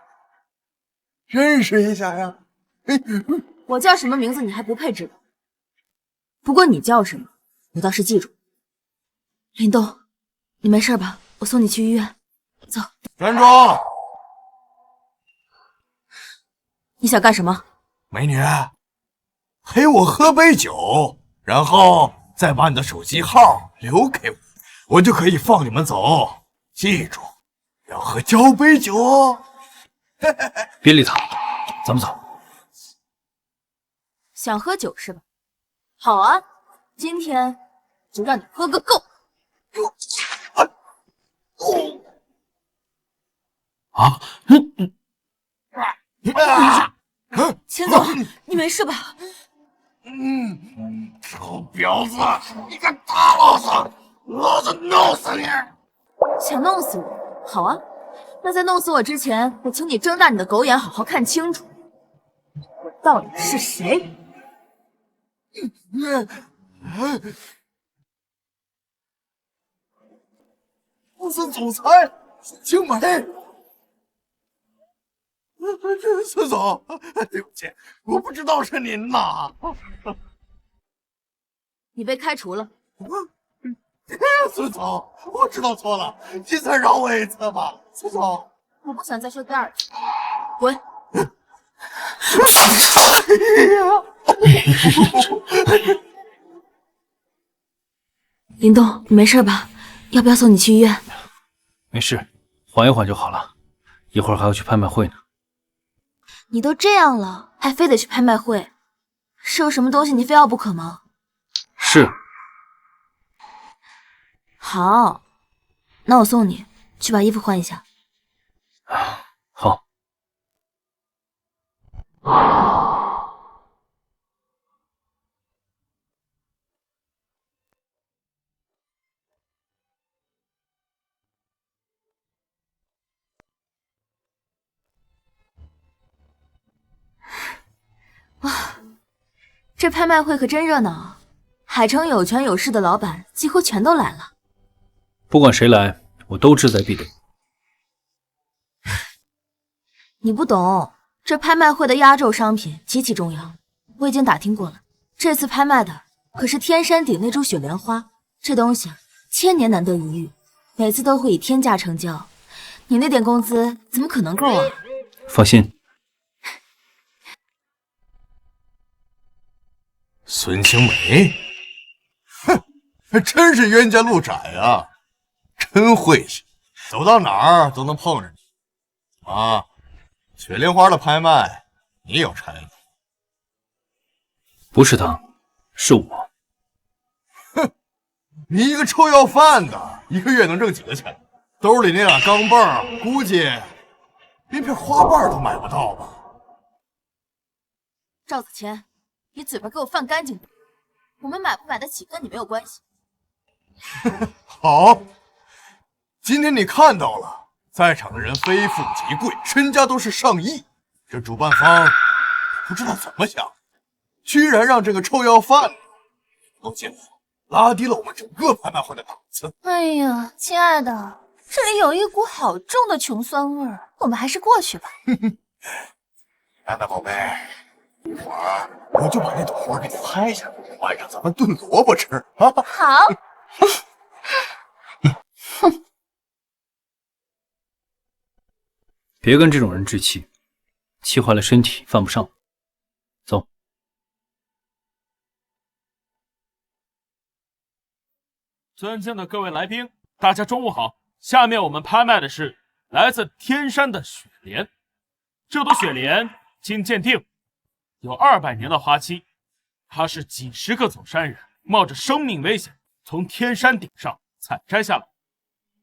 认识一下呀。我叫什么名字你还不配知道，不过你叫什么我倒是记住。林动，你没事吧？我送你去医院。走。站住！你想干什么？美女，陪我喝杯酒，然后再把你的手机号留给我，我就可以放你们走。记住，要喝交杯酒哦。别理他，咱们走。想喝酒是吧？好啊，今天就让你喝个够。啊！秦总，你没事吧？臭婊子，你敢打老子，老子弄死你！想弄死我？好啊，那在弄死我之前，我请你睁大你的狗眼，好好看清楚，我到底是谁。公司总裁青梅，孙总，对不起，我不知道是您呐。你被开除了。孙总，我知道错了，您再饶我一次吧，孙总。我不想再说第2次，滚！林动，你没事吧？要不要送你去医院？没事，缓一缓就好了。一会儿还要去拍卖会呢。你都这样了，还非得去拍卖会？是有什么东西你非要不可吗？是。好，那我送你去把衣服换一下。好。哇，这拍卖会可真热闹啊！海城有权有势的老板几乎全都来了。不管谁来，我都志在必得。你不懂，这拍卖会的压轴商品极其重要。我已经打听过了，这次拍卖的可是天山顶那株雪莲花，这东西1000年难得一遇，每次都会以天价成交。你那点工资怎么可能够啊？放心，孙青梅，哼，真是冤家路窄啊！真晦气，走到哪儿都能碰着你。啊，雪莲花的拍卖，你有参与？不是他，是我。哼，你一个臭要饭的，一个月能挣几个钱？兜里那俩钢镚，估计连片花瓣都买不到吧？赵子谦，你嘴巴给我放干净点，我们买不买得起跟你没有关系。好，今天你看到了，在场的人非富即贵，身家都是上亿，这主办方不知道怎么想，居然让这个臭要饭都进来，拉低了我们整个拍卖会的档次。哎呀，亲爱的，这里有一股好重的穷酸味儿，我们还是过去吧。安娜宝贝，一会儿我就把那朵花给你拍下来，晚上咱们炖萝卜吃啊！好。别跟这种人置气，气坏了身体犯不上。走。尊敬的各位来宾，大家中午好。下面我们拍卖的是来自天山的雪莲。这朵雪莲经鉴定有200年的花期，它是几十个走山人冒着生命危险从天山顶上采摘下来，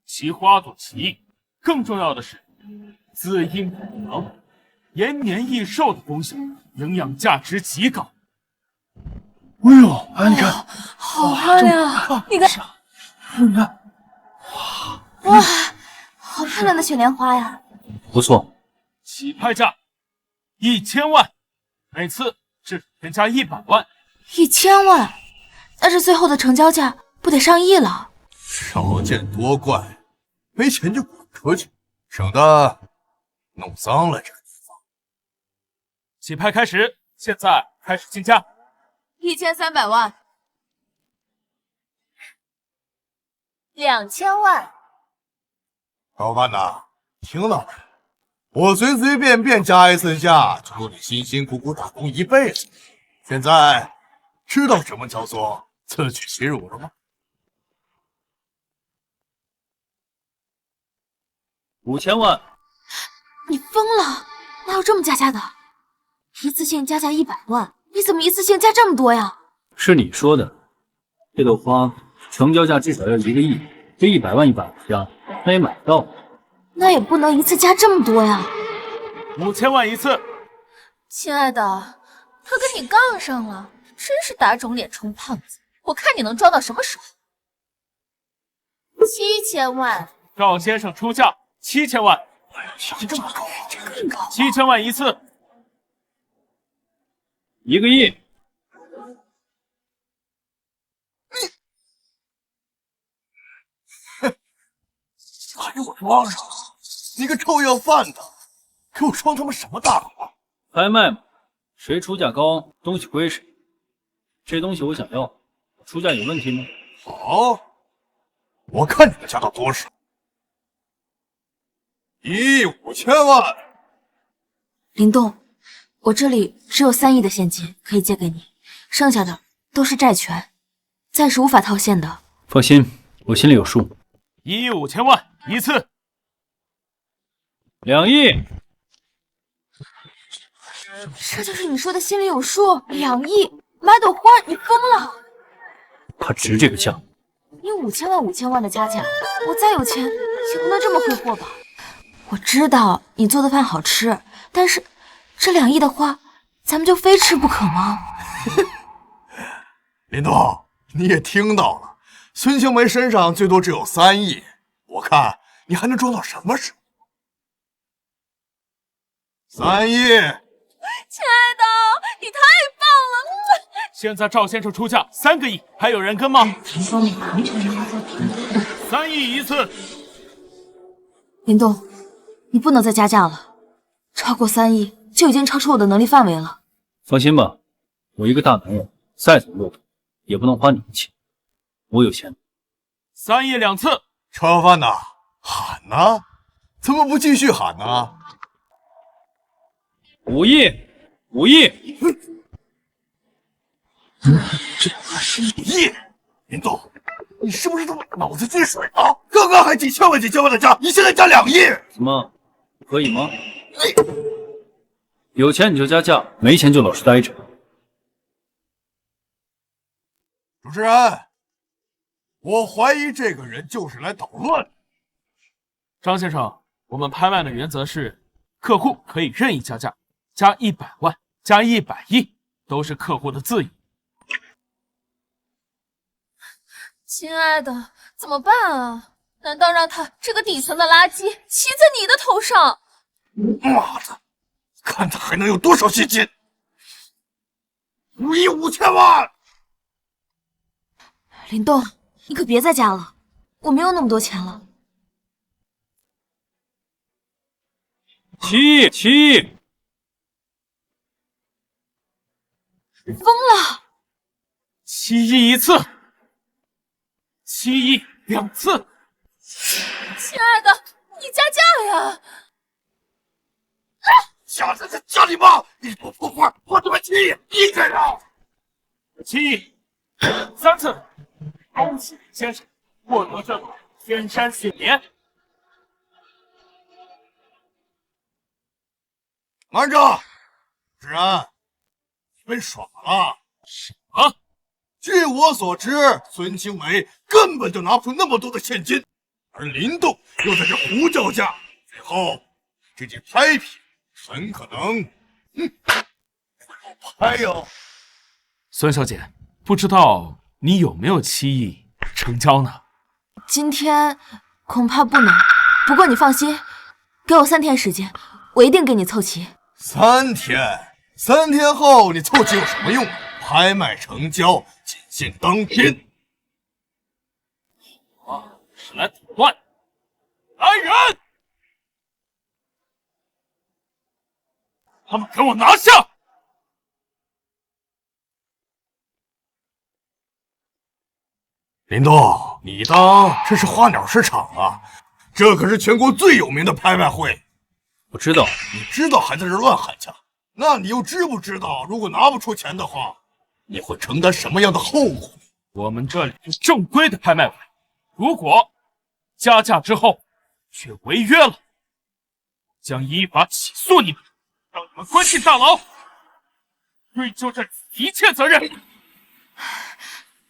其花朵奇异，更重要的是滋阴补阳、延年益寿的功效，营养价值极高。哎呦，哎，你看，好漂亮！你看，你看，哇，好漂亮的雪莲花呀！不错。起拍价1000万，每次至添加100万。1000万，但是最后的成交价不得上亿了？少见多怪，没钱就滚出去，省得弄脏了这个地方。起拍开始，现在开始竞价。1300万，2000万。高干呐，听到没？我随随便便加一次价，就够你辛辛苦苦打工一辈子。现在知道什么叫做自取其辱了吗？5000万。你疯了？哪有这么加价的？一次性加价100万，你怎么一次性加这么多呀？是你说的，这朵花成交价至少要1个亿，这100万一把加，那也买不到。那也不能一次加这么多呀。5000万一次。亲爱的，他跟你杠上了，真是打肿脸充胖子。我看你能装到什么时候？7000万。赵先生出价7000万。这么高，这更高。 7000万一次。1个亿。还给我装上了！你个臭要饭的，给我装他妈什么大话？拍卖嘛，谁出价高，东西归谁。这东西我想要，出价有问题吗？好，我看你能加到多少？1亿5000万。林动，我这里只有3亿的现金可以借给你，剩下的都是债权，暂时无法套现的。放心，我心里有数。1亿5000万一次。2亿。这就是你说的心里有数？2亿买朵花，你疯了？它值这个价。你5000万的加价，我再有钱也不能这么挥霍吧？我知道你做的饭好吃，但是这2亿的花，咱们就非吃不可吗？林动，你也听到了，孙青梅身上最多只有3亿，我看你还能装到什么时候？3亿！亲爱的，你太棒了！现在赵先生出价3个亿，还有人跟吗？3亿一次。林动，你不能再加价了，超过3亿就已经超出我的能力范围了。放心吧，我一个大男人，再怎么骆驼也不能花你的钱，我有钱。3亿2次。臭要饭呐，喊呐，怎么不继续喊呢？5亿，5亿。这20亿！林动，你是不是他妈脑子进水了？刚刚还几千万的加，你现在加2亿！怎么，可以吗？有钱你就加价，没钱就老实待着。主持人，我怀疑这个人就是来捣乱。张先生，我们拍卖的原则是，客户可以任意加价，加100万，加100亿，都是客户的自由。亲爱的，怎么办啊？难道让他这个底层的垃圾骑在你的头上？妈的，看他还能有多少信心！5亿5千万！林动，你可别再加了，我没有那么多钱了。7亿！疯了！7亿一次，7亿2次。亲爱的，你加价呀！加你妈！你不破坏，我他妈7亿1个人！7亿3次。恭喜林先生获得这款天山雪莲。慢着，主持人，被耍了。什么？据我所知，孙清梅根本就拿不出那么多的现金，而林动又在这胡叫价，最后这件拍品很可能，不好拍哟。孙小姐，不知道你有没有7亿成交呢？今天恐怕不能，不过你放心，给我3天时间，我一定给你凑齐。3天后你凑齐有什么用？拍卖成交，仅限当天。我是来捣乱，来人！他们给我拿下！林动，你当这是花鸟市场啊？这可是全国最有名的拍卖会。我知道，你知道还在这乱喊价，那你又知不知道，如果拿不出钱的话，你会承担什么样的后果？我们这里是正规的拍卖会，如果加价之后却违约了，将依法起诉你们，让你们关进大牢，追究这一切责任。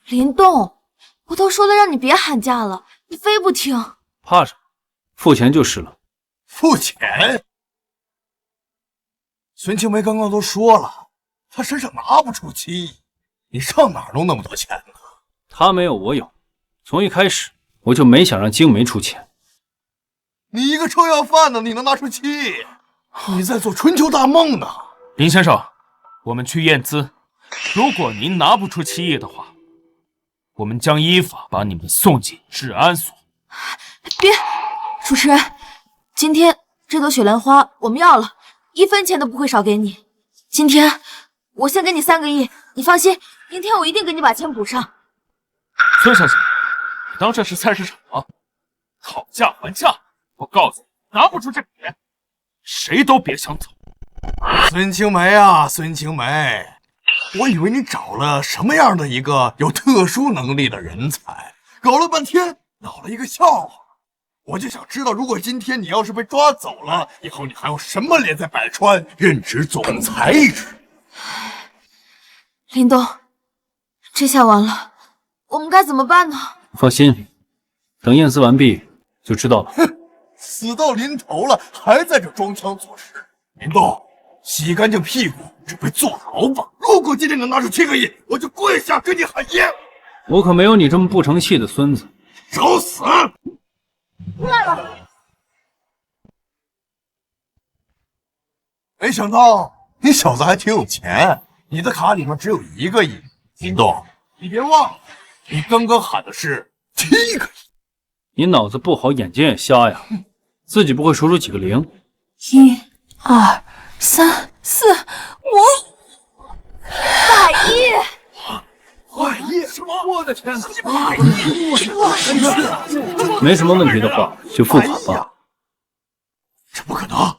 林动，我都说了让你别喊价了，你非不听。怕什么？付钱就是了。付钱？孙青梅刚刚都说了，她身上拿不出7亿，你上哪儿弄那么多钱呢？她没有，我有。从一开始我就没想让青梅出钱。你一个臭要饭的，你能拿出7亿？你在做春秋大梦呢。林先生，我们去验资，如果您拿不出7亿的话，我们将依法把你们送进治安所。别，主持人，今天这朵雪莲花我们要了，1分钱都不会少给你。今天我先给你3个亿，你放心，明天我一定给你把钱补上。孙小姐，你当这是菜市场吗？讨价还价！我告诉你，拿不出这个钱，谁都别想走。孙青梅啊，孙青梅，我以为你找了什么样的一个有特殊能力的人才，搞了半天闹了一个笑话。我就想知道，如果今天你要是被抓走了，以后你还有什么脸在百川任职总裁一职？林东，这下完了，我们该怎么办呢？放心，等验资完毕就知道了。哼，死到临头了，还在这装腔作势。林东，洗干净屁股，准备坐牢吧。如果今天能拿出7个亿，我就跪下跟你喊爷。我可没有你这么不成器的孙子。找死！出来了。没想到你小子还挺有钱，你的卡里面只有1个亿。林东，你别忘了，你刚刚喊的是7个亿。你脑子不好，眼睛也瞎呀？自己不会数出几个零？1、2、3、4、5，100亿！100亿！什么？我的天哪！100亿！没什么问题的话，就付款吧。这不可能！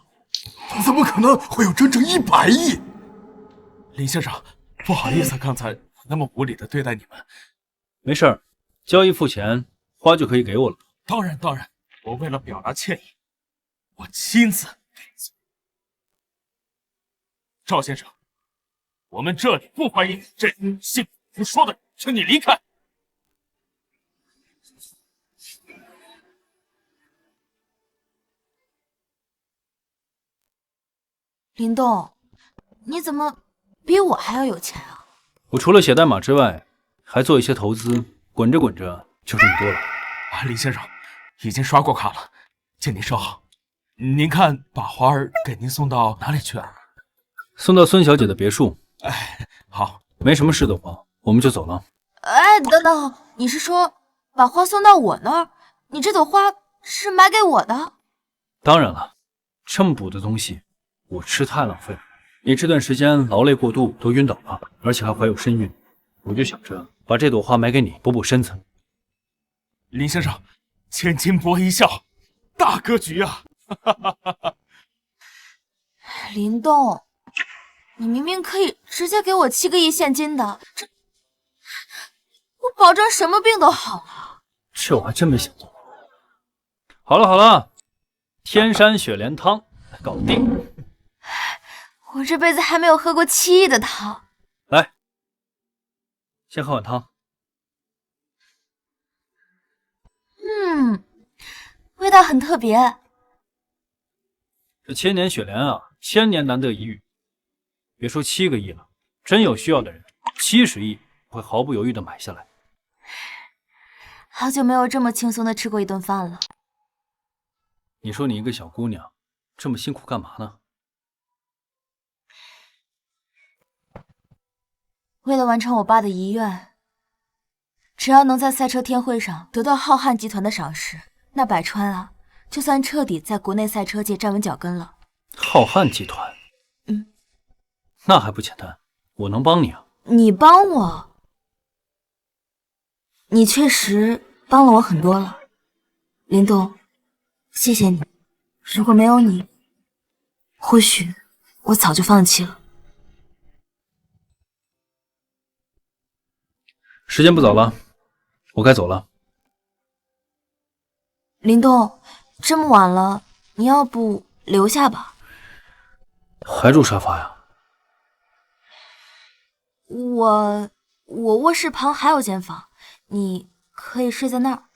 怎么可能会有整整100亿？林先生，不好意思，刚才那么无理的对待你们。没事儿，交易付钱，花就可以给我了。当然，我为了表达歉意，我亲自给你送。赵先生，我们这里不欢迎你这信不说的人，请你离开。林动，你怎么比我还要有钱啊？我除了写代码之外，还做一些投资，滚着滚着就这么多了。李先生，已经刷过卡了，请您收好。您看，把花儿给您送到哪里去啊？送到孙小姐的别墅。哎，好，没什么事的话，我们就走了。哎，等等，你是说把花送到我那儿？你这朵花是买给我的？当然了，这么补的东西，我吃太浪费了。你这段时间劳累过度，都晕倒了，而且还怀有身孕，我就想着把这朵花买给你，补补身子。林先生，千金博一笑，大格局啊！林动，你明明可以直接给我7个亿现金的，这我保证什么病都好了。这我还真没想到。好了，天山雪莲汤搞定。我这辈子还没有喝过7亿的汤。来，先喝碗汤。味道很特别。这千年雪莲啊，1000年难得一遇。别说7个亿了，真有需要的人，70亿会毫不犹豫的买下来。好久没有这么轻松的吃过一顿饭了。你说你一个小姑娘，这么辛苦干嘛呢？为了完成我爸的遗愿，只要能在赛车天会上得到浩瀚集团的赏识，那百川啊，就算彻底在国内赛车界站稳脚跟了。浩瀚集团？那还不简单，我能帮你啊。你帮我？你确实帮了我很多了，林动，谢谢你。如果没有你，或许我早就放弃了。时间不早了，我该走了。林动，这么晚了，你要不留下吧？还住沙发呀？我卧室旁还有间房，你可以睡在那儿。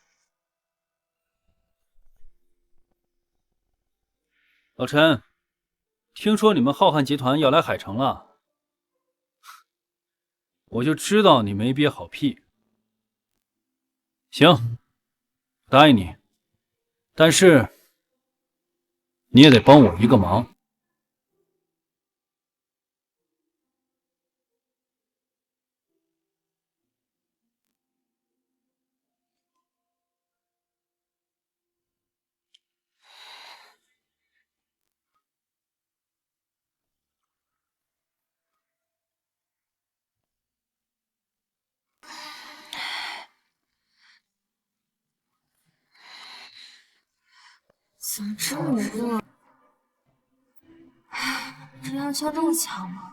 老陈，听说你们浩瀚集团要来海城了，我就知道你没憋好屁。行，答应你，但是你也得帮我一个忙。怎么这么热？这样敲这么强吗？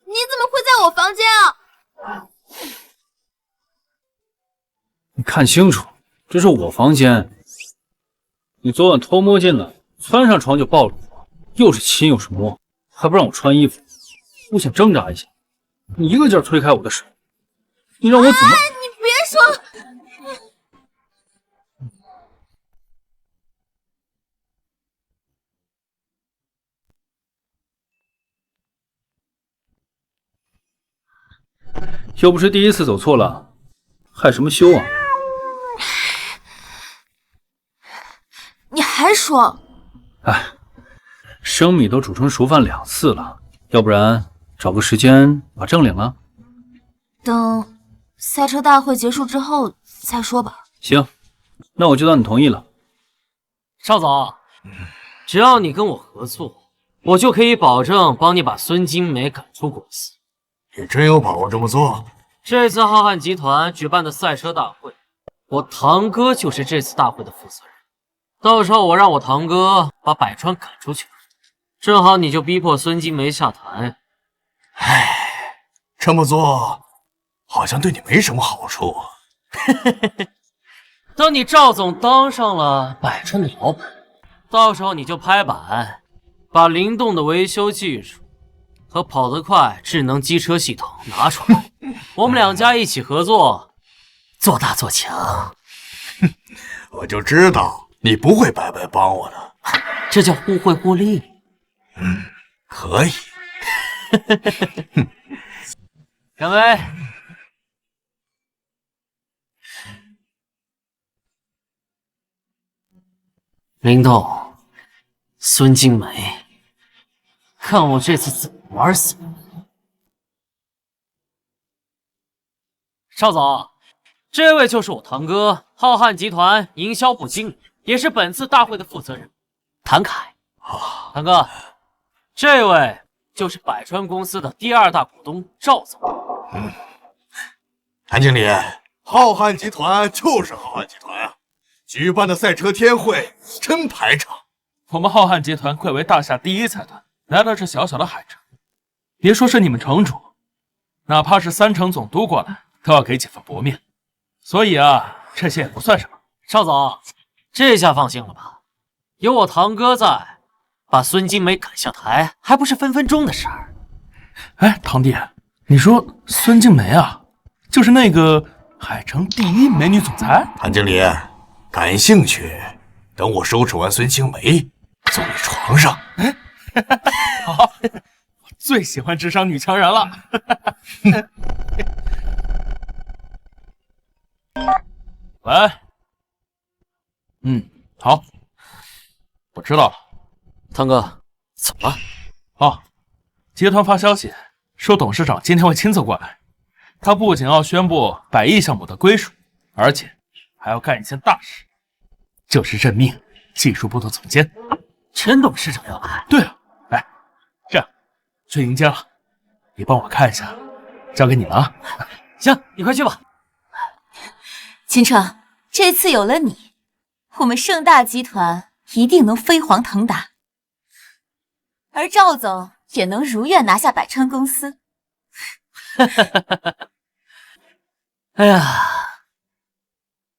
你怎么会在我房间啊？你看清楚，这是我房间。你昨晚偷摸进来，窜上床就抱住我，又是亲又是摸，还不让我穿衣服。我想挣扎一下，你一个劲儿推开我的手，你让我怎么？你别说。又不是第一次走错了，害什么羞啊？你还说？哎，生米都煮成熟饭2次了，要不然找个时间把证领了。等赛车大会结束之后再说吧。行，那我就当你同意了。邵总，只要你跟我合作，我就可以保证帮你把孙金梅赶出公司。你真有把握这么做？这次浩瀚集团举办的赛车大会，我堂哥就是这次大会的负责人。到时候我让我堂哥把百川赶出去，正好你就逼迫孙金梅下台。唉，这么做好像对你没什么好处。等你赵总当上了百川的老板，到时候你就拍板，把灵动的维修技术和跑得快智能机车系统拿出来，我们两家一起合作，做大做强。我就知道你不会白白帮我的，这叫互惠互利。可以。干杯！灵动，孙静梅，看我这次怎么玩死你！邵总，这位就是我堂哥，浩瀚集团营销部经理，也是本次大会的负责人，谭凯。堂哥，这位就是百川公司的第2大股东赵总。谭经理，浩瀚集团就是浩瀚集团啊，举办的赛车天会真排场。我们浩瀚集团贵为大夏第一财团，来到这小小的海城，别说是你们城主，哪怕是3城总督过来，都要给几分薄面。所以啊，这些也不算什么。邵总，这下放心了吧？有我堂哥在，把孙金梅赶下台，还不是分分钟的事儿。哎，堂弟，你说孙静梅啊，就是那个海城第1美女总裁？谭经理，感兴趣？等我收拾完孙青梅，送你床上。好，我最喜欢职场女强人了。来，好，我知道了。堂哥，怎么了？哦，集团发消息说董事长今天会亲自过来，他不仅要宣布100亿项目的归属，而且还要干一件大事，就是任命技术部的总监。陈董事长要来？对啊，哎，这样去迎接了，你帮我看一下，交给你了啊。行，你快去吧。秦城，这次有了你，我们盛大集团一定能飞黄腾达，而赵总也能如愿拿下百川公司。哎呀，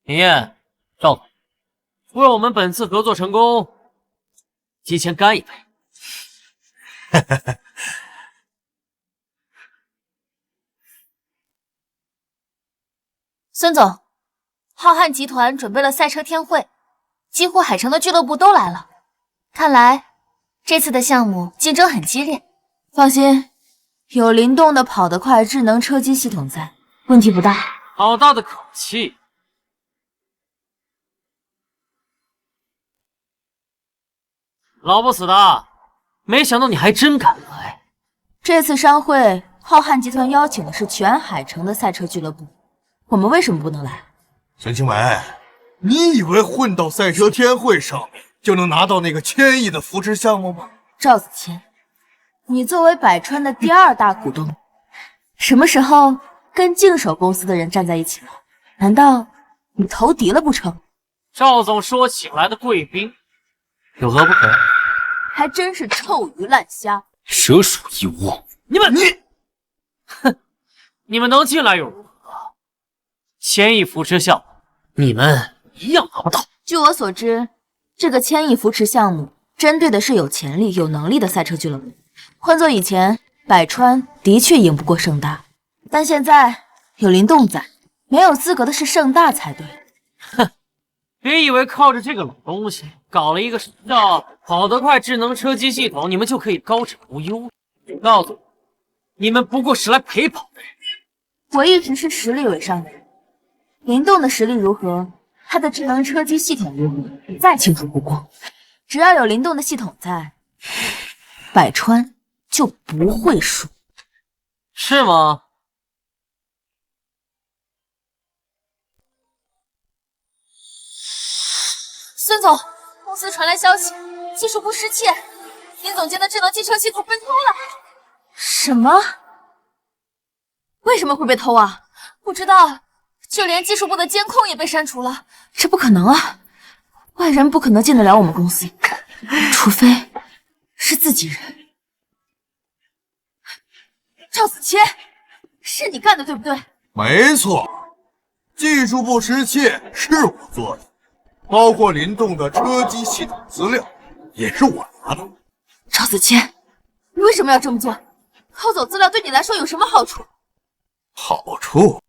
林燕，赵总，为我们本次合作成功，提前干一杯。孙总，浩瀚集团准备了赛车天会，几乎海城的俱乐部都来了。看来这次的项目竞争很激烈。放心，有灵动的跑得快智能车机系统在，问题不大。好大的口气！老不死的，没想到你还真敢来。这次商会，浩瀚集团邀请的是全海城的赛车俱乐部，我们为什么不能来？孙青梅，你以为混到赛车天会上面就能拿到那个1000亿的扶持项目吗？赵子谦，你作为百川的第2大股东，什么时候跟净手公司的人站在一起了？难道你投敌了不成？赵总说请来的贵宾，有何不可？还真是臭鱼烂虾，蛇鼠一窝。你们能进来又如何？1000亿扶持项目，你们一样拿不到。据我所知，这个1000亿扶持项目针对的是有潜力、有能力的赛车俱乐部。换做以前，百川的确赢不过盛大，但现在有灵动在，没有资格的是盛大才对。哼，别以为靠着这个老东西搞了一个叫跑得快智能车机系统，你们就可以高枕无忧。我告诉你们不过是来陪跑的人。我一直是实力为上的人，灵动的实力如何，它的智能车机系统如何，再清楚不过。只要有灵动的系统在，百川就不会输。是吗？孙总，公司传来消息，技术部失窃，林总监的智能机车系统被偷了。什么？为什么会被偷啊？不知道，就连技术部的监控也被删除了。这不可能啊！外人不可能进得了我们公司，除非是自己人。赵子谦，是你干的对不对？没错，技术部失窃是我做的，包括林动的车机系统资料也是我拿的。赵子谦，你为什么要这么做？偷走资料对你来说有什么好处？好处？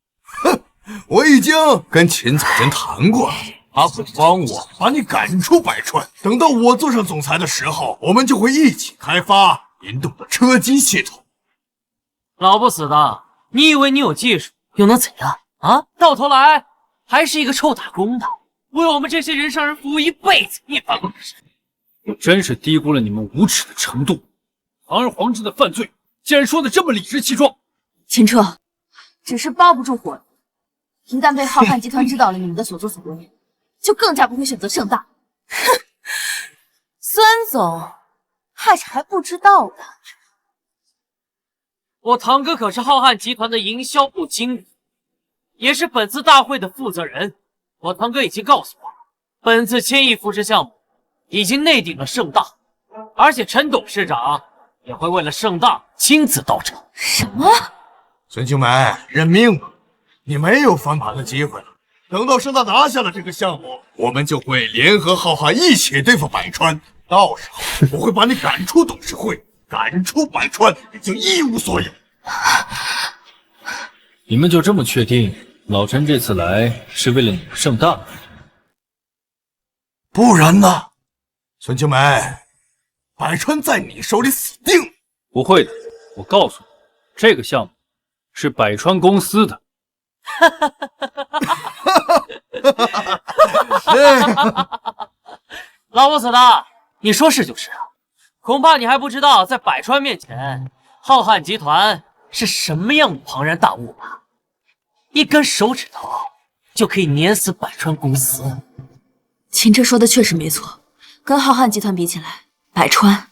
哼，我已经跟秦总监谈过了，他会帮我把你赶出百川。等到我坐上总裁的时候，我们就会一起开发林动的车机系统。老不死的，你以为你有技术又能怎样啊？到头来还是一个臭打工的，为我们这些人上人服务一辈子，一般不是。我真是低估了你们无耻的程度，堂而皇之的犯罪，竟然说的这么理直气壮。秦彻，只是包不住火，一旦被浩瀚集团知道了你们的所作所为，就更加不会选择盛大。哼，孙总还是还不知道的。我堂哥可是浩瀚集团的营销部经理，也是本次大会的负责人。我堂哥已经告诉我，本次千亿扶持项目已经内定了盛大，而且陈董事长也会为了盛大亲自到场。什么？孙青梅，认命吧，你没有翻盘的机会了。等到盛大拿下了这个项目，我们就会联合浩瀚一起对付百川。到时候我会把你赶出董事会，赶出百川，你就一无所有。你们就这么确定老陈这次来是为了你们盛大？不然呢？孙青梅，百川在你手里死定了。不会的，我告诉你，这个项目是百川公司的。老不死的，你说是就是啊，恐怕你还不知道，在百川面前，浩瀚集团是什么样的庞然大物吧？一根手指头就可以碾死百川公司。秦彻说的确实没错，跟浩瀚集团比起来，百川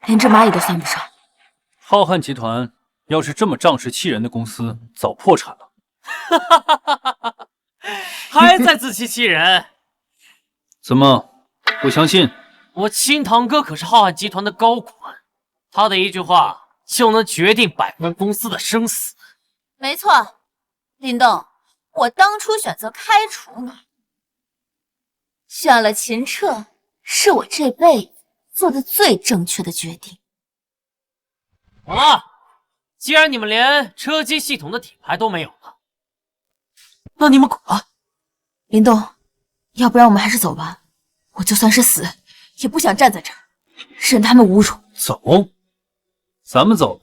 连只蚂蚁都算不上。浩瀚集团要是这么仗势欺人的公司，早破产了。还在自欺欺人？怎么不相信？我亲堂哥可是浩瀚集团的高管，他的一句话就能决定百川公司的生死。没错，林动，我当初选择开除你，选了秦彻，是我这辈子做的最正确的决定。好了，既然你们连车机系统的底牌都没有了，那你们滚吧。林动，要不然我们还是走吧。我就算是死，也不想站在这儿任他们侮辱。走，咱们走了，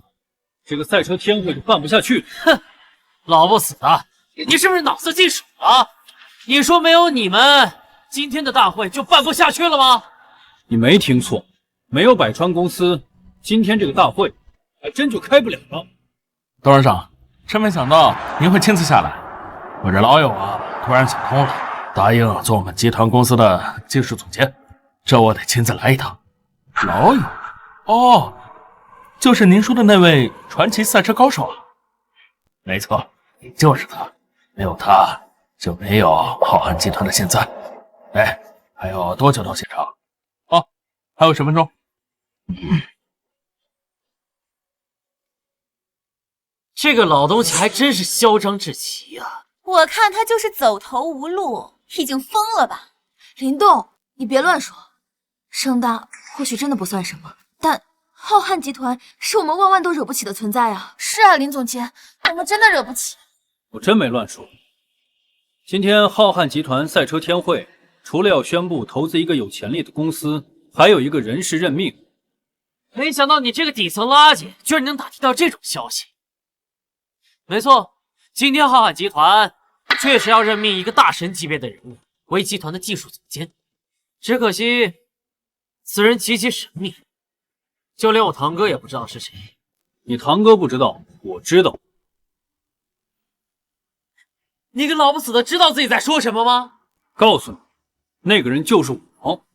这个赛车天会就办不下去了。哼，老不死的，你是不是脑子进水了？你说没有你们，今天的大会就办不下去了吗？你没听错，没有百川公司，今天这个大会还真就开不了了。董事长，真没想到您会亲自下来。我这老友啊，突然想通了，答应做我们集团公司的技术总监，这我得亲自来一趟。老友？哦，就是您说的那位传奇赛车高手啊？没错，就是他。没有他，就没有浩瀚集团的现在。哎，还有多久到现场？哦，还有10分钟。这个老东西还真是嚣张至极啊！我看他就是走投无路，已经疯了吧？林动，你别乱说。盛大或许真的不算什么，但浩瀚集团是我们万万都惹不起的存在啊！是啊，林总监，我们真的惹不起。我真没乱说。今天浩瀚集团赛车天会，除了要宣布投资一个有潜力的公司，还有一个人事任命。没想到你这个底层垃圾，居然能打听到这种消息。没错，今天浩瀚集团确实要任命一个大神级别的人物为集团的技术总监，只可惜此人极其神秘，就连我堂哥也不知道是谁。你堂哥不知道，我知道。你个老不死的，知道自己在说什么吗？告诉你，那个人就是我。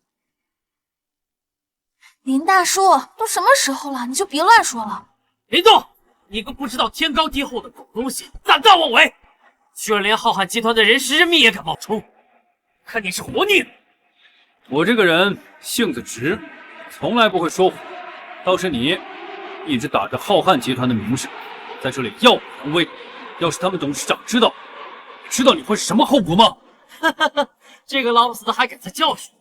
林大叔，都什么时候了，你就别乱说了。林动，你个不知道天高地厚的狗东西，胆大妄为，居然连浩瀚集团的人事任命也敢冒充，看你是活腻了。我这个人性子直，从来不会说谎。倒是你，一直打着浩瀚集团的名声，在这里耀武扬威。要是他们董事长知道，知道你会是什么后果吗？这个老不死的还敢再教训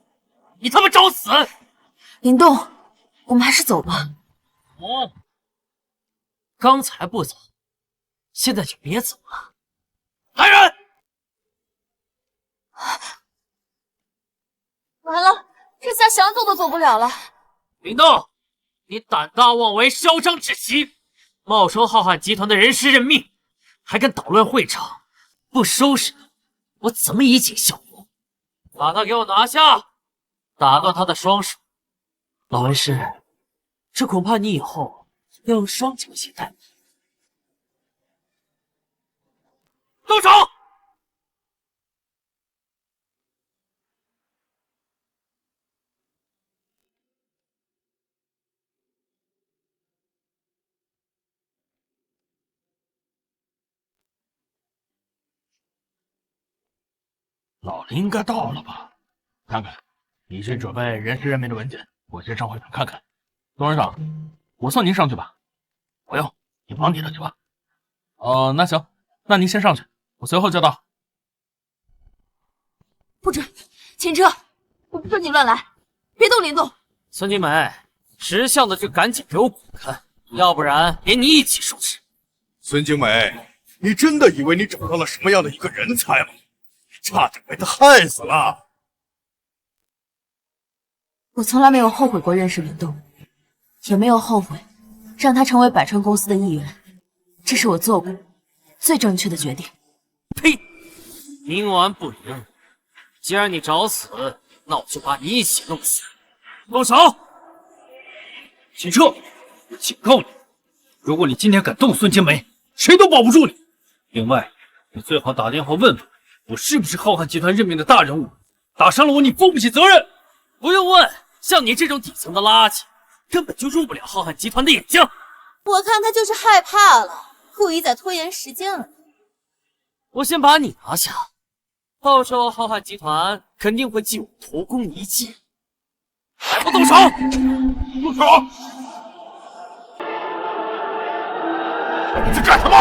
你，他妈找死！林动，我们还是走吧。哦，刚才不走，现在就别走了。来人！完了，这下想走都走不了了。林动，你胆大妄为，嚣张至极，冒充浩瀚集团的人事任命，还敢捣乱会场，不收拾他，我怎么以儆效尤？把他给我拿下，打断他的双手。老文师，这恐怕你以后要用双脚鞋带。动手！老林应该到了吧？看看，你去准备人事任命的文件，我先上会场看看。董事长，我送您上去吧。不用，你忙你的去吧。哦，那行，那您先上去，我随后就到。不准，秦车，我不准你乱来，别动林动。孙金梅，识相的就赶紧给我滚开，要不然连你一起收拾。孙经纬，你真的以为你找到了什么样的一个人才吗？差点被他害死了。我从来没有后悔过认识林动，也没有后悔让他成为百川公司的一员，这是我做过最正确的决定。呸！冥顽不灵！既然你找死，那我就把你一起弄死。动手！秦彻，我警告你，如果你今天敢动孙金梅，谁都保不住你。另外，你最好打电话问问我是不是浩瀚集团任命的大人物，打伤了我，你负不起责任。不用问，像你这种底层的垃圾，根本就入不了浩瀚集团的眼睛。我看他就是害怕了，故意在拖延时间了。我先把你拿下，到时候浩瀚集团肯定会记我图功一瞥。还不动手！住手！你在干什么？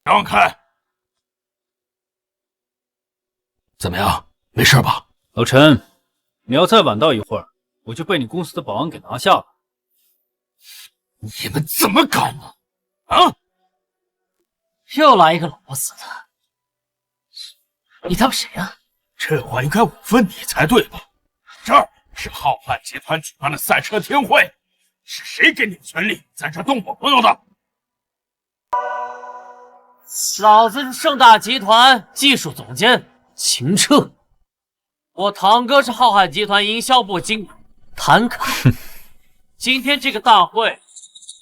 让开！怎么样？没事吧？老陈，你要再晚到一会儿，我就被你公司的保安给拿下了。你们怎么敢呢？啊！又来一个老不死的，你他妈谁呀？这话应该我问你才对吧？这儿是浩瀚集团举办的赛车天会，是谁给你权利在这动我朋友的？老子是盛大集团技术总监秦彻，我堂哥是浩瀚集团营销部经理谭凯，今天这个大会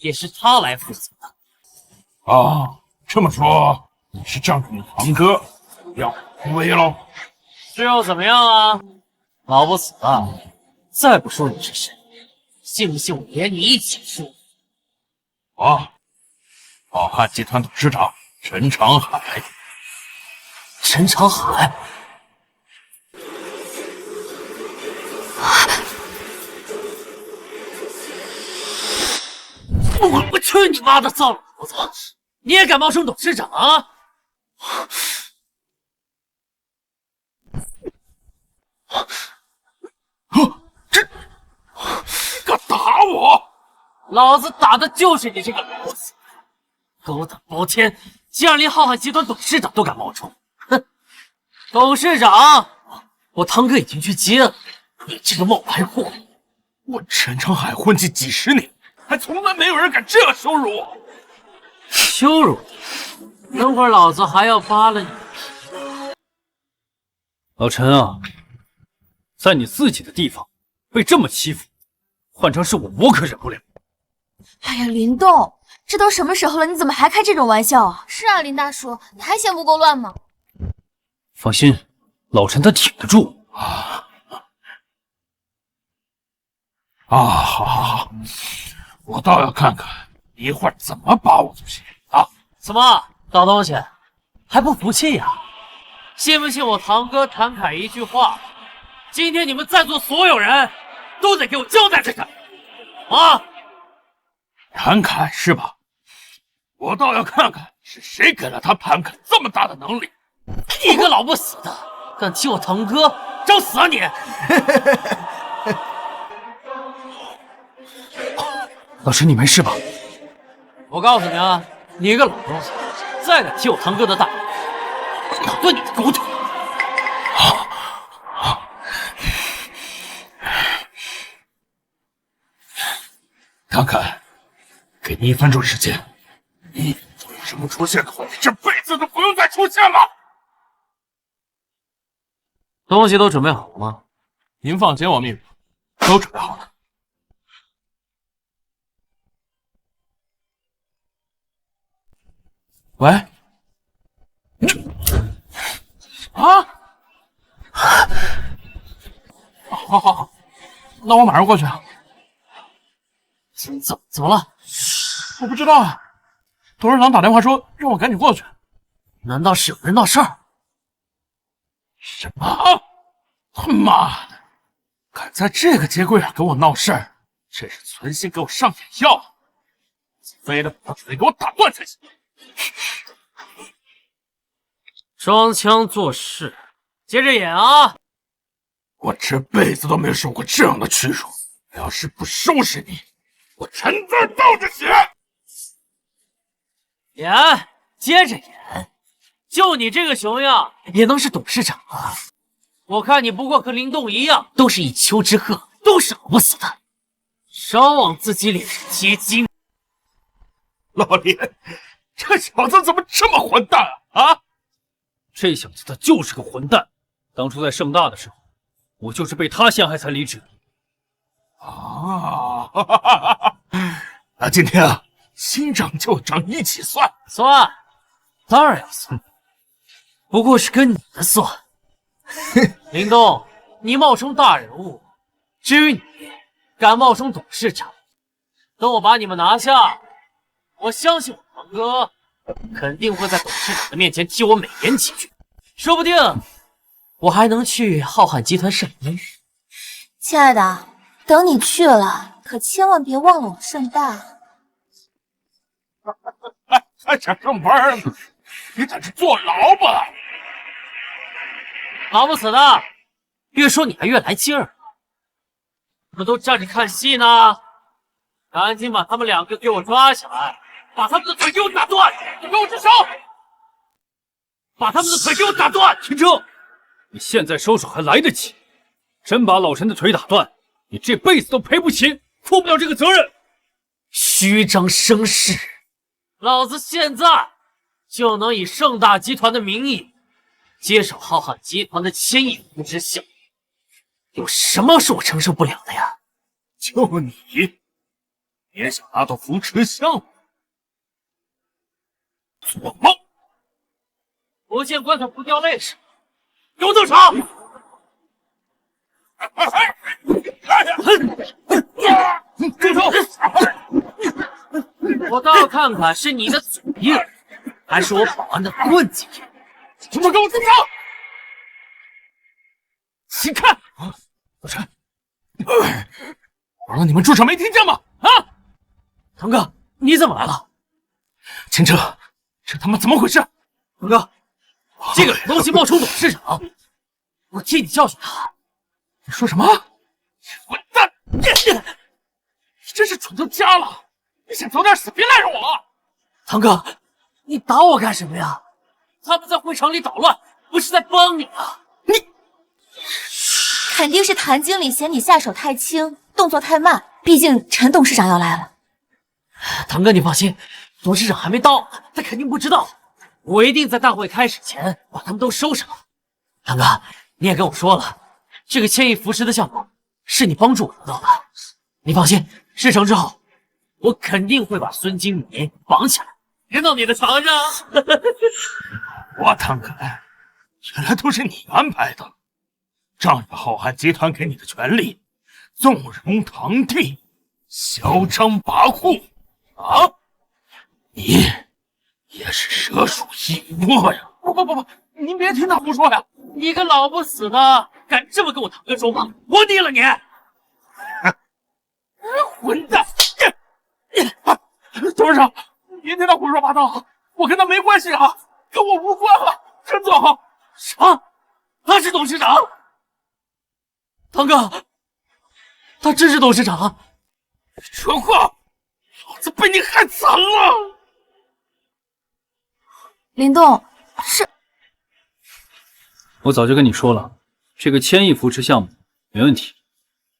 也是他来负责的。啊，这么说你是仗着你堂哥要威威喽？这又怎么样啊？老不死啊！再不说你是谁，信不信我连你一起说？我，浩瀚集团董事长陈长海。陈长海，我去你妈的糟老头子！你也敢冒充董事长啊？这敢打我！老子打的就是你这个老不死！狗胆包天，竟然连浩瀚集团董事长都敢冒充！哼！董事长，我堂哥已经去接了，你这个冒牌货！我陈长海混迹几十年，还从来没有人敢这样羞辱我！羞辱你！等会儿老子还要扒了你！老陈啊，在你自己的地方被这么欺负，换成是我，我可忍不了。哎呀，林动，这都什么时候了，你怎么还开这种玩笑啊？是啊，林大叔，你还嫌不够乱吗？放心，老陈他挺得住。好，我倒要看看你一会儿怎么把我做戏啊！怎么，老东西还不服气呀？信不信我堂哥谭凯一句话，今天你们在座所有人都得给我交代这个啊！谭凯是吧？我倒要看看是谁给了他谭凯这么大的能力！你个老不死的，敢提我堂哥，找死啊你！老陈，你没事吧？我告诉你啊，你个老东西，再敢提我堂哥的大名，打断你的狗腿！谭凯，给你1分钟时间，你有什么出现的话，你这辈子都不用再出现了。东西都准备好了吗？您放心，王秘书，都准备好了。喂，啊，好，那我马上过去。怎么了？我不知道啊，董事长打电话说让我赶紧过去。难道是有人闹事儿？什么？他妈的，敢在这个节骨眼给我闹事儿，这是存心给我上眼药，非得把嘴给我打断才行。装腔作势，接着演啊！我这辈子都没有受过这样的屈辱，要是不收拾你，我陈字倒着写。演，接着演，就你这个熊样，也能是董事长啊？我看你不过和林动一样，都是一丘之貉，都是老不死的，少往自己脸上贴金。老林，这小子怎么这么混蛋啊？这小子他就是个混蛋。当初在盛大的时候，我就是被他陷害才离职。啊，那今天啊，新账旧账一起算。算，当然要算，不过是跟你们算。林动，你冒充大人物，至于你敢冒充董事长，等我把你们拿下，我相信我堂哥肯定会在董事长的面前替我美言几句，说不定我还能去浩瀚集团上班。亲爱的，等你去了，可千万别忘了我盛大。还想上班呢？你在这坐牢吧！老不死的，越说你还越来劲儿。我们都站着看戏呢，赶紧把他们两个给我抓起来，把他们的腿给我打断！你给我住手！把他们的腿给我打断！秦城，你现在收手还来得及。真把老陈的腿打断，你这辈子都赔不起，负不了这个责任。虚张声势，老子现在就能以盛大集团的名义接手浩瀚集团的千亿扶持项目，有什么是我承受不了的呀？就你也想拿到扶持项目？做梦！不见棺材不掉泪是吗？给我动手！住手！我倒要看看是你的嘴硬，还是我保安的棍子硬。全部给我住手！你看，老陈，我让你们住手没听见吗？啊，堂哥，你怎么来了？秦彻，这他妈怎么回事？堂哥，这个东西冒充董事长，我替你教训他。你说什么？混蛋！你真是蠢到家了！你想早点死，别赖着我！堂哥，你打我干什么呀？他们在会场里捣乱，不是在帮你啊！肯定是谭经理嫌你下手太轻，动作太慢，毕竟陈董事长要来了。堂哥，你放心，董事长还没到，他肯定不知道。我一定在大会开始前把他们都收拾了。堂哥，你也跟我说了，这个千亿扶持的项目是你帮助我得到的。你放心，事成之后，我肯定会把孙经理绑起来，连到你的床上。我堂哥，原来都是你安排的，仗着浩瀚集团给你的权利，纵容堂弟，嚣张跋扈啊！你也是蛇鼠一窝呀！不，您别听他胡说呀！你个老不死的，敢这么跟我堂哥说话，我毙了你！混蛋！董事长，别听他胡说八道，我跟他没关系啊，跟我无关啊！陈总，啥？他是董事长？堂哥，他真是董事长？蠢货，老子被你害惨了！林动，是我早就跟你说了，这个1000亿扶持项目没问题，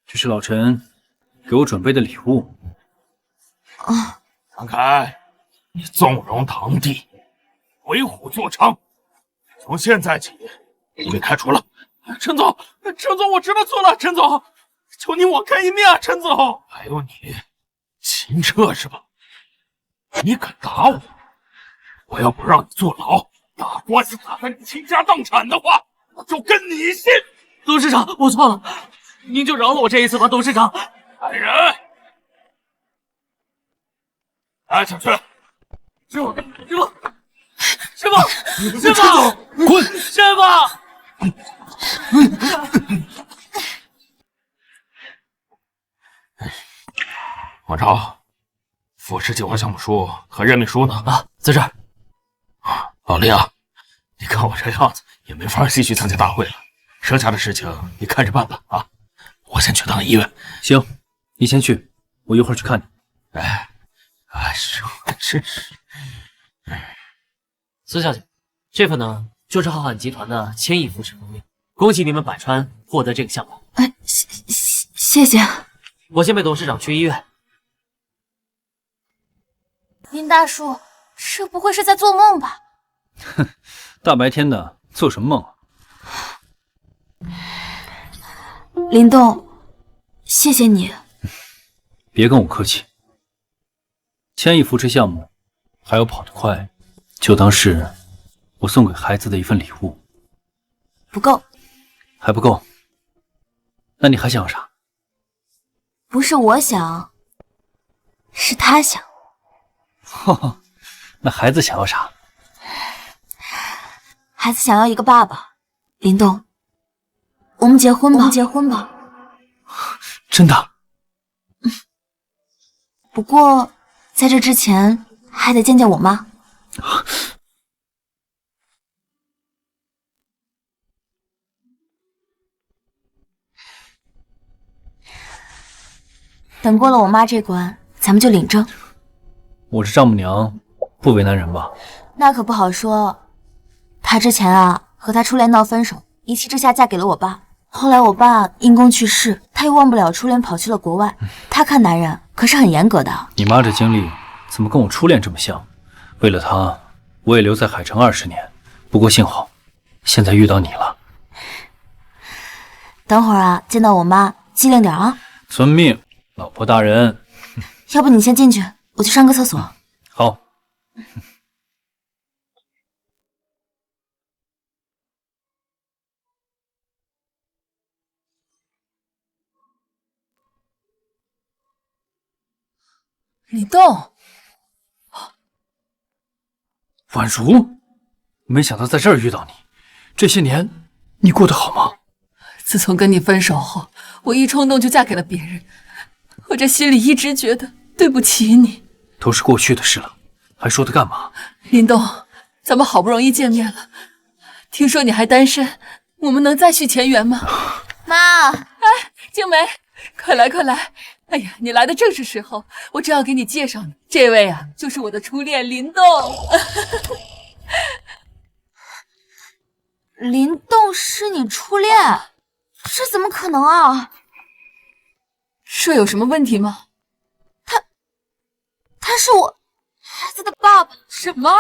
这是老陈给我准备的礼物。啊，唐凯，你纵容堂弟，为虎作伥，从现在起你被开除了。陈总，我知道错了，陈总，求你网开一面啊，陈总。还有你，秦彻是吧？你敢打我，我要不让你坐牢，打官司打得你倾家荡产的话，我就跟你姓。董事长，我错了，您就饶了我这一次吧，董事长。来人，带下去。师傅，滚！师傅！王超，富士计划项目书和任命书呢？啊，在这儿。老李啊，你看我这样子也没法继续参加大会了，剩下的事情你看着办吧啊！我先去趟医院。行，你先去，我一会儿去看你。真是。孙小姐，这份呢就是浩瀚集团的1000亿扶持合约，恭喜你们百川获得这个项目。哎，谢谢。我先陪董事长去医院。林大叔，这不会是在做梦吧？哼，大白天的做什么梦啊？林动，谢谢你。别跟我客气。1000亿扶持项目，还有跑得快，就当是我送给孩子的一份礼物。不够。还不够？那你还想要啥？不是我想，是他想。哈哈，那孩子想要啥？孩子想要一个爸爸。林动，我们结婚吧。真的？不过在这之前还得见见我妈。等过了我妈这关，咱们就领证。我是丈母娘，不为难人吧？那可不好说。她之前和她初恋闹分手，一气之下嫁给了我爸。后来我爸因公去世，她又忘不了初恋，跑去了国外。她看男人可是很严格的。你妈这经历怎么跟我初恋这么像？为了她，我也留在海城20年。不过幸好，现在遇到你了。等会儿见到我妈机灵点啊！遵命，老婆大人。要不你先进去，我去上个厕所。好。李栋，婉如，没想到在这儿遇到你。这些年你过得好吗？自从跟你分手后，我一冲动就嫁给了别人，我这心里一直觉得对不起你。都是过去的事了，还说它干嘛？林动，咱们好不容易见面了，听说你还单身，我们能再续前缘吗？妈，静梅，快来快来！哎呀，你来的正是时候，我正要给你介绍呢。这位就是我的初恋林动。林动是你初恋？这怎么可能啊？这有什么问题吗？他是我孩子的爸爸。什么？